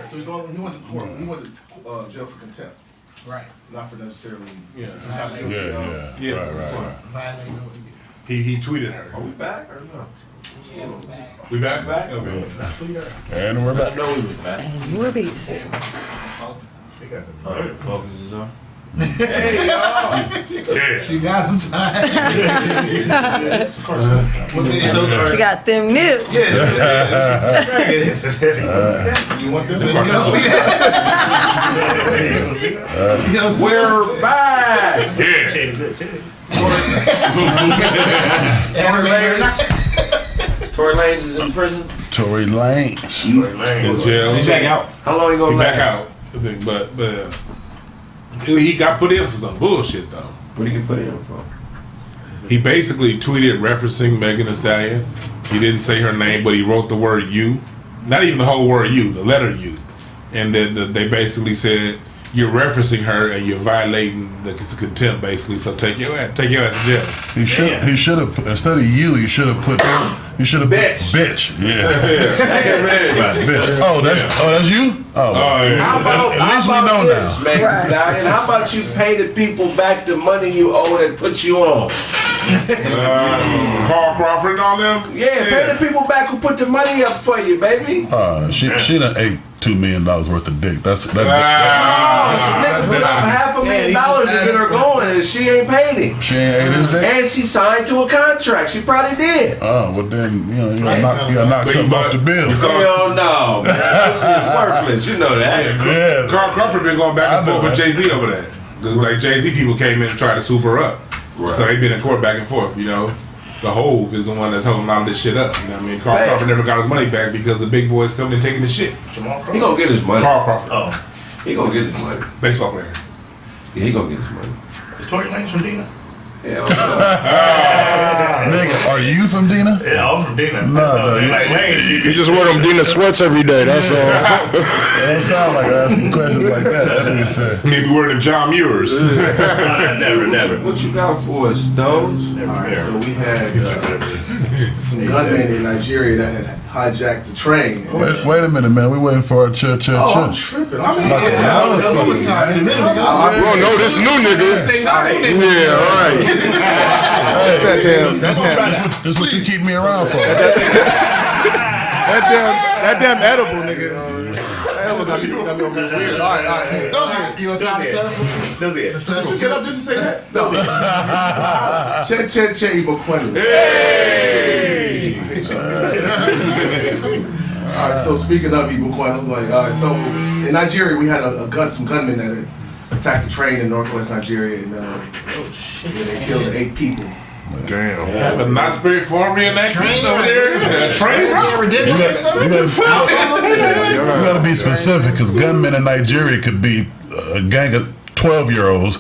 So he went to court. He went to jail for contempt. Right. Not for necessarily. Yeah. Right. Violating He tweeted her. Are we back or no? We back? Back? Okay. And we're back. I know we was back. We'll be Focus is on. Hey, y'all. She got him tired. She got them nips. You want this? You don't see that? We're back. Tory Lanez is in prison. Tory Lanez. In jail. He's back out. How long he gonna He last? back out. But he got put in for some bullshit though. What did he get put in for? He basically tweeted referencing Megan Thee Stallion. He didn't say her name, but he wrote the word "you," not even the whole word "you," the letter "u," and they basically said you're referencing her and you're violating the contempt, basically. So take your ass to jail. He should have instead of you. He should have put bitch. Yeah. Bitch. Oh, that's you. Oh, How about, at least we know now. Megan Thee Stallion? How about you pay the people back the money you owe that put you on? Carl Crawford and all them. Yeah, pay the people back who put the money up for you, baby. She done ate $2 million worth of dick. That's Oh, so nigga put up $500,000 to get her going, and she ain't paid him. She ain't ate his dick. And she signed to a contract. She probably did. Oh, well then you gotta knock something off the bill. Hell no, man. This is worthless. You know that. Yeah. Carl Crawford been going back and forth with Jay-Z over that. Because like Jay-Z people came in and tried to swoop her up. Right. So they've been in court back and forth, you know. The Hove is the one that's holding all this shit up. You know what I mean? Carl Crawford never got his money back because the big boys coming and taking the shit. He gonna get his money. Carl Crawford. Oh. He gonna get his money. Baseball player. Yeah, he gonna get his money. Is Tory Lanez from Dina? Yeah. Nigga, are you from Dina? Yeah, I'm from Dina. No, You just wear them Dina sweats every day. That's all. It don't sound like asking questions like that. That nigga said. Maybe wearing them John Muir's. Never. What you got for us, Doze? Alright, so we had some gunmen in Nigeria that had hijacked the train. Wait a minute, man. We waiting for our chill. I'm tripping. Like a motherfucker. Bro, no, this new nigga. Yeah, all right. That's that damn. That's what you keep me around for. That damn edible, nigga. That edible got me over weird. All right. Hey, you want time to settle for me? Get up just to say that? No. Che, Ibo Quenu. Hey! All right, so speaking of Ibo Quenu, so in Nigeria we had some gunmen that had attacked a train in northwest Nigeria, and they killed 8 people. Damn. Have a not spirit form reenactment over there. Train You gotta be specific, because gunmen in Nigeria could be a gang of 12-year-olds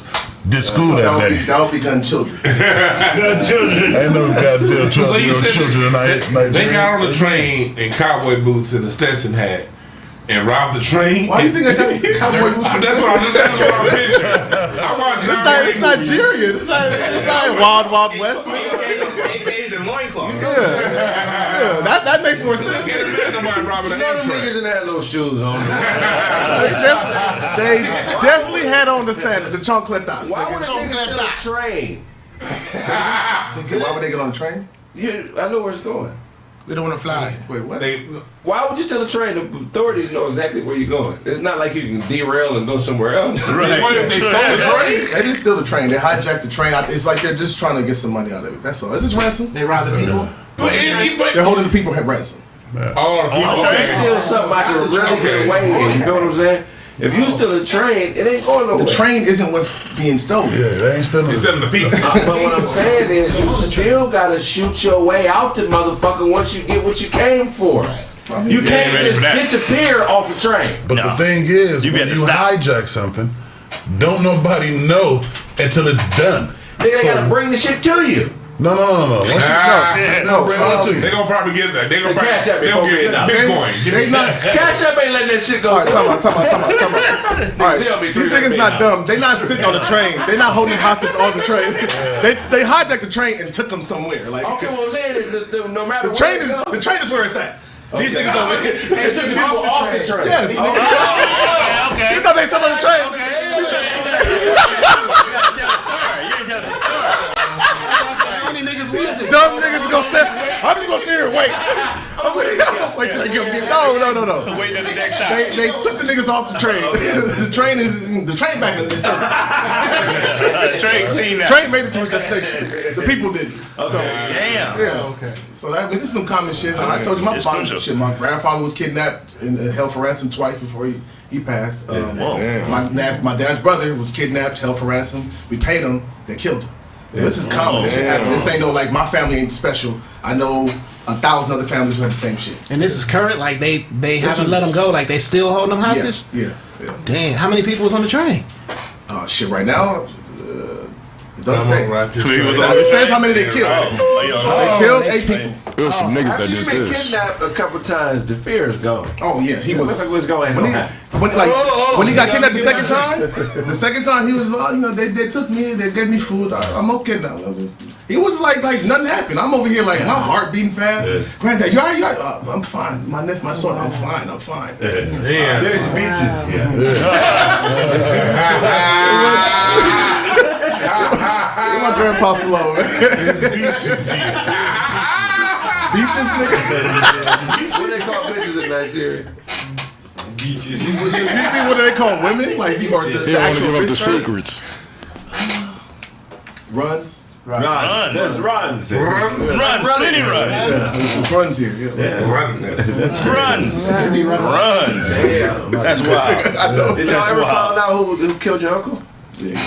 did school that day. That would be gun children. Ain't no goddamn 12-year-old children in Nigeria. They got on the train in cowboy boots and a Stetson hat and robbed the train. Why do you think I got cowboy boots? That's what I'm picturing. I watched It's Nigeria. It's not Wild West. AKs and loincloths. Yeah, that makes more sense. Somebody robbing an None of them Amtrak. niggas didn't have those shoes on. They definitely had on the chancletas. Why would they get on the train? Why would they get on the train? I know where it's going. They don't want to fly. Wait, what? Why would you steal a train? The authorities know exactly where you're going. It's not like you can derail and go somewhere else. Right. What if they stole the train? They didn't steal the train. They hijacked the train. It's like they're just trying to get some money out of it. That's all. Is this ransom? They robbed the people? They're holding the people at ransom. Oh, They steal something I can really get away with. You feel what I'm saying? If you steal a train, it ain't going nowhere. The train isn't what's being stolen. Yeah, they ain't stealing. It's in the people. But what I'm saying is, you still gotta shoot your way out the motherfucker once you get what you came for. You can't just disappear off the train. But the thing is, when you hijack something, don't nobody know until it's done. They gotta bring the shit to you. No. Once bring it to you. They gonna probably get that. They gonna Cash App they'll get Bitcoin. Cash App ain't letting that shit go. All right, time out. All right, these niggas not dumb. They not sitting on the train. They not holding hostage on the train. They hijacked the train and took them somewhere. Like, Okay, what I'm saying is, no matter the train is where it's at. These niggas over here. They took people off the train. Yes. Okay. You thought they sat on the train? How many niggas was dumb niggas gonna sit. I'm just gonna sit here and wait. Wait till they get no. Wait till the next time. They took the niggas off the train. The train back in the service. Train made it to its destination. The people didn't. So Damn. yeah. Okay. So this is some common shit. I told you my shit. My grandfather was kidnapped and held for ransom twice before he passed. My dad's brother was kidnapped, held for ransom. We paid him. They killed him. This is common. This shit happen. This ain't no like my family ain't special. I know 1,000 other families who have the same shit. And this is current. Like they haven't let them go. Like they still holding them hostage. Yeah. Damn. How many people was on the train? Shit. Right now. It doesn't say. It says how many they killed. They killed 8 people. There was some niggas that did He's been this. kidnapped a couple times. The fear is gone. Oh yeah, he was. What's going on? When he got kidnapped the second time he was, they took me, they gave me food. I'm okay now. He was like nothing happened. I'm over here like my heart beating fast. Granddad, you alright? I'm fine. My son, I'm fine. Yeah. There's beaches. My grandpa slow, man. Beaches, nigga. What do they call bitches in Nigeria? Beaches. What do they call women? Like He don't want to give up the secrets. Runs. Runs. There's runs. Plenty runs. There's runs here. Runs. That's wild. Did y'all ever find out who killed your uncle? Yeah.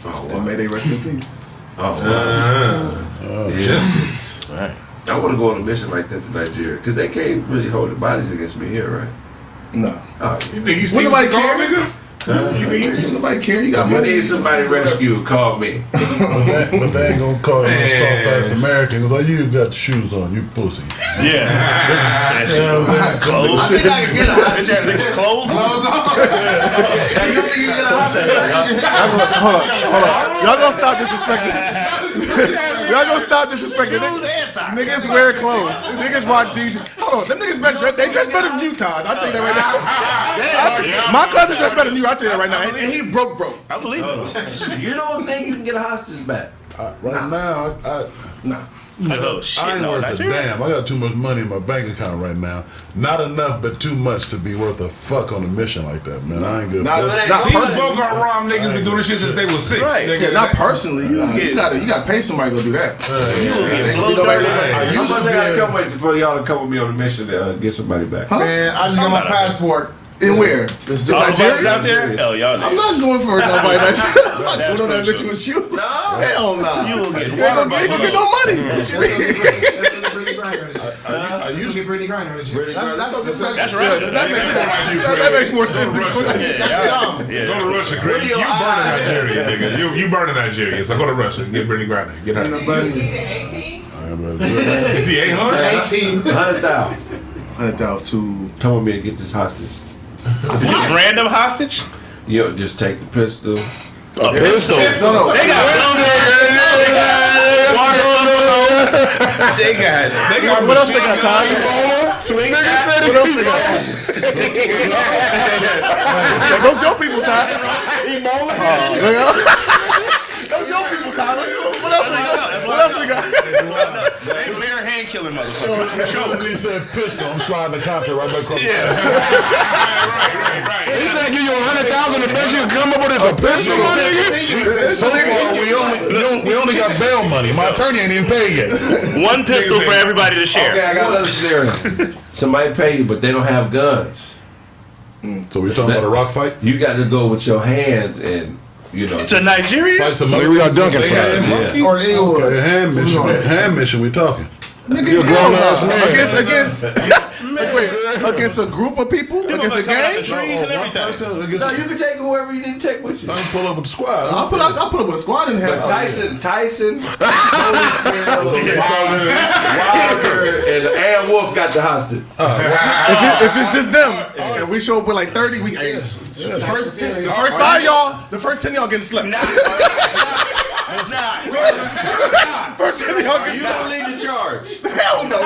Oh, may they rest in peace. Justice. Right. I want to go on a mission like that to Nigeria because they can't really hold the bodies against me here, right? No. You think you see nobody care, nigga? Nobody care. You got money. You need somebody rescue. Call me. But they ain't gonna call you no soft ass American because all you got the shoes on, you pussy. Yeah. Clothes. I think I can get a Clothes on. You think you get a Hold on. Y'all gonna stop disrespecting. Y'all gonna stop disrespecting. Niggas wear clothes. Niggas rock jeans. Hold on. Them niggas they dress better than you, Todd. I'll tell you that right now. My cousin dress better than you. I'll tell you that right now. And he broke. I believe it. You don't think you can get a hostage back? Right now, Nah. I ain't worth a damn. I got too much money in my bank account right now. Not enough, but too much to be worth a fuck on a mission like that, man. I ain't good. Not these folk are wrong niggas been doing this shit since they was 6. Right. Nigga. Not personally. You gotta pay somebody to go do that. How much I gotta come with for y'all to come with me on a mission to get somebody back? Man, I just got my passport. In where? Nigeria out there? Hell, y'all. I'm not going for nobody. I'm not going on that mission with you. No. Hell no. You will get You ain't gonna get no money. What you mean? You get Brittany Griner. That's right. That makes more sense. Go to Russia, Greg. You burning Nigeria, nigga. You burning Nigeria. So go to Russia. Get Brittany Griner. Get her. Is he 800? 100,000. 100,000 to come with me to get this hostage. Random hostage? Yo, just take the pistol. A pistol? No. They got They got what else they got, Ty? Swing What else they got? Those your people, Ty. Those your people, Ty. What else we got? They bare hand killing motherfuckers. He said pistol. I'm sliding the contract right back across. Right. He said give you 100,000 and best you can come up with is a pistol, my nigga. So we only got bail money. My attorney ain't even paid yet. One pistol for everybody to share. Okay, I got another scenario. Somebody pay you, but they don't have guns. So we're talking about a rock fight? You got to go with your hands and, To Nigeria? Fight some we got Duncan fight. Or they Okay, hand mission we talking. Nigga, You're a grown ass man. Against a group of people? Against a gang? Trees and everything. no, you can take whoever you need to take with you. I can pull up with the squad. I'll put up with a squad in here. Tyson, Wilder, and Wolf got the hostage. If it's just them, and we show up with like 30, the first 5 y'all, the first 10 y'all getting slept. First 10 y'all getting You slept. don't lead the charge. Hell no.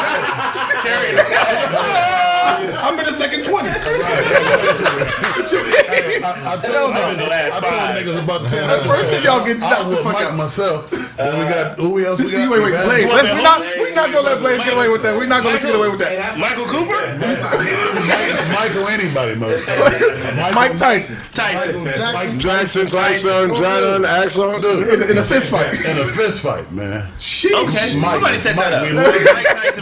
I'm in the second 20. What you mean? I told niggas about 10. First 10 y'all get I knocked the would fuck mic out. myself Then we got who else? Wait, Blaze. We're not gonna let Blaze get away with that. We're not gonna let you get away with that. Michael Cooper? Michael anybody, man. Mike Tyson. Jackson, John, Axel. In a fist fight. In a fist fight, man. Okay. Somebody set that up.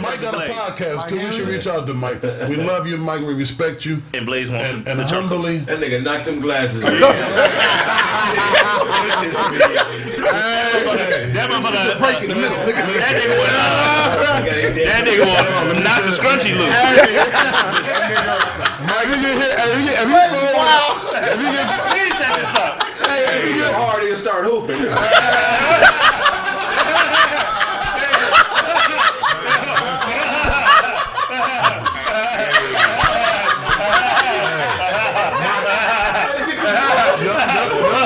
Mike got a podcast too. We should reach out to Mike. We love you, Mike. We respect you. And Blaze wants and humbly. That nigga knocked them glasses. That motherfucker breaking the middle. That nigga want knock the scrunchy loose. Mike, Please set this up. If you get hard, he'll start hooping.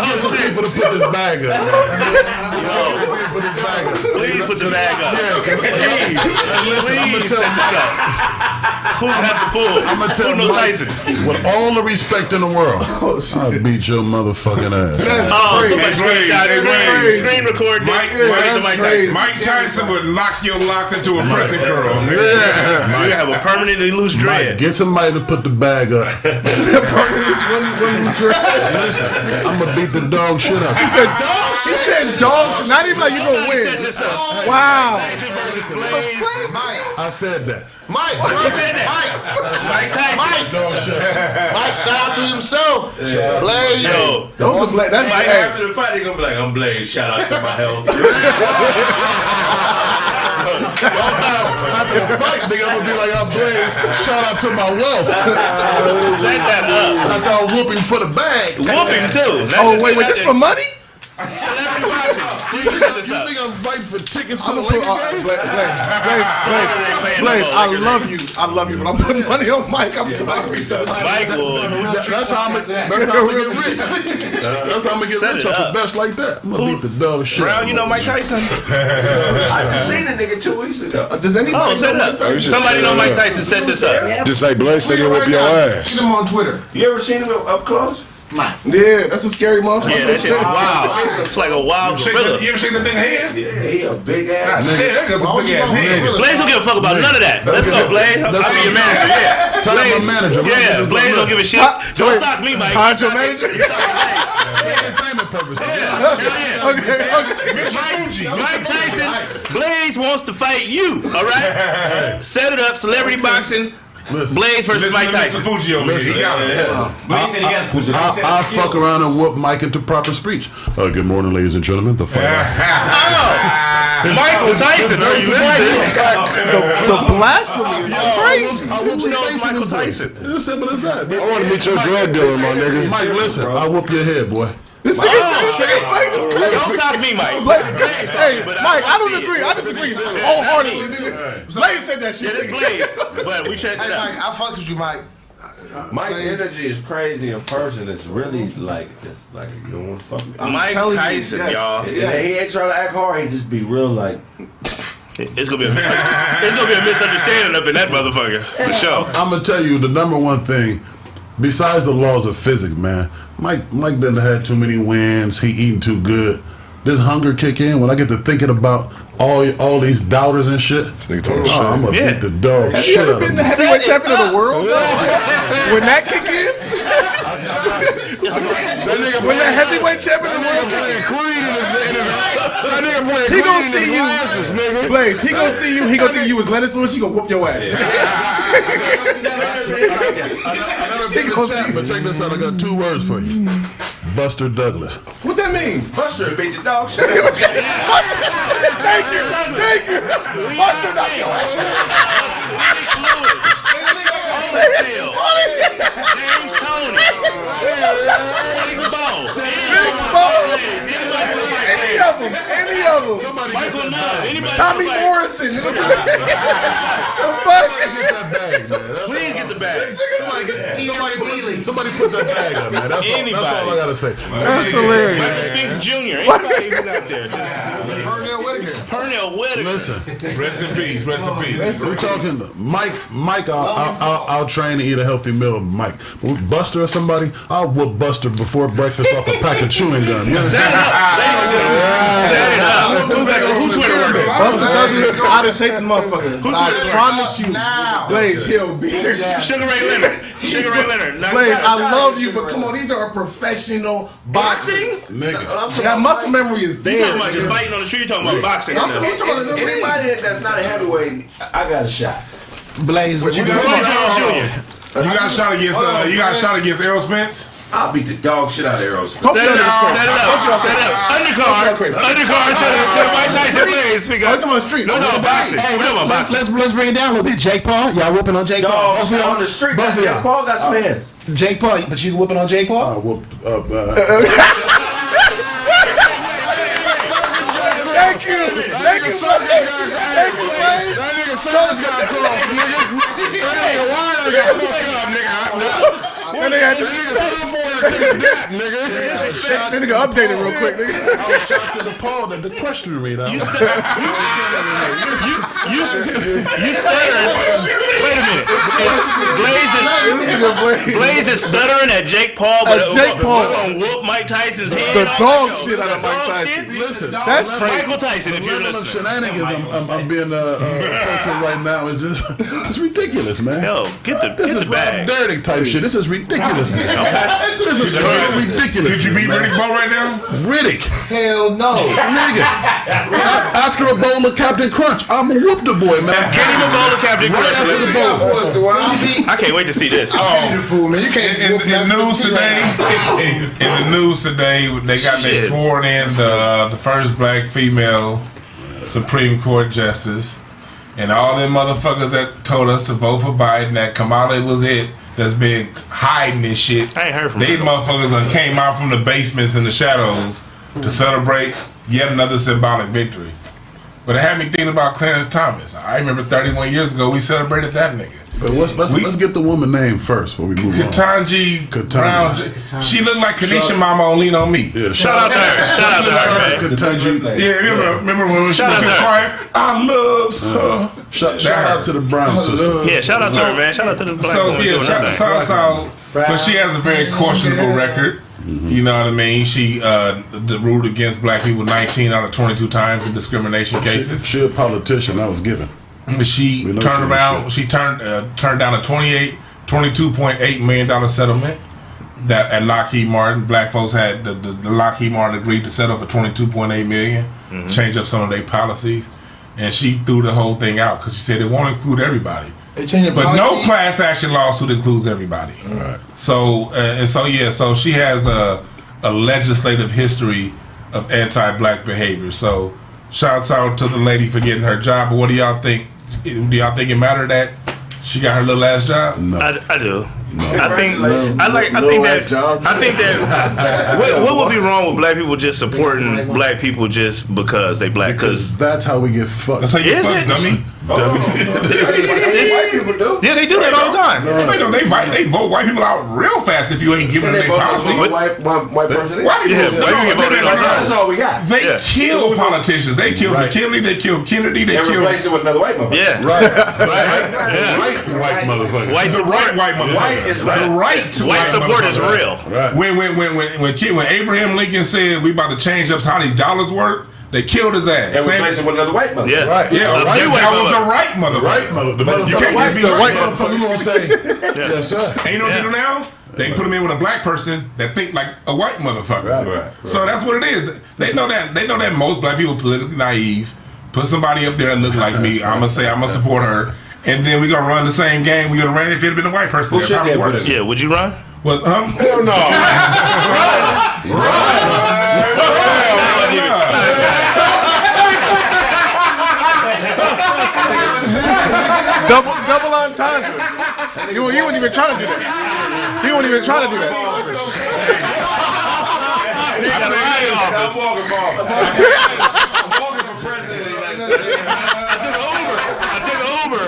Get some people to put this bag up. Please put the bag up. Please. Listen, I'm gonna tell Mike. Who have to pull? I'm gonna tell Mike Tyson with all the respect in the world. I'll beat your motherfucking ass. Somebody screen record Mike Tyson would lock your locks into a prison curl. Yeah. You have a permanently loose dread. Mike, get somebody to put the bag up. Listen, I'm gonna beat the dog shit up. He said dog. She said dog. She's not even like you gonna win. Wow. I said that. Mike, Mike, shout out to himself. Blaze. Yo, those are Blaze. That's Mike. After the fight, they gonna be like, "I'm Blaze. Shout out to my health." After the fight, nigga, I'm gonna be like, I'm Blaze. Shout out to my wealth. Set that up. I thought whooping for the bag. Whooping too. Wait, this for money? Celebrity boxing. Please set this You up. think I'm fighting for tickets to the Lakers game? Blaze, I love you, but I'm putting money on Mike. I'm sorry. Michael. That's how I'm gonna get rich. That's how I'm gonna get rich off a best like that. I'm gonna beat the dog shit. Brown, you know Mike Tyson? I seen a nigga 2 weeks ago. Does anybody set it up. Somebody know Mike Tyson set this up. Just like Blaze said, he'll whip your ass. Get him on Twitter. You ever seen him up close? Yeah, that's a scary motherfucker. Yeah, that shit was wild. It's like a wild gorilla. You ever seen the thing hand? Yeah, he a big ass. Yeah, that guy's a big ass hand. Blaze don't give a fuck about none of that. Let's go, Blaze. I'll be your manager. Yeah. Tell him I'm manager. Yeah, Blaze don't give a shit. Don't sock me, Mike. How's your manager? Entertainment purposes. Okay. Mike Tyson, Blaze wants to fight you. All right. Set it up. Celebrity boxing. Blaze versus Mike Tyson. I'll fuck around and whoop Mike into proper speech. Good morning, ladies and gentlemen. The fight. Michael Tyson, are you listening? The blasphemy is crazy. Who knows Michael Tyson? It's as simple as that. I want to meet your drug dealer, my nigga. Mike, listen, I'll whoop your head, boy. This nigga Blaze is crazy. Don't sock me, Mike. Hey, Mike, I don't agree. I disagree wholeheartedly. Blaze said that shit. Yeah, it's Blaze. But we checked it out. Mike, I fucks with you, Mike. Mike's energy is crazy in person. It's really like you don't want to fuck with him. Mike Tyson, y'all. He ain't trying to act hard. He just be real like. It's gonna be a misunderstanding up in that motherfucker for sure. I'm gonna tell you the number one thing. Besides the laws of physics, man, Mike doesn't have too many wins. He eating too good. This hunger kick in when I get to thinking about all these doubters and shit. I'm gonna beat the dog Have shit you ever out of been him. the heavyweight champion of the world? When that kick in? When that heavyweight champion of the world playing Creed he gonna see you, Blaze. He gonna see you. He gonna think you was Lennox Lewis. He gonna whoop your ass. But check this out. I got 2 words for you. Buster Douglas. What that mean? Buster beat the dog shit. Thank you. Buster knocked your ass. James Tony. Big Ball. Any of them. Michael Nutt. Tommy Morrison. Get that bag, man. Please get the bag. Somebody put that bag up, man. That's all I gotta say. That's hilarious. Michael Spinks Jr. Anybody who's out there. Pernell Whitaker. Listen. Rest in peace. Rest in peace. We're talking Mike. I'll train to eat a healthy meal. Mike, Buster or somebody. I'll whoop Buster before breakfast off a pack of chewing gum. You understand? Who's Twitter working? Buster Douglas out of shape, motherfucker. I promise you, Blaze, he'll be there. Sugar Ray Leonard. Sugar Ray Leonard. Blaze, I love you, but come on, these are professional boxers. Nigga. That muscle memory is there. You talking about just fighting on the street? You talking about boxing? I'm talking about anybody that's not a heavyweight, I got a shot. Blaze, what you got? You got a shot against Errol Spence? I'll beat the dog shit out of Errol Spence. Set it up. Undercard to Mike Tyson, please. I'm on the street. No, boxing. Hey, let's bring it down a little bit. Jake Paul, y'all whooping on Jake Paul? Both on the street. Both of Jake y'all. Paul got some hands. Jake Paul, but you whooping on Jake Paul? I whooped up. Thank you, Blaze. That nigga Sons got crossed, nigga. That nigga Wire got fucked up, nigga. That nigga updated real quick, nigga. I was shocked to the poll that the question read out. You stuttering. Wait a minute. Blaze is stuttering at Jake Paul, but gonna whoop Mike Tyson's head. The dog shit out of Mike Tyson. Listen, that's crazy. Michael Tyson, if you're The level of listening. shenanigans I'm being approached with right now is just it's ridiculous, man. Yo, get the Rob bag. Dyrdek type shit. This is ridiculous. This is ridiculous. Could you beat Riddick Bowe right now? Riddick? Hell no, nigga. After a bowl of Captain Crunch, I'ma whoop the boy, man. Get him a bowl of Captain Crunch. After the bowl. I can't wait to see this. In the news today, they sworn in the first black female Supreme Court justice, and all them motherfuckers that told us to vote for Biden, that Kamala was it, that's been hiding this shit. I ain't heard from These them. motherfuckers done came out from the basements and the shadows to celebrate yet another symbolic victory. But it had me thinking about Clarence Thomas. I remember 31 years ago we celebrated that nigga. But let's get the woman name first before we move on. Ketanji Brown. She looked like Kanisha Mama on Lean on Me. Yeah, Shout out to her. Ketanji. Yeah, remember when she was quiet? I love her. Shout out to the Brown sister. Yeah, shout out to her, man. Shout out to the black woman doing her thing. But she has a very questionable record. You know what I mean? She ruled against black people 19 out of 22 times in discrimination cases. She a politician. I was given. She turned around. She turned down a $22.8 million settlement that at Lockheed Martin. Black folks had the Lockheed Martin agreed to settle for $22.8 million, change up some of their policies, and she threw the whole thing out because she said it won't include everybody. But no class action lawsuit includes everybody. Right. So she has a legislative history of anti-black behavior. So shouts out to the lady for getting her job. But what do y'all think? Do y'all think it mattered that she got her little ass job? No. I do. No. I think that what would be wrong with black people just supporting black people just because they black? Because that's how we get fucked. That's how you get fucked, dummy. White people do. Yeah, they do that all the time. They vote white people out real fast if you ain't giving them their policy. White person. White people get voted out. That's all we got. They kill politicians. They killed McKinley. They killed Kennedy. They killed. Replace it with another white motherfucker. Yeah. White motherfucker. White support. White motherfucker. White support is real. Right. When Abraham Lincoln said we about to change up how these dollars work, they killed his ass. And replace it with another white motherfucker. Yeah. Right. Yeah, that was the right motherfucker. Right motherfucker. You can't just be White motherfucker. You gonna say? Yes, sir. And you know what they do now? They put him in with a black person that think like a white motherfucker. Right. So that's what it is. They know that most black people are politically naive. Put somebody up there that look like me. I'm gonna support her. And then we gonna run the same game we gonna run if it had been a white person. Yeah, would you run? Well, hell no. Double entendre. You weren't even trying to do that. You weren't even trying to do that. I'm walking for president. I took an Uber.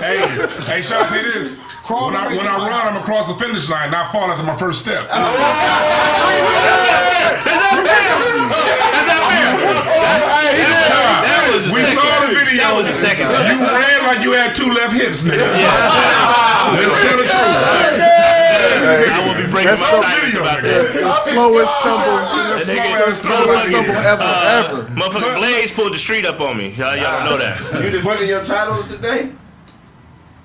Hey, shout out to this. When I run, I'm across the finish line, not fall after my first step. Is that fair? We saw the video. That was the second time. You ran like you had two left hips, nigga. Let's tell the truth. I will be breaking my tires about that. The slowest stumble ever. Motherfucker Blaze pulled the street up on me. Y'all don't know that. You defending your titles today?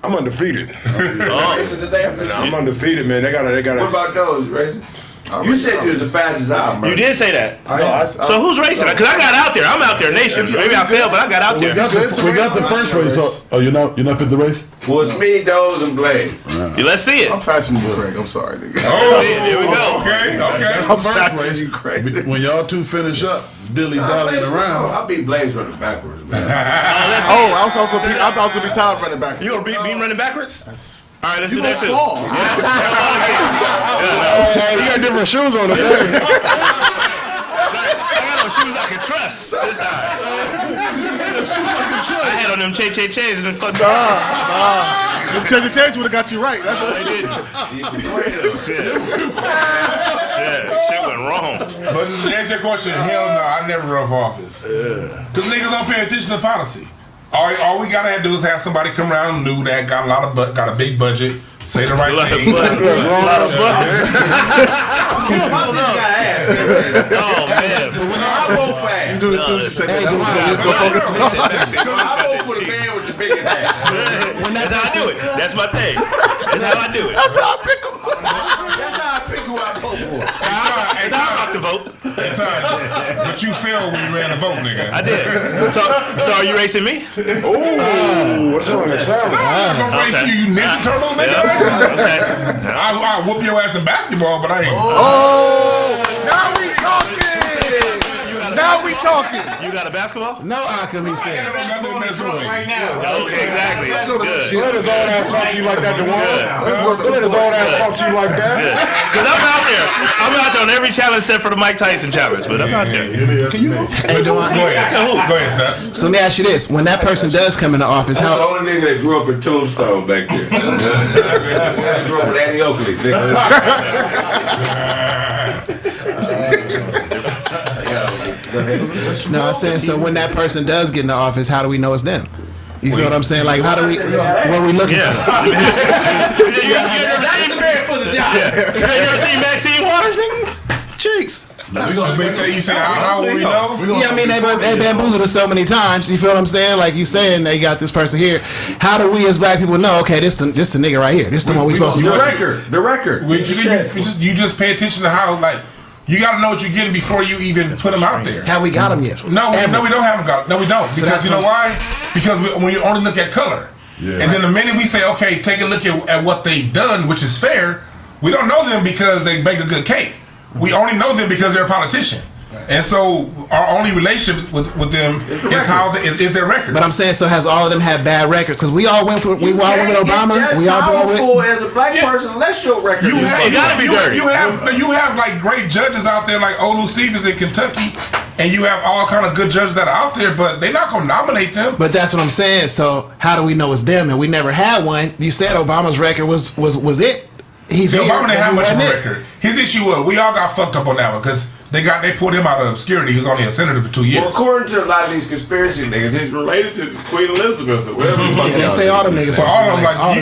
I'm undefeated. Racing today? I'm undefeated, man. They gotta. What about those racing? You said you was the fastest out, bro. You did say that. So who's racing? Because I got out there. I'm out there, nation. Maybe I failed, but I got out there. We got the first race. So you're not fit the race? Well, it's me, Doze, and Blaze. Let's see it. I'm faster than Craig. I'm sorry, nigga. Oh, here we go. Okay. That's the first race. When y'all two finish up, dilly-dallying around. I'll beat Blaze running backwards, man. I thought I was gonna be Todd running backwards. You gonna beat me running backwards? All right, let's do that too. Fall. You got different shoes on. I got no shoes I can trust this time. I had on them Chays and then fuck Them Chays would have got you right. That's what they did. Shit went wrong. But to answer your question, hell no, I never run for office. Because niggas don't pay attention to policy. All we gotta do is have somebody come around new that got a big budget, say the right thing. A lot of buttons. Oh man! I vote fast. You do it as soon as you say that. Let's go focus on. I vote for the man with the biggest ass. That's how I do it. That's my thing. That's how I do it. That's how I pick them. That's how I pick who I vote for. That's how I rock the vote. But you failed when you ran the vote, nigga. I did. So are you racing me? Ooh, what's on the challenge? I'm gonna race you Ninja Turtle, nigga. Okay. I'll whoop your ass in basketball, but I ain't. Now we talking. Now we talking. You got a basketball? No, Akam, he said. Right now. Okay, exactly. Good. Let his old ass talk to you like that, DeWan. Let his old ass talk to you like that. Because I'm out there. I'm out there on every challenge except for the Mike Tyson challenge, but I'm out there. Can you? Hey, Go ahead, Snap. So let me ask you this: when that person does come into office, That's the how? only nigga that grew up in Tombstone back there. I grew up with Andy Oakley. No, I'm saying so. When that person does get into office, how do we know it's them? You feel what I'm saying? Like, how do we? What are we looking for? You ever seen Maxine Waters? Cheeks. You say how will we know? Yeah, I mean they bamboozled us so many times. You feel what I'm saying? Like you saying they got this person here. How do we as black people know? Okay, this the nigga right here. This the one we supposed to. The record. You just pay attention to how like. You got to know what you're getting before you even put them out there. Have we got them yet? No, we don't have them got. No, we don't. So Because you know why? Because when you only look at color, and then the minute we say, okay, take a look at what they've done, which is fair, we don't know them because they bake a good cake. We only know them because they're a politician. And so our only relationship with them is their record. But I'm saying, so has all of them had bad records? Because we all went with Obama. We all powerful as a black person. Unless your record. It gotta be dirty. You have like great judges out there like Olu Stevens in Kentucky, and you have all kind of good judges that are out there, but they're not gonna nominate them. But that's what I'm saying. So how do we know it's them? And we never had one. You said Obama's record was it. Obama didn't have much of a record. His issue was we all got fucked up on that one because they pulled him out of obscurity. He was only a senator for 2 years. Well, according to a lot of these conspiracy niggas, he's related to Queen Elizabeth or whatever. They say all the niggas. So all of them, all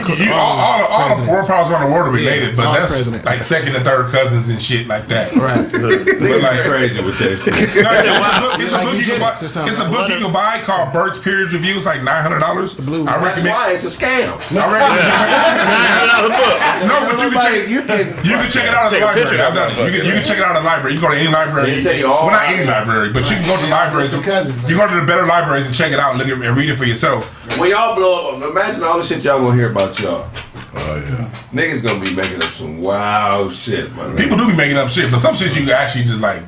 the world powers around the world are related, but that's like second and third cousins and shit like that. Right. They're like crazy with that shit. It's a book you can buy called Burt's Peerage Review. It's like $900. I recommend. That's why it's a scam. I recommend $900 book. No, but you can check it out at the library. I've done it. You can check it out at the library. You can go to any library. Well, not any library, but you can go to libraries. You go to the better libraries and check it out and read it for yourself. When y'all blow up, imagine all the shit y'all gonna hear about y'all. Oh yeah. Niggas gonna be making up some wild shit, man. People do be making up shit, but some shit you can actually just like,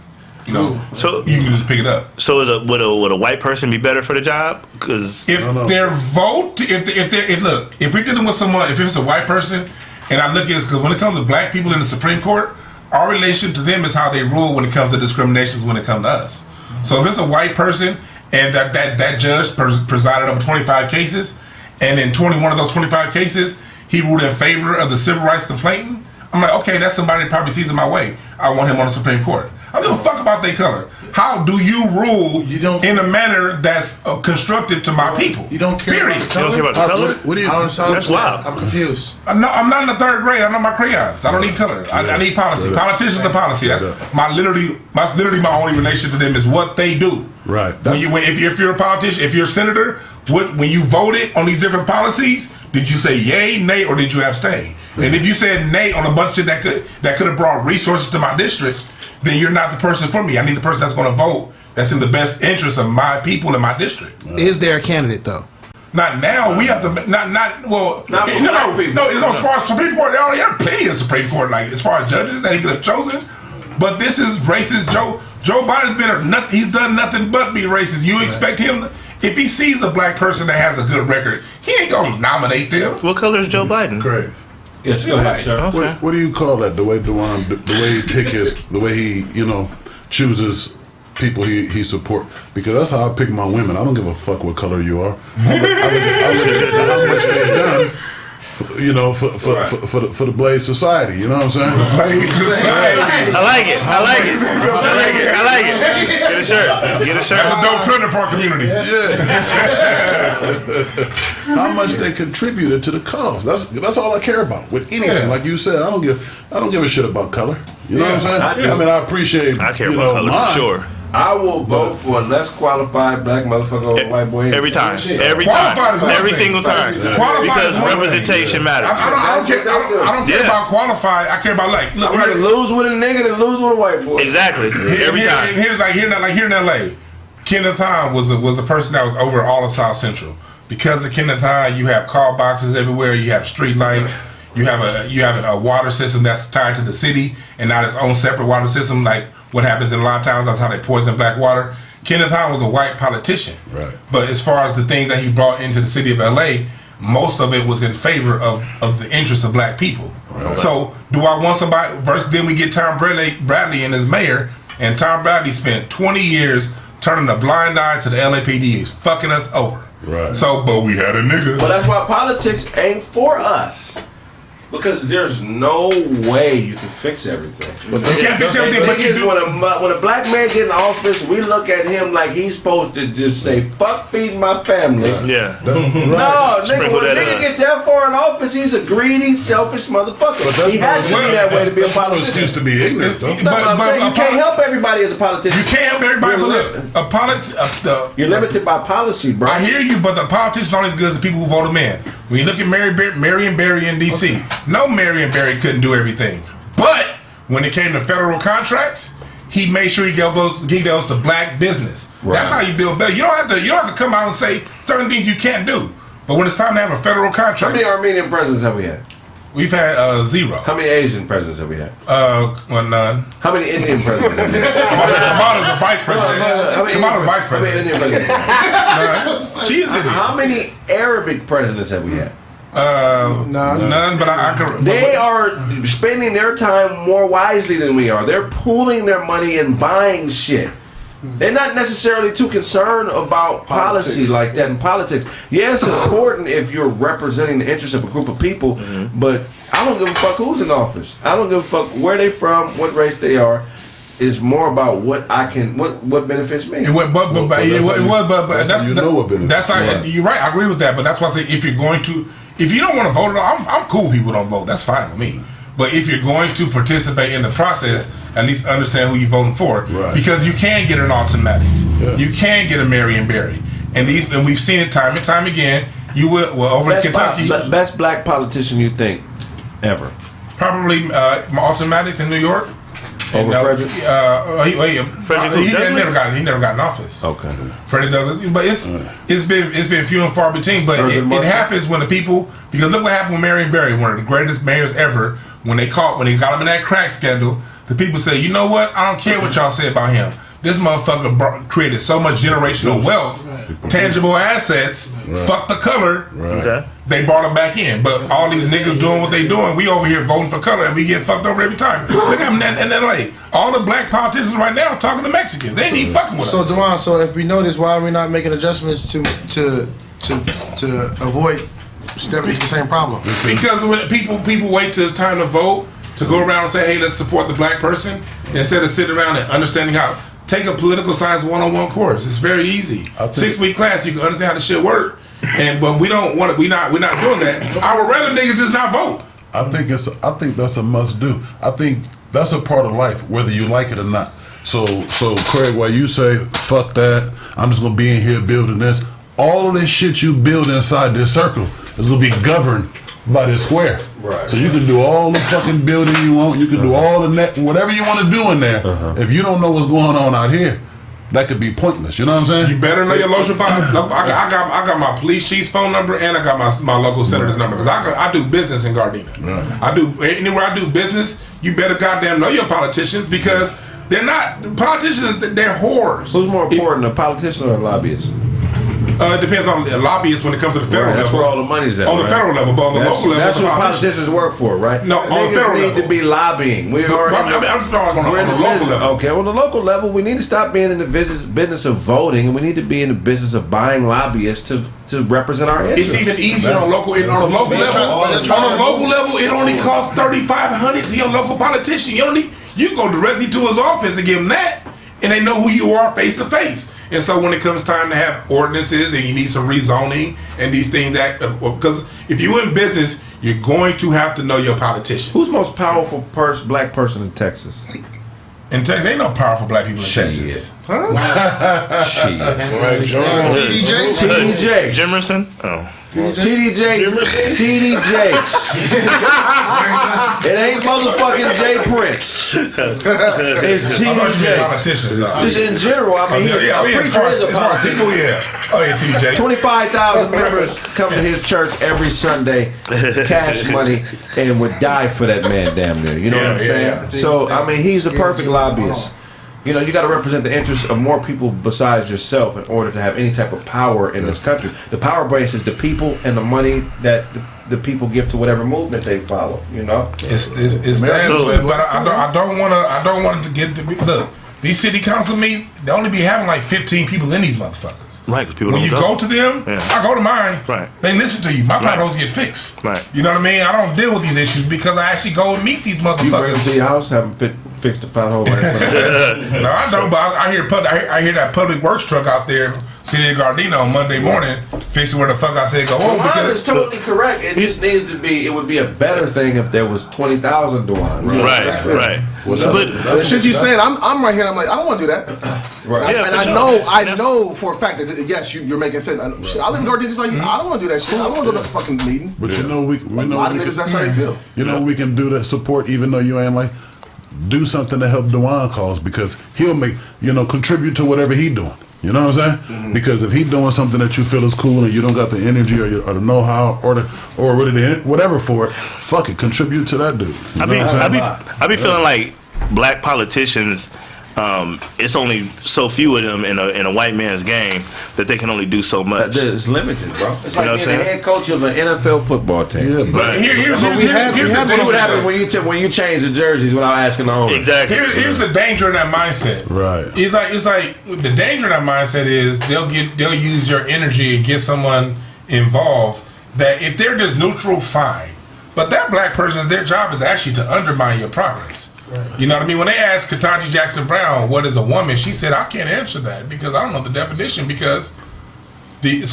so you can just pick it up. So would a white person be better for the job? Because if their vote, if we're dealing with someone, if it's a white person, and I look at it, because when it comes to black people in the Supreme Court, our relation to them is how they rule when it comes to discriminations when it comes to us. So if it's a white person and that judge presided over 25 cases, and in 21 of those 25 cases, he ruled in favor of the civil rights complainant, I'm like, okay, that's somebody that probably sees in my way. I want him on the Supreme Court. I don't give a fuck about their color. how do you rule in a manner that's constructive to my people? You don't care. Period. You don't care about the color? What do you? That's wild. I'm confused. I'm not in the 3rd grade. I know my crayons. I don't need color. I need policy. Politicians are policy. That's literally my only relation to them is what they do. Right. If you're a politician, if you're a senator, when you voted on these different policies, did you say yay, nay, or did you abstain? And if you said nay on a bunch of that could have brought resources to my district, then you're not the person for me. I need the person that's going to vote that's in the best interest of my people in my district. Is there a candidate though? Not now. We have to not for black people. No, it's as far as Supreme Court. There already are plenty of Supreme Court, like as far as judges that he could have chosen. But this is racist. Joe Biden's he's done nothing but be racist. You expect him, if he sees a black person that has a good record, he ain't gonna nominate them. What color is Joe Biden? Craig. Yes, go ahead, sir. Okay. What do you call that? The way the way he chooses people he support, because that's how I pick my women. I don't give a fuck what color you are. I look at how much they've done, for the Blaze Society. You know what I'm saying? The Blaze Society. I like it. Get a shirt. That's a dope trailer park community. Yeah. How much they contributed to the cause. That's all I care about with anything. Yeah. Like you said, I don't give a shit about color. You know what I'm saying? I appreciate. I care about color for sure. I will vote for a less qualified black motherfucker over a white boy. Every time. Every single time. Because representation matters. I don't care about qualified. I care about I'd rather lose with a nigga than lose with a white boy. Exactly. Every time. Here's here in LA, Kenneth Hahn was a person that was over all of South Central. Because of Kenneth Hahn, you have call boxes everywhere. You have street lights. You have a water system that's tied to the city and not its own separate water system. Like what happens in a lot of towns, that's how they poison black water. Kenneth Hahn was a white politician, right? But as far as the things that he brought into the city of LA, most of it was in favor of the interests of black people. Right. So do I want somebody? First, then we get Tom Bradley in as mayor, and Tom Bradley spent 20 years turning a blind eye to the LAPD. He's fucking us over. Right. So, but we had a nigga. But that's why politics ain't for us. Because there's no way you can fix everything. But you can't fix everything. But you do. When a black man get in office, we look at him like he's supposed to just say, "Fuck feeding my family." Yeah. No, nigga, when a nigga get that far in office, he's a greedy, selfish motherfucker. He has to be that way to be a politician. That's no excuse to be ignorant, though. No, I'm saying you can't help everybody as a politician. You can't help everybody. But look, you're limited by policy, bro. I hear you, but the politicians aren't as good as the people who vote them in. When you look at Marion Barry in D.C., no, Marion Barry couldn't do everything. But when it came to federal contracts, he made sure he gave those to black business. Right. That's how you build better. You don't have to come out and say certain things you can't do. But when it's time to have a federal contract. How many Armenian presidents have we had? We've had 0. How many Asian presidents have we had? None. How many Indian presidents have we had? Kamala's a vice president. Kamala's vice president. How many Indian presidents? She is Indian. How many Arabic presidents have we had? None, but I can. They are spending their time more wisely than we are. They're pooling their money and buying shit. They're not necessarily too concerned about policy like that in politics. Yeah, it's important if you're representing the interests of a group of people, but I don't give a fuck who's in office. I don't give a fuck where they from, what race they are. It's more about what benefits me. That's how you're right. I agree with that, but that's why I say if you don't want to vote at all, I'm cool. People don't vote. That's fine with me. But if you're going to participate in the process, at least understand who you're voting for, right. Because you can get an automatics. Yeah. You can get a Marion Barry, and we've seen it time and time again. You will over in Kentucky. Best black politician you think ever? Probably automatics in New York. Over Frederick? He never got in office. Okay. Freddie Douglass. But it's been few and far between. But it happens when the people, because look what happened with Marion Barry, one of the greatest mayors ever. When they got him in that crack scandal, the people say, you know what? I don't care what y'all say about him. This motherfucker created so much generational wealth, tangible assets, fuck the color. Right. Okay. They brought him back in. But all these niggas doing what they doing, we over here voting for color and we get fucked over every time. Look at them in LA. All the black politicians right now talking to Mexicans. They ain't even fucking with us. So Dewan, if we know this, why are we not making adjustments to avoid stepping into the same problem? Because when people wait till it's time to vote to go around and say, hey, let's support the black person, instead of sitting around and understanding how take a political science 101 course. It's very easy. 6-week class, you can understand how the shit work. But we don't want to. We're not doing that. I would rather niggas just not vote. I think that's a must do. I think that's a part of life, whether you like it or not. So Kraig, while you say fuck that, I'm just gonna be in here building this. All of this shit you build inside this circle is gonna be governed by this square. Right. So you can do all the fucking building you want. You can do all the whatever you want to do in there. If you don't know what's going on out here, that could be pointless. You know what I'm saying? You better know your local. I got my police chief's phone number and I got my local senator's number because I do business in Gardena. Right. I do anywhere I do business. You better goddamn know your politicians because they're not politicians. They're whores. Who's more important, a politician or a lobbyist? It depends on the lobbyists when it comes to the federal level. That's where all the money's at. On the federal level, but on the local level, that's what politicians work for, right? No, on the federal level. Need to be lobbying. I'm just talking on the local level. Okay, on the local level, we need to stop being in the business of voting, and we need to be in the business of buying lobbyists to represent our interests. It's even easier on local level. On the local level, it only costs $3,500 to your local politician. You go directly to his office and give him that, and they know who you are face to face. And so when it comes time to have ordinances and you need some rezoning and these things, because if you're in business, you're going to have to know your politicians. Who's the most powerful black person in Texas? In Texas, ain't no powerful black people in Texas. Huh? TD Jimerson? Oh. TD Jakes. It ain't motherfucking Jay Prince. It's TD Jakes. Just in general, I mean, as far as people, yeah. Oh yeah, TD Jakes. 25,000 members come to his church every Sunday, cash money, and would die for that man damn near. You know what I'm saying? Yeah. So, I mean, he's a perfect lobbyist. You know, you got to represent the interests of more people besides yourself in order to have any type of power in this country. The power base is the people and the money that the people give to whatever movement they follow. You know, it's that. But I don't want it to get to be. Look, these city council meetings, they only be having like 15 people in these motherfuckers. Right, because people when don't you go to them, I go to mine. Right. They listen to you. My potholes get fixed. Right. You know what I mean? I don't deal with these issues because I actually go and meet these motherfuckers. You bring them to your house, have them fix the pothole right in No, I don't. But I hear that public works truck out there, City of Gardena on Monday morning, fixing where the fuck I said go home. Well, is totally correct. It just needs to be. It would be a better thing if there was 20,000 Duan. Right. The shit you saying, I'm right here. I'm like, I don't want to do that. Right. And I know for a fact that yes, you're making sense. Shit, I live in Gardena just like you. I don't want to do that shit. I don't want to go to the fucking meeting. But you know, we know a lot of niggas. That's how they feel. You know, we can do that support even though you ain't like. Do something to help Dewan cause because he'll make contribute to whatever he doing. You know what I'm saying? Mm-hmm. Because if he doing something that you feel is cool and you don't got the energy or the know-how or really whatever for it, fuck it, contribute to that dude. I be feeling like black politicians. It's only so few of them in a white man's game that they can only do so much. It's limited, bro. It's like being the head coach of an NFL football team. Yeah, but here's what happens when you change the jerseys without asking the owner. Exactly. Here's the danger in that mindset. Right. It's like the danger in that mindset is they'll use your energy and get someone involved that if they're just neutral, fine. But that black person's their job is actually to undermine your progress. Right. You know what I mean? When they asked Ketanji Jackson Brown what is a woman, she said, I can't answer that because I don't know the definition because do you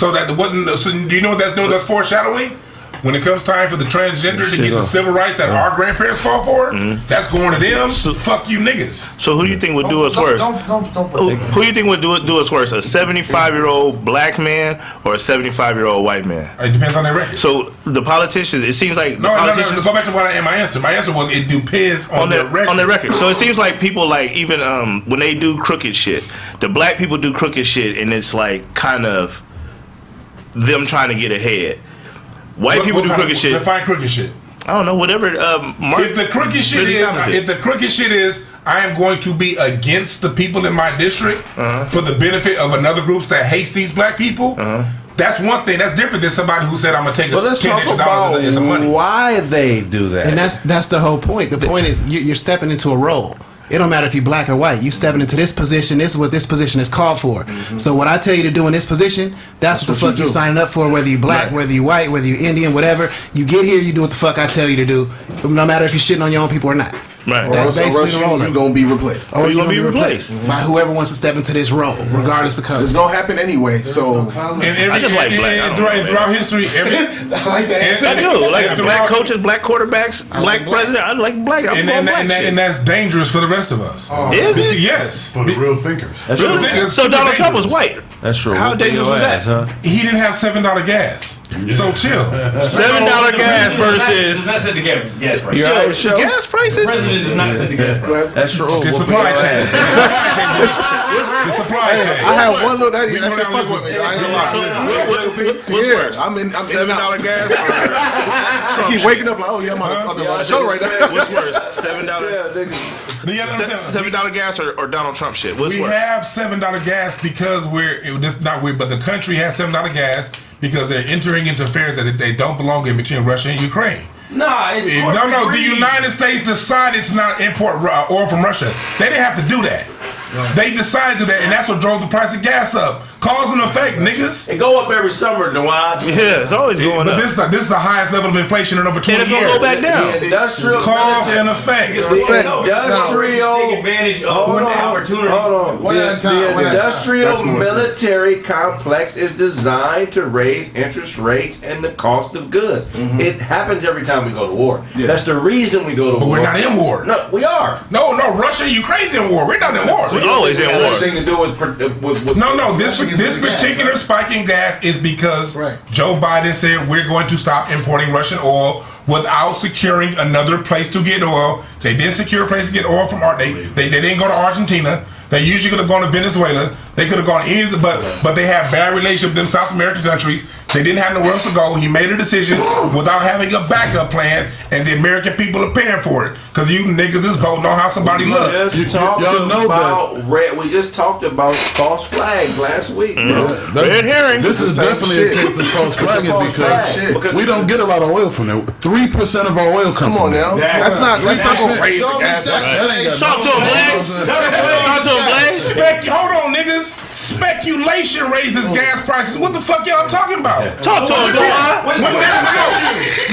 know what that's foreshadowing? When it comes time for the transgender to get the civil rights that our grandparents fought for, that's going to them. So, fuck you niggas. So who do you think would do us worse? Who do you think would do us worse? A 75-year-old black man or a 75-year-old white man? It depends on their record. So the politicians, it seems like No, go back to my answer. My answer was it depends on their record. On their record. So it seems like people like even when they do crooked shit, the black people do crooked shit, and it's like kind of them trying to get ahead. White people do crooked shit. Define crooked shit. I don't know. Whatever. If the crooked shit is, I am going to be against the people in my district for the benefit of another group that hates these black people. That's one thing. That's different than somebody who said I'm gonna take $10 extra and some money. Why they do that? And that's the whole point. The point is you're stepping into a role. It don't matter if you're black or white. You stepping into this position. This is what this position is called for. So what I tell you to do in this position, that's what the fuck you signing up for. Whether you black, whether you white, whether you Indian, whatever. You get here, you do what the fuck I tell you to do. No matter if you're shitting on your own people or not. Right. Or That's else basically the role. you're going to be replaced. Or you're going to be replaced by whoever wants to step into this role, regardless of color. It's going to happen anyway. So I just like black. Throughout history, I like that. I do. Like black coaches, black quarterbacks, black president. I like black. And that's dangerous for the rest of us. Is it? Yes. For the real thinkers. That's really? So Donald Trump was white. That's true. How dangerous was that? Huh? He didn't have $7 gas. So chill. $7 gas versus. Does not set the gas price. You're out of show. Gas prices. The president does not set the gas price. That's true. The supply chain. The supply chain. I had one little that shit fuck with me. I ain't gonna lie. What's worse? I'm in $7 gas. I keep waking up like, oh yeah, I'm on the show right now. What's worse? $7 gas or Donald Trump shit? What's We worse? have $7 gas because but the country has $7 gas because they're entering into affairs that they don't belong in between Russia and Ukraine. Nah, it's No, the United States decided to not import oil from Russia. They didn't have to do that. They decided to do that, and that's what drove the price of gas up. Cause and effect, niggas. It go up every summer, Nawad. Yeah, it's always going up. But this is the highest level of inflation in over 20 years. And it's gonna go back down. The industrial Cause and effect. Industrial. Take advantage of opportunities. Hold on. The industrial military complex is designed to raise interest rates and the cost of goods. It happens every time we go to war. Yeah. That's the reason we go to war. But we're not in war. No, we are. No, Russia and Ukraine's in war. We're not in war. We're always in war. Nothing to do with No. This particular spike in gas is because Joe Biden said we're going to stop importing Russian oil without securing another place to get oil. They didn't secure a place to get oil from they didn't go to Argentina. They usually could have gone to Venezuela. They could have gone to any of the, but they have bad relations with them South American countries. They didn't have nowhere else to go. He made a decision without having a backup plan, and the American people are paying for it because you niggas is voting on how somebody looks. We just talked about false flags last week. Red herring. This is definitely a case of false flagging because we don't get a lot of oil from there. 3% of our oil comes from there. Come on now. That's not gonna raise the gas. Talk to him, Blaze. Talk to him, Blaze. Hold on, niggas. Speculation raises gas prices. What the fuck y'all talking about? Talk to him, boy.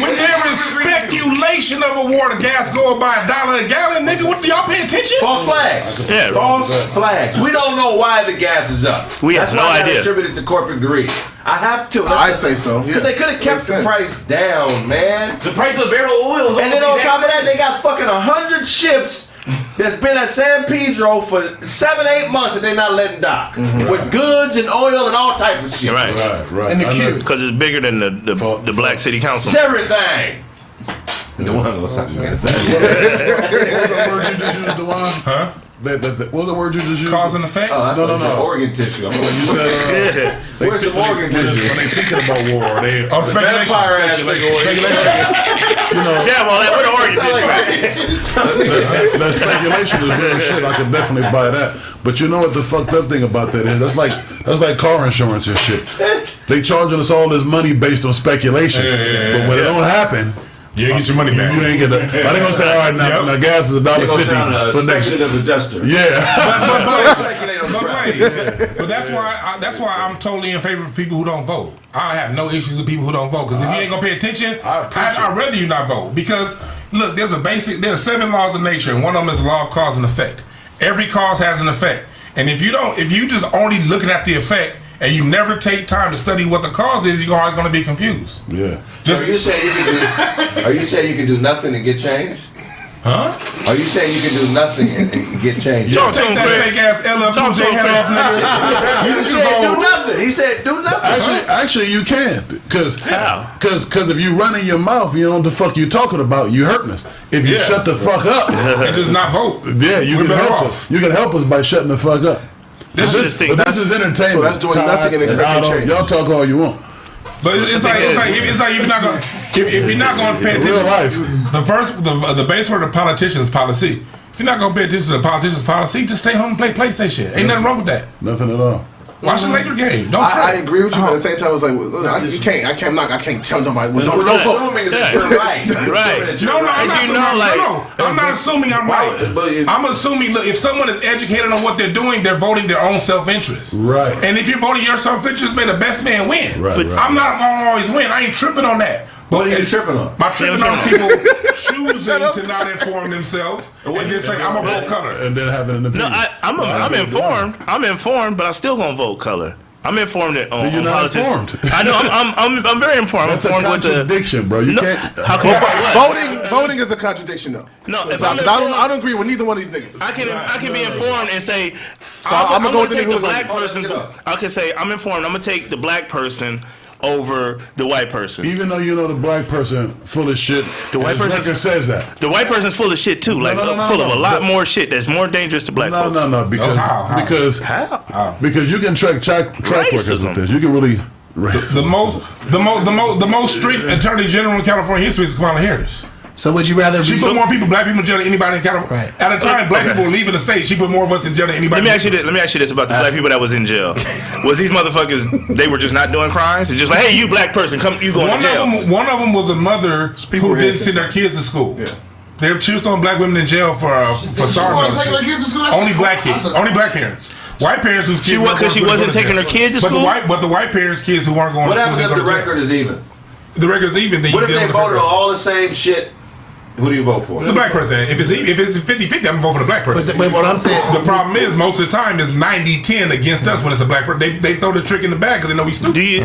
When there is speculation of a war, the gas going by $1 a gallon, nigga, what do y'all pay attention? False flags. Yeah. False flags. We don't know why the gas is up. We have no idea. That's attributed to corporate greed. I have to. I say so. Because they could have kept the price down, man. The price of a barrel of oil is and then on top of that, they got fucking 100 ships that's been at San Pedro for 7-8 months that they not letting dock with goods and oil and all type of shit. Right. And the queue. Because it's bigger than the Black City Council. It's everything. Huh? What was the word you just used? Cause and effect? No. Organ tissue. You said, where's some organ tissue? When they thinking about war, they speculation. Yeah, well, where the organ tissue? that speculation is real shit. I can definitely buy that. But you know what the fucked up thing about that is? That's like car insurance and shit. They charging us all this money based on speculation, but when it don't happen. You ain't get your money back. You ain't get that. I ain't gonna say, all right, now gas is $1.50 for next year. Adjuster. Yeah. But that's why I'm totally in favor of people who don't vote. I have no issues with people who don't vote because if you ain't gonna pay attention, I'd rather you not vote. Because look, there's 7 laws of nature, and one of them is the law of cause and effect. Every cause has an effect, and if you just only looking at the effect. And you never take time to study what the cause is, you're always going to be confused. Yeah. Are you saying you can do nothing and get change? Huh? Are you saying you can do nothing and get change? Don't take that fake ass LL Cool J head off, nigga. You said do nothing. He said do nothing. Actually, you can. Because if you run in your mouth, you know what the fuck you talking about, you hurting us. If you shut the fuck up. And just not vote. Yeah, you can help us. You can help us by shutting the fuck up. This is entertainment. So that's doing nothing and expecting change. Y'all talk all you want. But it's like if you're not going to pay attention. Real life. The base word of politician is policy. If you're not going to pay attention to the politician's policy, just stay home and play PlayStation. Ain't nothing wrong with that. Nothing at all. Watch the Laker game. I agree with you, but at the same time, I was like, I can't tell nobody. Well, don't vote. Assuming that you're right. No, I'm not assuming I'm right. I'm assuming, look, if someone is educated on what they're doing, they're voting their own self-interest. Right. And if you're voting your self-interest, may the best man win. Right. I'm not going to always win. I ain't tripping on that. What are you tripping on? My tripping on people choosing to not inform themselves and then say, I'm going to vote color. And then having an opinion. No, I'm informed. I'm informed, but I'm still gonna vote color. I'm informed on You're not politics. informed. I know. I'm very informed. That's I'm a informed contradiction, bro. You can't. How come? Voting is a contradiction, though. No, I don't agree with neither one of these niggas. I can be informed and say, I'm gonna go with take the the black person. I can say I'm informed. I'm gonna take the black person over the white person. Even though you know the black person full of shit, the white person says that. The white person's full of shit too, full of a lot more shit that's more dangerous to black folks. No, because you can track records with this. You can really the most strict attorney general in California history is Kamala Harris. So would you rather? She put more black people in jail than anybody in California. Right. At a time, black people were leaving the state. She put more of us in jail than anybody. Let me ask you this about the black people that was in jail. Was these motherfuckers? They were just not doing crimes. It's just like, hey, you black person, come, you going to jail. One of them was a mother who didn't send their kids to school. Yeah. They were throwing black women in jail for sarcasm. Only black kids, only black parents. White parents whose kids because she wasn't taking her kids to school. But the white parents' kids who weren't going to school. What happens if the record is even? The record is even. What if they voted on all the same shit? Who do you vote for? The black person. If it's 50-50, I'm going to vote for the black person. But what I'm saying, the problem is most of the time is 90-10 against us when it's a black person. They throw the trick in the bag because they know we stupid.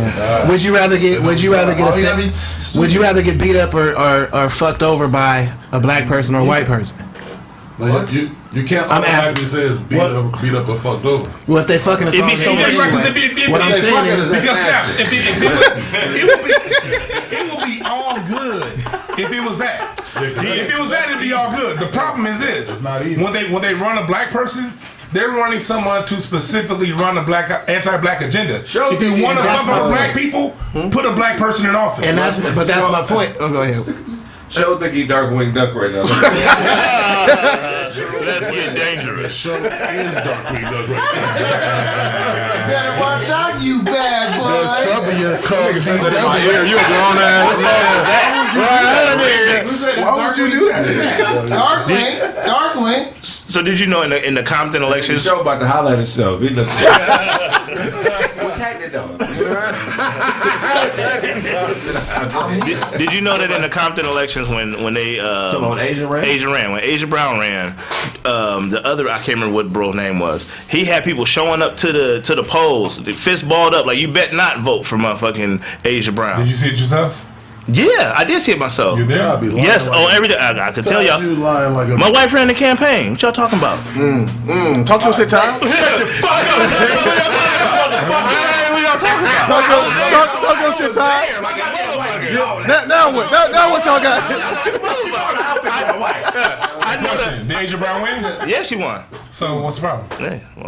Would you rather get beat up or fucked over by a black person or a white person? What? You can't automatically say it's beat up or fucked over. Well, if they fucking us all, so much. What I'm saying is because it would be all good if it was that. If it was that, it'd be all good. The problem is this: when they run a black person, they're running someone to specifically run a anti-black agenda. If you want to fuck with black people, put a black person in office. And that's my point. Oh, go ahead. Show think he Darkwing Duck right now. Let's get dangerous. Show is Darkwing Duck right now. Better watch out, you bad boy. There's trouble in your car. You're a grown ass man. Why would you do that? Darkwing. So did you know in the Compton elections? The show about to highlight itself. What's happening though? Did you know that in the Compton elections when they when Asia Brown ran, the other, I can't remember what bro's name was. He had people showing up to the polls, the fist balled up like, you bet not vote for motherfucking Asia Brown. Did you see it yourself? Yeah, I did see it myself. You there? Yes, every day. I could tell y'all. My wife ran the campaign. What y'all talking about? Talk to us at time. Shut the fuck up. What y'all talking about? Talk your shit, Ty. Now what? Now what y'all got? I know that. Did Asia Brown win? Yeah, she won. So what's the problem?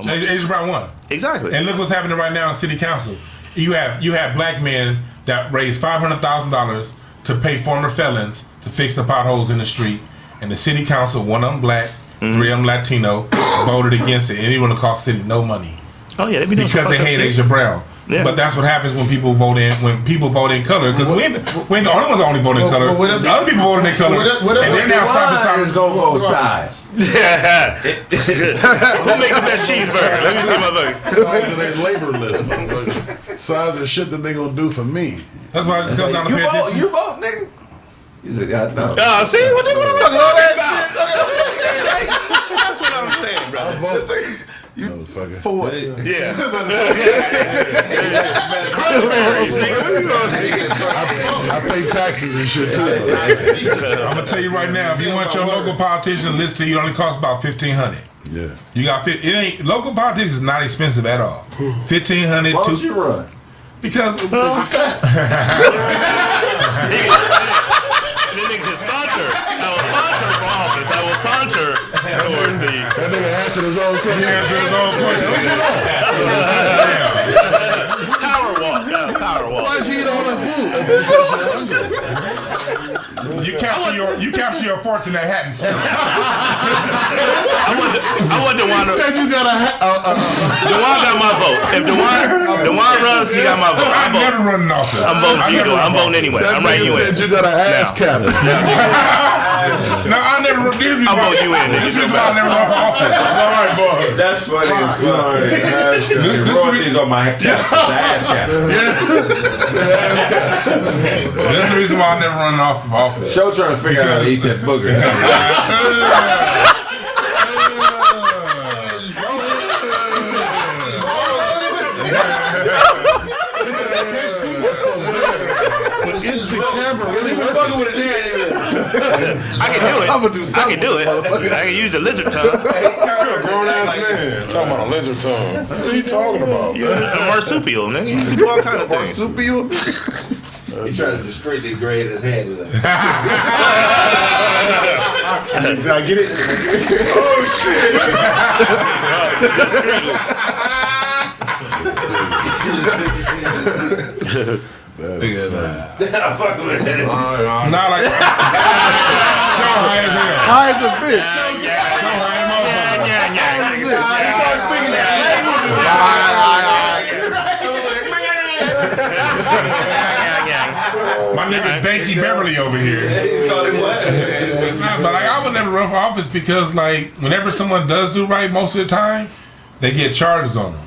Asia Brown won. Exactly. And look what's happening right now in City Council. You have black men that raised $500,000 to pay former felons to fix the potholes in the street, and the City Council, one of them black, 3 of them Latino, voted against it, and it wouldn't cost the city no money. Oh yeah, because they hate Asia Brown. Yeah. But that's what happens when people vote in color. Because we ain't the only ones that only vote in color. The other people voted in color, and they're now stopping signs. Go both sides. Who make the best cheeseburger? Let me see my burger. Size of their labor list, motherfucker. Size of shit that they gonna do for me. That's why I just come down to pay attention. You vote, nigga. You said, God, no. See what they want to talk all that shit. That's what I'm saying, bro. I vote. Motherfucker. For what? Yeah. I pay taxes and shit too. I'm gonna tell you right now, if you want your local politician to listen to you, it only costs about $1,500. Yeah. You got it ain't local politics is not expensive at all. $1,500. Why don't you run? Because Then they can saunter. I will saunter for office. I will saunter towards the. That nigga answered his own question. He answered his own question. Power walk. Power walk. Why'd you eat all that food? You capture your forts in that hat and smell it. I want DeWan. Said you got DeWan got my vote. If DeWan runs, he got my vote. I've never run in office. I'm voting you. I'm voting anyway. I'm writing you in. Said you got an ass cap. No, I never run. reason I'll why vote you in. This is why I never run for office. All right, boys. That's funny as fuck. This Royalties on my cap. The ass cap. This is the reason why I never run off of office. Show trying to figure out how to eat that booger. Is the camera really fucking with his hand? I can do it. I'm gonna do something. I can do it. I can use the lizard tongue. You're a grown ass man. Talking about a lizard tongue. What are you talking about? You're a marsupial, nigga. You can do all kind of things. Marsupial? He tried to discreetly graze his hand with it. Did I get it? Oh shit! That is funny. I'm fucking with it. Not like show high as hell. High as a bitch. My nigga Banky Beverly over here. But like, I would never run for office because like whenever someone does do right most of the time, they get charges on them.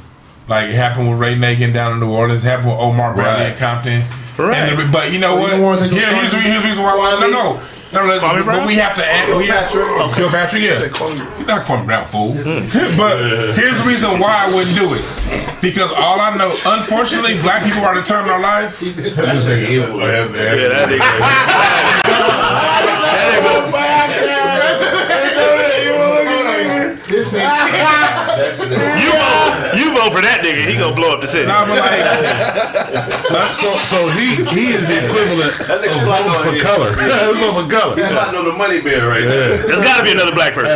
Like it happened with Ray Nagin down in New Orleans, happened with Omar Bradley in Compton. Right. But you know what? Here's the reason why. No. But we have to add. Kill Patrick, yeah. You're not calling me Brown, fool. But here's the reason why I wouldn't do it. Because all I know, unfortunately, black people are determined our life. That's evil. Yeah, that You vote for that nigga, he gonna blow up the city. Nah, but like, so he is the equivalent of voting for color. Let's vote for color. He's not on the money bin right there. There's gotta be another black person.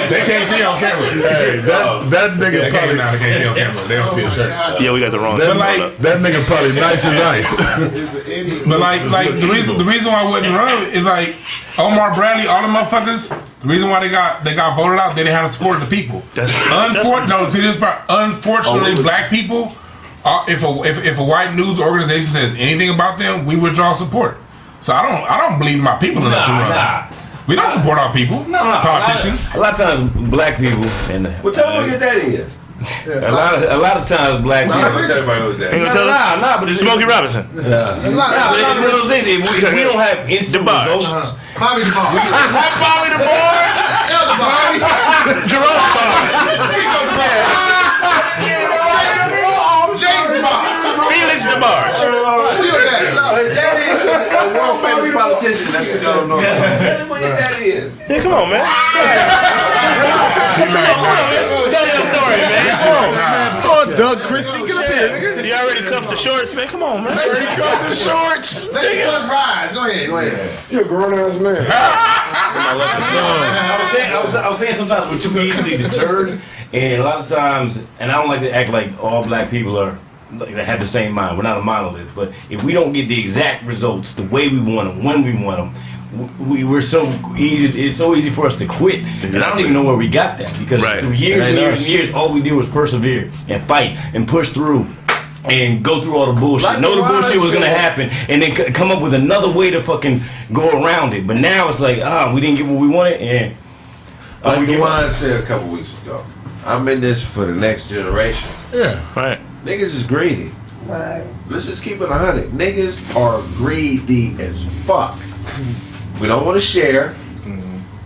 they can't see on camera. Hey, that nigga probably they can't see on camera. They don't see a shirt. Yeah, we got the wrong that, shirt. like, that nigga probably nice as ice. But like the reason why I wouldn't run is like Omar Bradley, all the motherfuckers. The reason why they got voted out, they didn't have the support of the people. Unfortunately, black people. If a white news organization says anything about them, we withdraw support. So I don't believe my people enough to run. We don't support our people. Politicians. A lot of times, black people and Well, tell me what your daddy is. a lot of times, black people. Everybody knows that. Ain't gonna tell us? Nah, but it's Smokey Robinson. but it's one of those things. If we don't have instant results. Bobby the Bar. Bobby the Bar. Elder Bobby. Jerome Bar. James Bar. Felix the Bar. A world famous politician that you don't know. Tell him what your daddy is. Yeah, come on, man. Tell your story, man. Come on, Doug Christie. Get up here, nigga. You already cuffed the shorts, man. Come on, man. Already cuffed the shorts. Let your son rise. Go ahead. You're a grown ass man. I was saying sometimes we're too easily deterred, and a lot of times, and I don't like to act like all black people are like they have the same mind. We're not a monolith, but if we don't get the exact results the way we want them, when we want them, we're so easy. It's so easy for us to quit, and I don't even know where we got that because through years and years and years, all we did was persevere and fight and push through. And go through all the bullshit. Like know the bullshit was gonna happen, and then come up with another way to fucking go around it. But now it's like, we didn't get what we wanted, and Like Dewan said a couple weeks ago, I'm in this for the next generation. Yeah, right. Niggas is greedy. Right. Let's just keep it 100. Niggas are greedy as fuck. We don't want to share.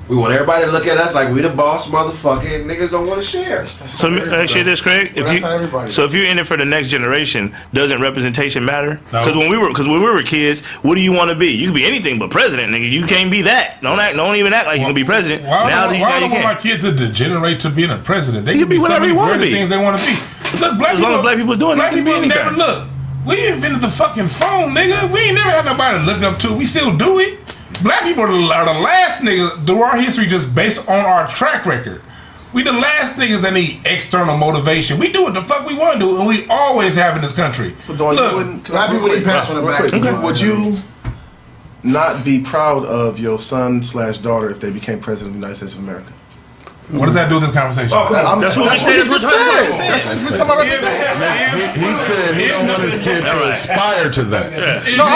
We want everybody to look at us like we the boss motherfucker, and niggas don't want to share. So let me ask you this, Craig. If you're in it for the next generation, doesn't representation matter? Because when we were kids, what do you want to be? You could be anything but president, nigga. You can't be that. Don't even act like you can be president. Why do I want my kids to degenerate to being a president? They can be whatever you want to be. Things they want to be. Look, black people, as long as black people doing black it, people never look. We invented the fucking phone, nigga. We ain't never had nobody to look up to. We still do it. Black people are the last niggas through our history just based on our track record. We the last niggas that need external motivation. We do what the fuck we want to do, and we always have in this country. So, Dawn, black people need pass on the back. Would you not be proud of your son/daughter if they became president of the United States of America? What does that do with this conversation? That's what we said. That's what we're talking about. He said he don't want his kid to aspire to that. No,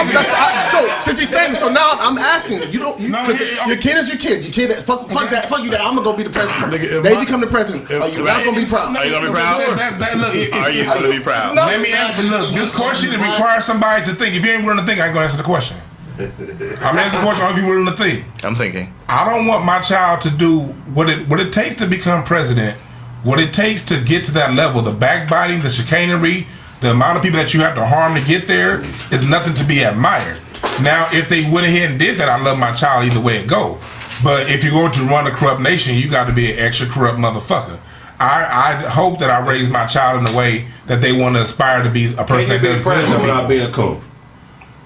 so since he's saying, so now I'm asking your kid is your kid. Your kid, fuck that, fuck you. That I'm gonna go be the president. They become the president. Are you not gonna be proud? Are you gonna be proud? Are you gonna be proud? Let me ask. Look, this question requires somebody to think. If you ain't willing to think, I ain't gonna answer the question. I'm asking the question. If you're willing to think, I'm thinking. I don't want my child to do what it takes to become president. What it takes to get to that level, the backbiting, the chicanery, the amount of people that you have to harm to get there is nothing to be admired. Now, if they went ahead and did that, I love my child either way it go. But if you're going to run a corrupt nation, you got to be an extra corrupt motherfucker. I hope that I raise my child in a way that they want to aspire to be a person that does good to without people. being a coon.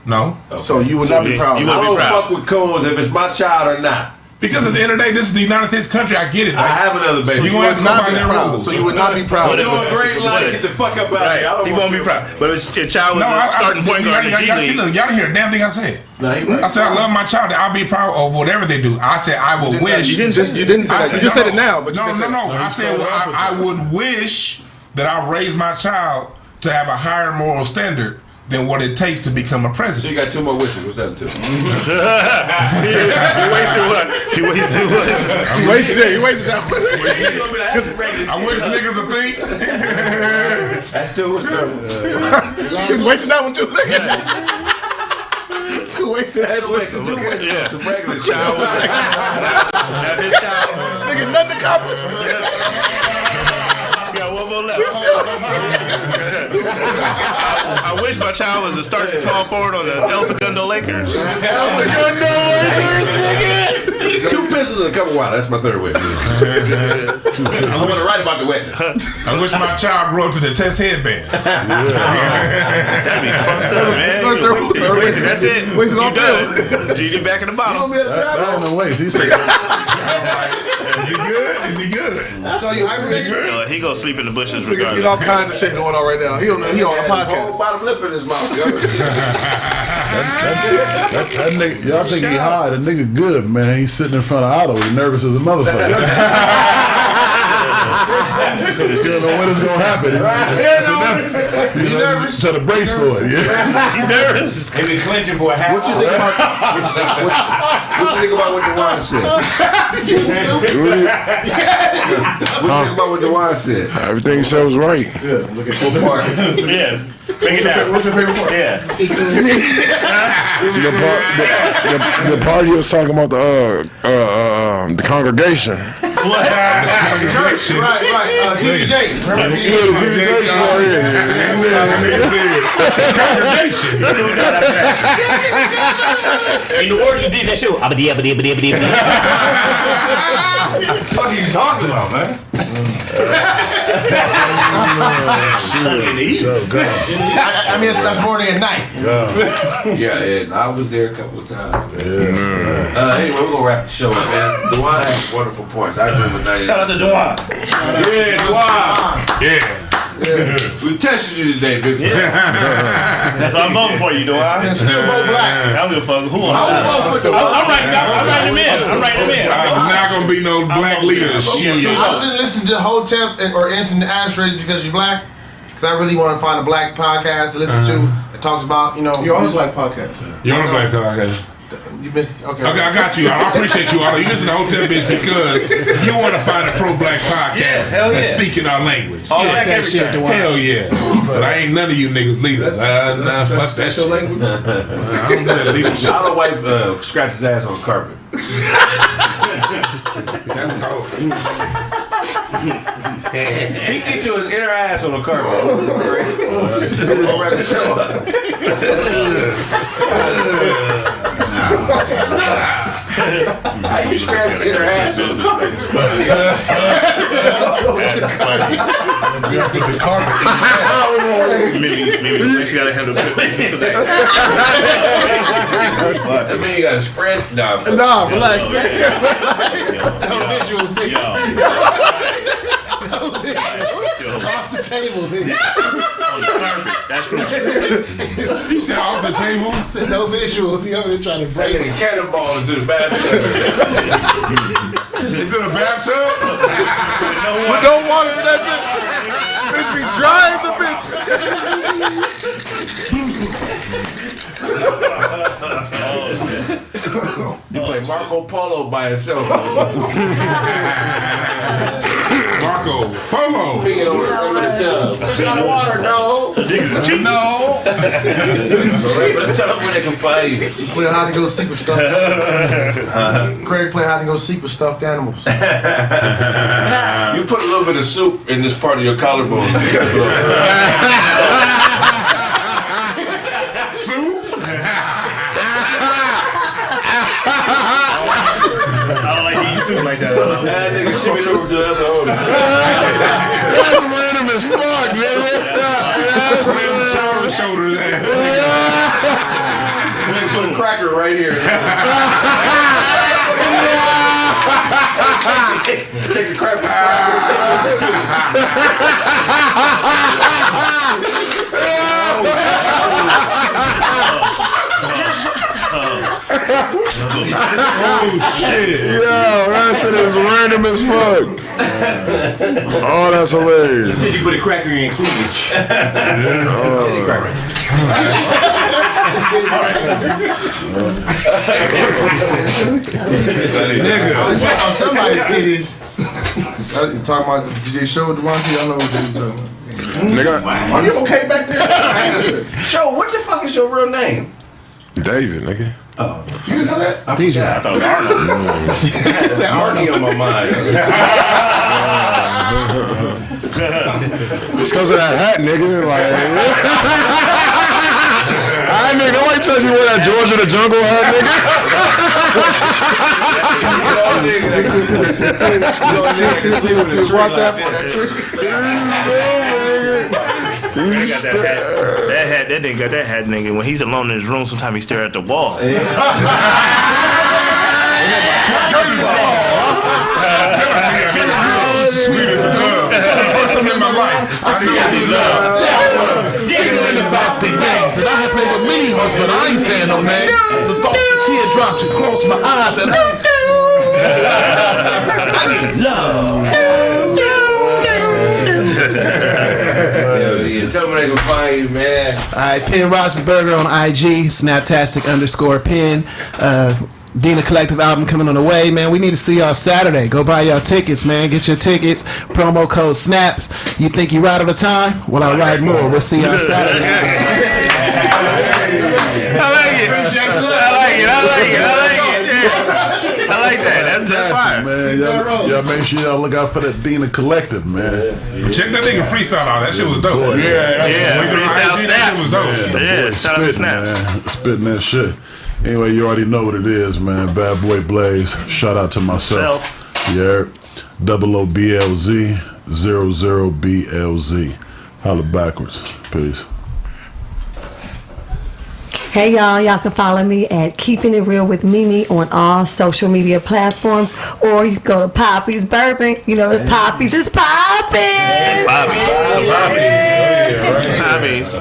No. So you would not be proud. I don't fuck with coons if it's my child or not. Because at the end of the day, this is the United States country. I get it. I have another baby. So you gonna have to go by their rules. So you would not be proud. You're doing great life. Get the fuck up out of here. He won't be proud. But if your child was a starting point guard in the G League. Look, y'all didn't hear a damn thing I said. No, he right. I said I love my child. I'll be proud of whatever they do. I said I will wish. You didn't say that. You just said it now. But no. I said I would wish that I raise my child to have a higher moral standard than what it takes to become a president. So you got two more wishes. What's that two? He wasted what? He wasted what? He wasted that one. I wish niggas would think. That's two. He's wasting that one too. Two wasted ass wishes. Yeah. It's a regular child. Nigga, nothing accomplished. Got one more left. We still. I wish my child was a starting small forward on the El Segundo Lakers. Two pistols and a cup of water. That's my third wish. I want to write about the witness. I wish my child grew up to the test headbands. That'd be fucked up, man. That's it. You done. GD back in the bottle. That ain't no waste. He said. Is he good? Is he good? So you He gonna sleep in the bushes Niggas regardless. get all kinds of shit going on right now. He on the podcast. Bottom lip in his mouth. That nigga, y'all think he high? The nigga good, man. He's sitting in front of Otto. He's nervous as a motherfucker. You don't know when it's gonna happen. He's nervous. To the brace for it. Yeah. He's nervous. He's been clenching for a half. What you think about what DeWine said? What you think about what DeWine said? Everything he said was right. Yeah, look at the part. Yeah. Bring it down. What's your favorite part? Yeah. The part he was talking about the congregation. What? Right. TJ. Remember Congregation. In the words of DJ Show. What are you talking about, man? I mean, that's more than a night. Yeah, and I was there a couple of times. Anyway, we're gonna wrap the show up, man. DeWine has wonderful points. I agree with 90. Shout out to DeWine. Yeah, DeWine. Yeah. We tested you today, big friend. That's why I'm voting for you, DeWine. And still vote black. I don't give a fuck who on I'm writing them in. I'm not gonna be no black leader. Shit. I shouldn't listen to Hotep or Instant Ashtrays because you're black. Because I really want to find a black podcast to listen to that talks about, You're on a black podcast. You're on a black podcast. You missed. Okay, I got you. I appreciate you. You listen to Hotel Bitch because you want to find a pro-black podcast and speak in our language. All black that shit, everything. Hell yeah. But I ain't none of you niggas leaders. Fuck that that's your shit. language. I don't do that leadership. I don't wipe scratch his ass on the carpet. That's cold. He get to his inner ass on the carpet. How you scratch the inner ass on the carpet? That's funny. Put the carpet. Maybe you gotta handle it. That mean you gotta spread. Nah, relax. No visuals, nigga. the table, nigga. On the carpet. That's what He said off the table. Said no visuals. He over there trying to break it. Cannonball into the bathtub. Into the bathtub? With no water in that bitch. Bitch be dry as a bitch. You play Marco Polo by himself. Marco Polo. Picking over the tub. There's not water, no. No. When they can fight. Play hide and go seek with stuffed animals. Kraig play hide and go seek with stuffed animals. You put a little bit of soup in this part of your collarbone. Soup? I don't like eating soup like that. That nigga shimmy over to the other owner. That's random as fuck, nigga. Child shoulders ass. Let's put a cracker right here. Take the cracker. Oh shit! Yo, that shit is random as fuck. Oh, that's hilarious. You said you put a cracker in cleavage. Titty cracker. Nigga, I'm talking about somebody's titties. You talking about DJ Show, Devontae? I know what you're talking about. Nigga, Are you okay back there? Show, what the fuck is your real name? David, nigga. Oh, You didn't know that? DJ. I thought it was Arnold. Said Marky on my mind. It's because of that hat, nigga. Like, I nigga, nobody tells you where that George of the Jungle hat, Just watch out for that That nigga got that hat, nigga. When he's alone in his room, sometimes he stare at the wall. I see how you love. Thinking about the games that I have played with many hoes, but I ain't saying no name. The thoughts of teardrops across my eyes and I need love. Tell me they can find you, man. Alright, Penn Rogersberger on IG, Snaptastic_Penn. Dina Collective album coming on the way, man. We need to see y'all Saturday. Go buy y'all tickets, man. Get your tickets. Promo code SNAPS. You think you ride all the time? Well, I ride more. We'll see y'all Saturday. I like it. I like that. That's fire. Man, y'all make sure y'all look out for that Dina Collective, man. Check that nigga freestyle out. That shit was dope. Freestyle That shit was dope. Yeah, shout out to Snaps. Man, spitting that shit. Anyway, you already know what it is, man. Bad Boy Blaze. Shout out to myself. Yeah. OOBLZ 00BLZ. Holla backwards. Peace. Hey y'all can follow me at Keeping It Real with Mimi on all social media platforms, or you can go to Poppy's Bourbon. You know, Poppy's is popping. Poppies.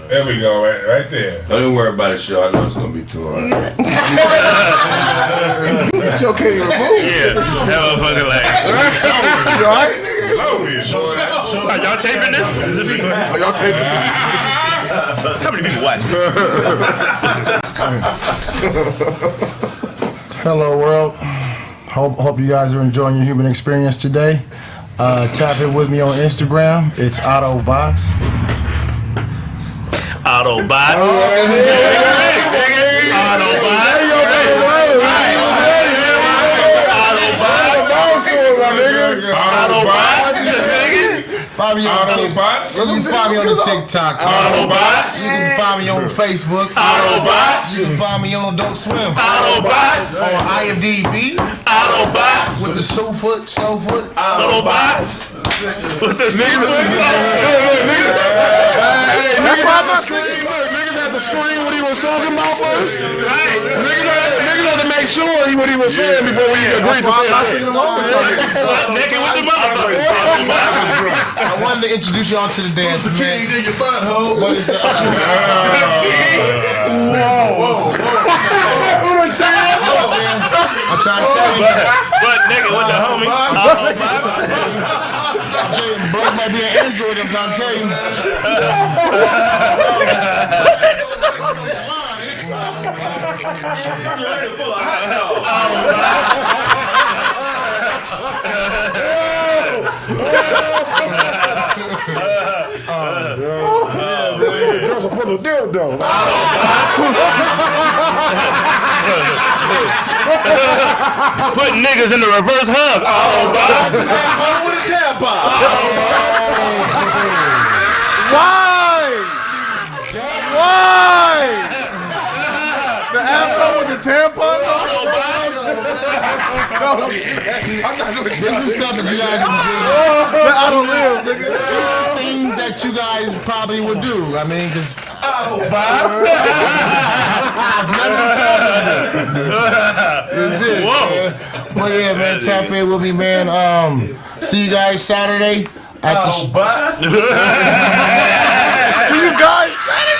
There we go, right there. Don't even worry about it, show. I know it's gonna be too hard. It's okay to remove. Yeah, that motherfucker like. Are y'all taping this? Are y'all taping this? How many people watching? Hello, world. Hope you guys are enjoying your human experience today. Tap in with me on Instagram. It's Autobots. Autobots. Autobots. You can find me on the TikTok. Autobots. You can find me on Facebook. Autobots. You can find me on Adult Swim. Autobots. On IMDb. Autobots. With the Soulfoot. Autobots. With the That's why I'm not screaming. Niggas had to scream what he was talking about first. Niggas had to make sure what he was saying before we agreed to say it. Naked with the motherfucker. I wanted to introduce y'all to the dance, man. in your butthole. What is that? Whoa. I'm trying to tell you. But naked with the homies. I'm telling you, bro might be an android. I'm trying to tell you. That's a full of dildo. Put niggas in the reverse hug. Why? The asshole with the tampon? This is stuff that you guys would do. I don't live, nigga. Things that you guys probably would do. I mean, because But yeah, man, tap in with me, man. See you guys Saturday at the See you guys Saturday.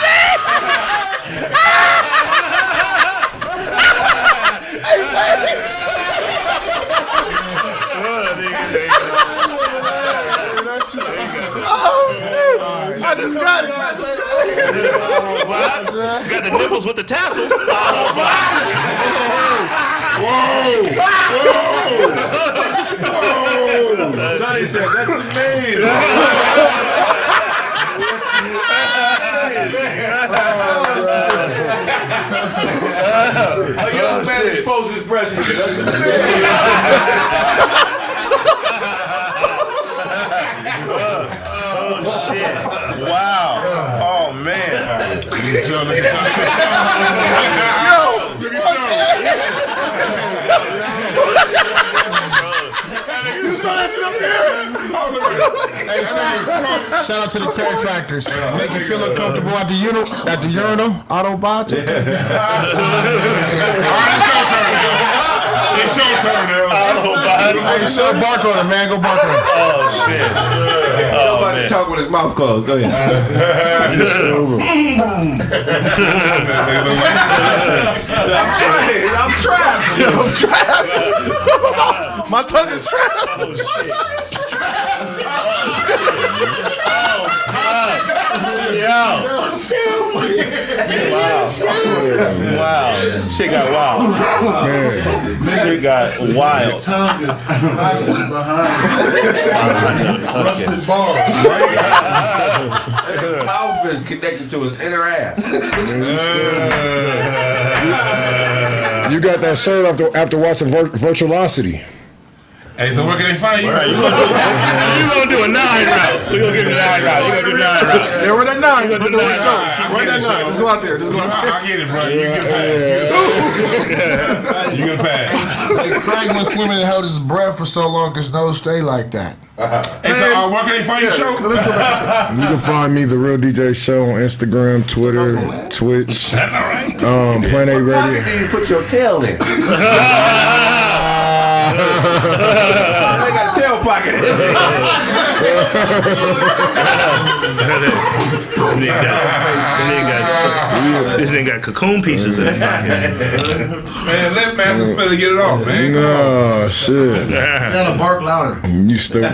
I just got it. Got the nipples with the tassels. Whoa! Sonny said, that's amazing. A young man exposed his breast. That's amazing. Shit. Wow. Oh, man. You saw that shit up there? Hey, shout out to the Kraig Factors. Make you feel uncomfortable at the urinal. Autobots. It's your turn now. Hey, show bark on it, man. Go bark on it. Oh, shit. Somebody talk with his mouth closed. Go ahead. I'm trapped. My tongue is trapped. Oh, shit. Wow. Shit got wild. Man. Shit got wild. Your tongue is behind. Rusted bars. His mouth is connected to his inner ass. You got that shirt after watching Virtuosity. Hey, so where can they find you? Right, you gonna do a 9 route. We gonna give you a 9 route. You gonna do 9 route. Yeah, we're at 9. You gonna do 9 route. We're at 9. Let's go out there. I get it, bro. You get pass. You get pass. Hey, Kraig went swimming and held his breath for so long his nose stay like that. Hey, so where can they find your show? Let's go back. You can find me, The Real DJ Show, on Instagram, Twitter, Twitch, Planet A Radio. How did you put your tail in? They got a tail pocket. This nigga got cocoon pieces in his pocket. Man, let Master Spiller get it off, man. No, shit. You gotta bark louder. You stupid.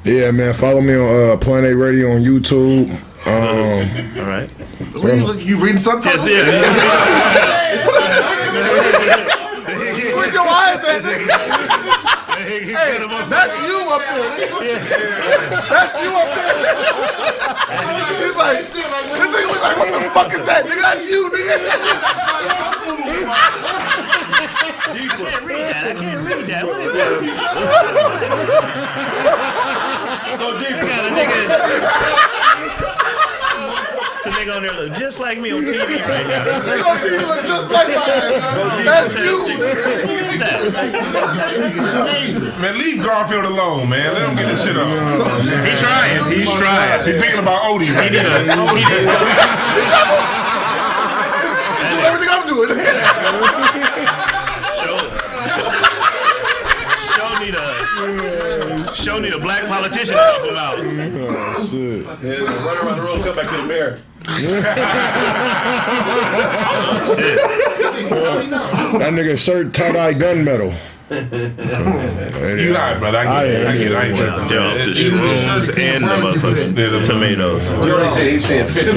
Yeah, man. Follow me on Planet A Radio on YouTube. All right. You reading subtitles? Yes, yeah. Where's your eyes at? Hey, that's you up there. That's you up there. He's like, this nigga look like, what the fuck is that? Nigga, that's you, nigga. I can't read that. What is that? Go deeper. I got a nigga. This nigga on there look just like me on TV right now. Nigga on TV look just like my ass. That's you. Man, leave Garfield alone, man. Let him get this shit off. He's trying. He's thinking about Odie. He need a I'm doing that. Show need a black politician to help him out. Oh, shit. Yeah, run around the room, come back to the mirror. That nigga shirt tie-dye gunmetal. You alright, brother. I get it. The shrooms and the motherfucking tomatoes. You already said he's saying pictures.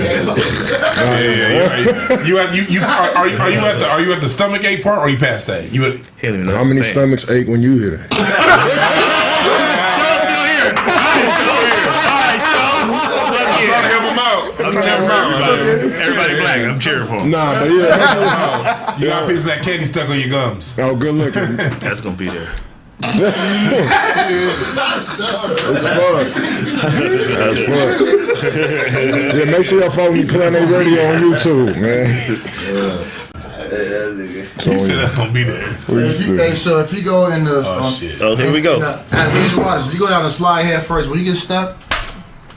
Are you at the stomach ache part, or are you past that? How many stomachs ache when you hear that? I'm cheering for him. Everybody black. I'm cheering for him. Nah, but yeah. You got a piece of that candy stuck on your gums. Oh, good looking. That's gonna be there. It's fun. That's fun. Yeah, make sure y'all follow me playing that radio on YouTube, man. So he said that's gonna be there. Hey, so if you go in the here we go. If you go down the slide head first, will you get stuck?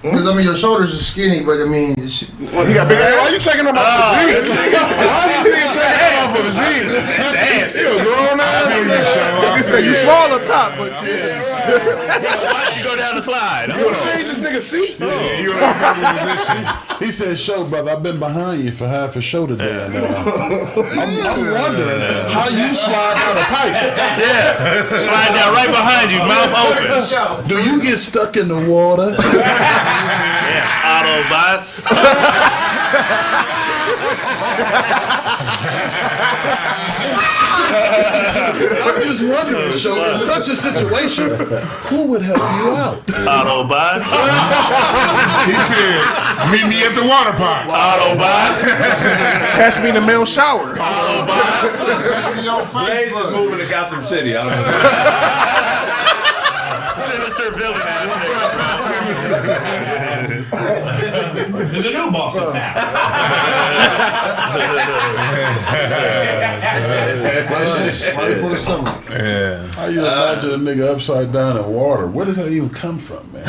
Because I mean, your shoulders are skinny, but I mean, well, he got big ass. Why you checking him off the jeans? Why you checking him off of the jeans? You a grown ass. Nigga said you small up top, but why don't you go down the slide? You wanna change this nigga seat? You in a position. He said, "Show, brother, I've been behind you for half a show today. I'm wondering how you slide down a pipe. Yeah, slide down right behind you, mouth open. Do you get stuck in the water? Yeah, Autobots. I'm just wondering, Show, in such a situation, who would help you out? Autobots. He said, "Meet me at the water park." Autobots. Catch me in the male shower. Autobots. Blaze is moving to Gotham City. I don't know. Sinister villain ass There's a new boss in town. How you imagine a nigga upside down in water? Where does that even come from, man?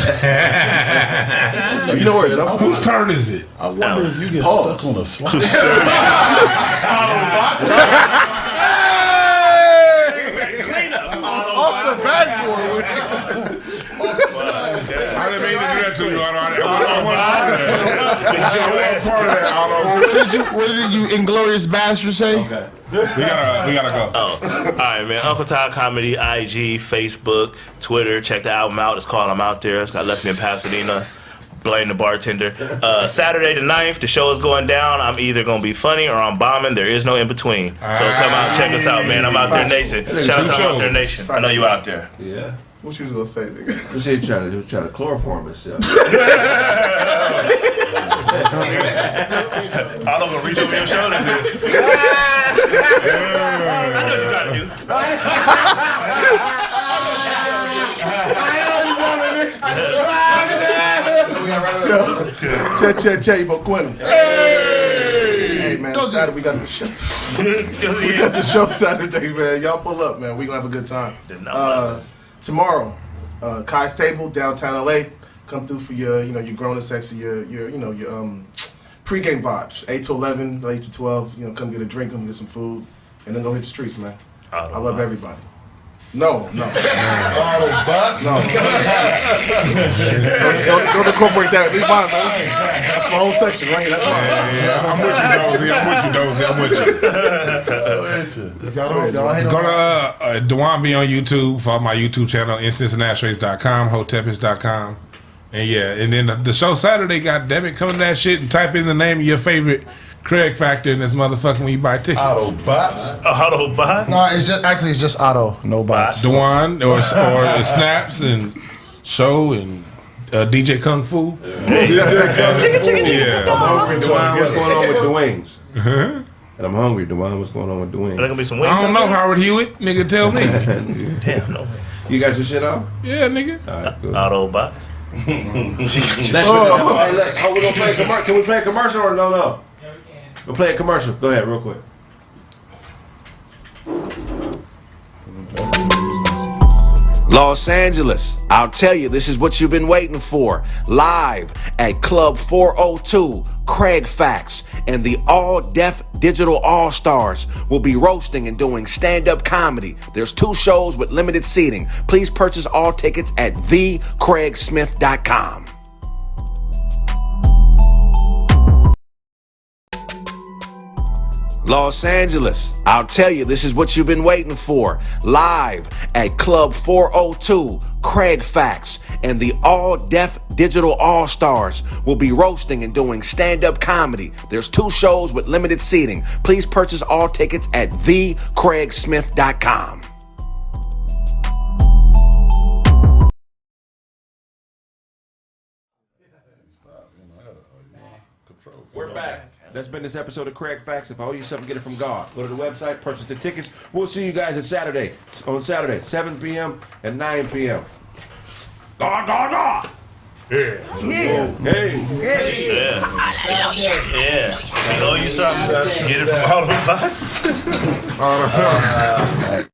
You know where? Whose turn is it? I wonder if you get stuck on a slide. Off the backboard. I didn't mean to do that to you, Otto. What did you Inglorious Bastard say? Okay. We gotta go. Oh, all right, man. Uncle Todd Comedy, IG, Facebook, Twitter. Check the album out. It's called I'm Out There. It's got Left Me in Pasadena. Blaine the bartender. Saturday the 9th, the show is going down. I'm either going to be funny or I'm bombing. There is no in between. So come out and check us out, man. I'm Out There Nation. Shout out to I'm Out There Nation. I know you out there. Yeah. What you was gonna say, nigga? This ain't trying to chloroform himself. I'm gonna reach over your shoulder. I know what you're trying to do. Che, but Quinn. Hey, man, Saturday, we got the show. We got the show Saturday, man. Y'all pull up, man. We gonna have a good time. Tomorrow, Kai's Table, downtown LA. Come through for your grown and sexy, your pregame vibes. 8 to 11, 8 to 12. Come get a drink, come get some food, and then go hit the streets, man. I love everybody. No. Oh, but No. Don't incorporate that. Leave mine, man. That's my whole section right here. That's mine. Yeah, I'm with you, Dozy. Y'all hate Go to Dewan be on YouTube. Follow my YouTube channel, instanceandashtrays.com, hotepis.com. And yeah, and then the show Saturday, goddammit, come to that shit and type in the name of your favorite Kraig Factor in this motherfucker when you buy tickets. Autobots? Autobots? No, it's just Auto, no bots. Dewan or Snaps and Show and DJ Kung Fu. Yeah. I'm hungry, Dewan. What's going on with the wings? And I'm hungry, Dewan. What's going on with the wings? There gonna be some wings. I don't know, Howard Hewitt. Nigga, tell me. Damn, no. You got your shit off? Yeah, nigga. All right, good. Autobots. We're gonna play a commercial. Can we play a commercial or no? We'll play a commercial. Go ahead, real quick. Los Angeles, I'll tell you, this is what you've been waiting for. Live at Club 402, Kraig Facts. and the all-deaf digital all-stars will be roasting and doing stand-up comedy. There's 2 shows with limited seating. Please purchase all tickets at thekraigsmith.com. Los Angeles, I'll tell you, this is what you've been waiting for. Live at Club 402, Kraig Facts and the all-deaf digital all-stars will be roasting and doing stand-up comedy. There's 2 shows with limited seating. Please purchase all tickets at thekraigsmith.com. We're back. That's been this episode of Kraig Facts. If I owe you something, get it from God. Go to the website, purchase the tickets. We'll see you guys on Saturday, 7 p.m. and 9 p.m. God. Yeah. Hey. Yeah. I owe you something. Get it from all of us.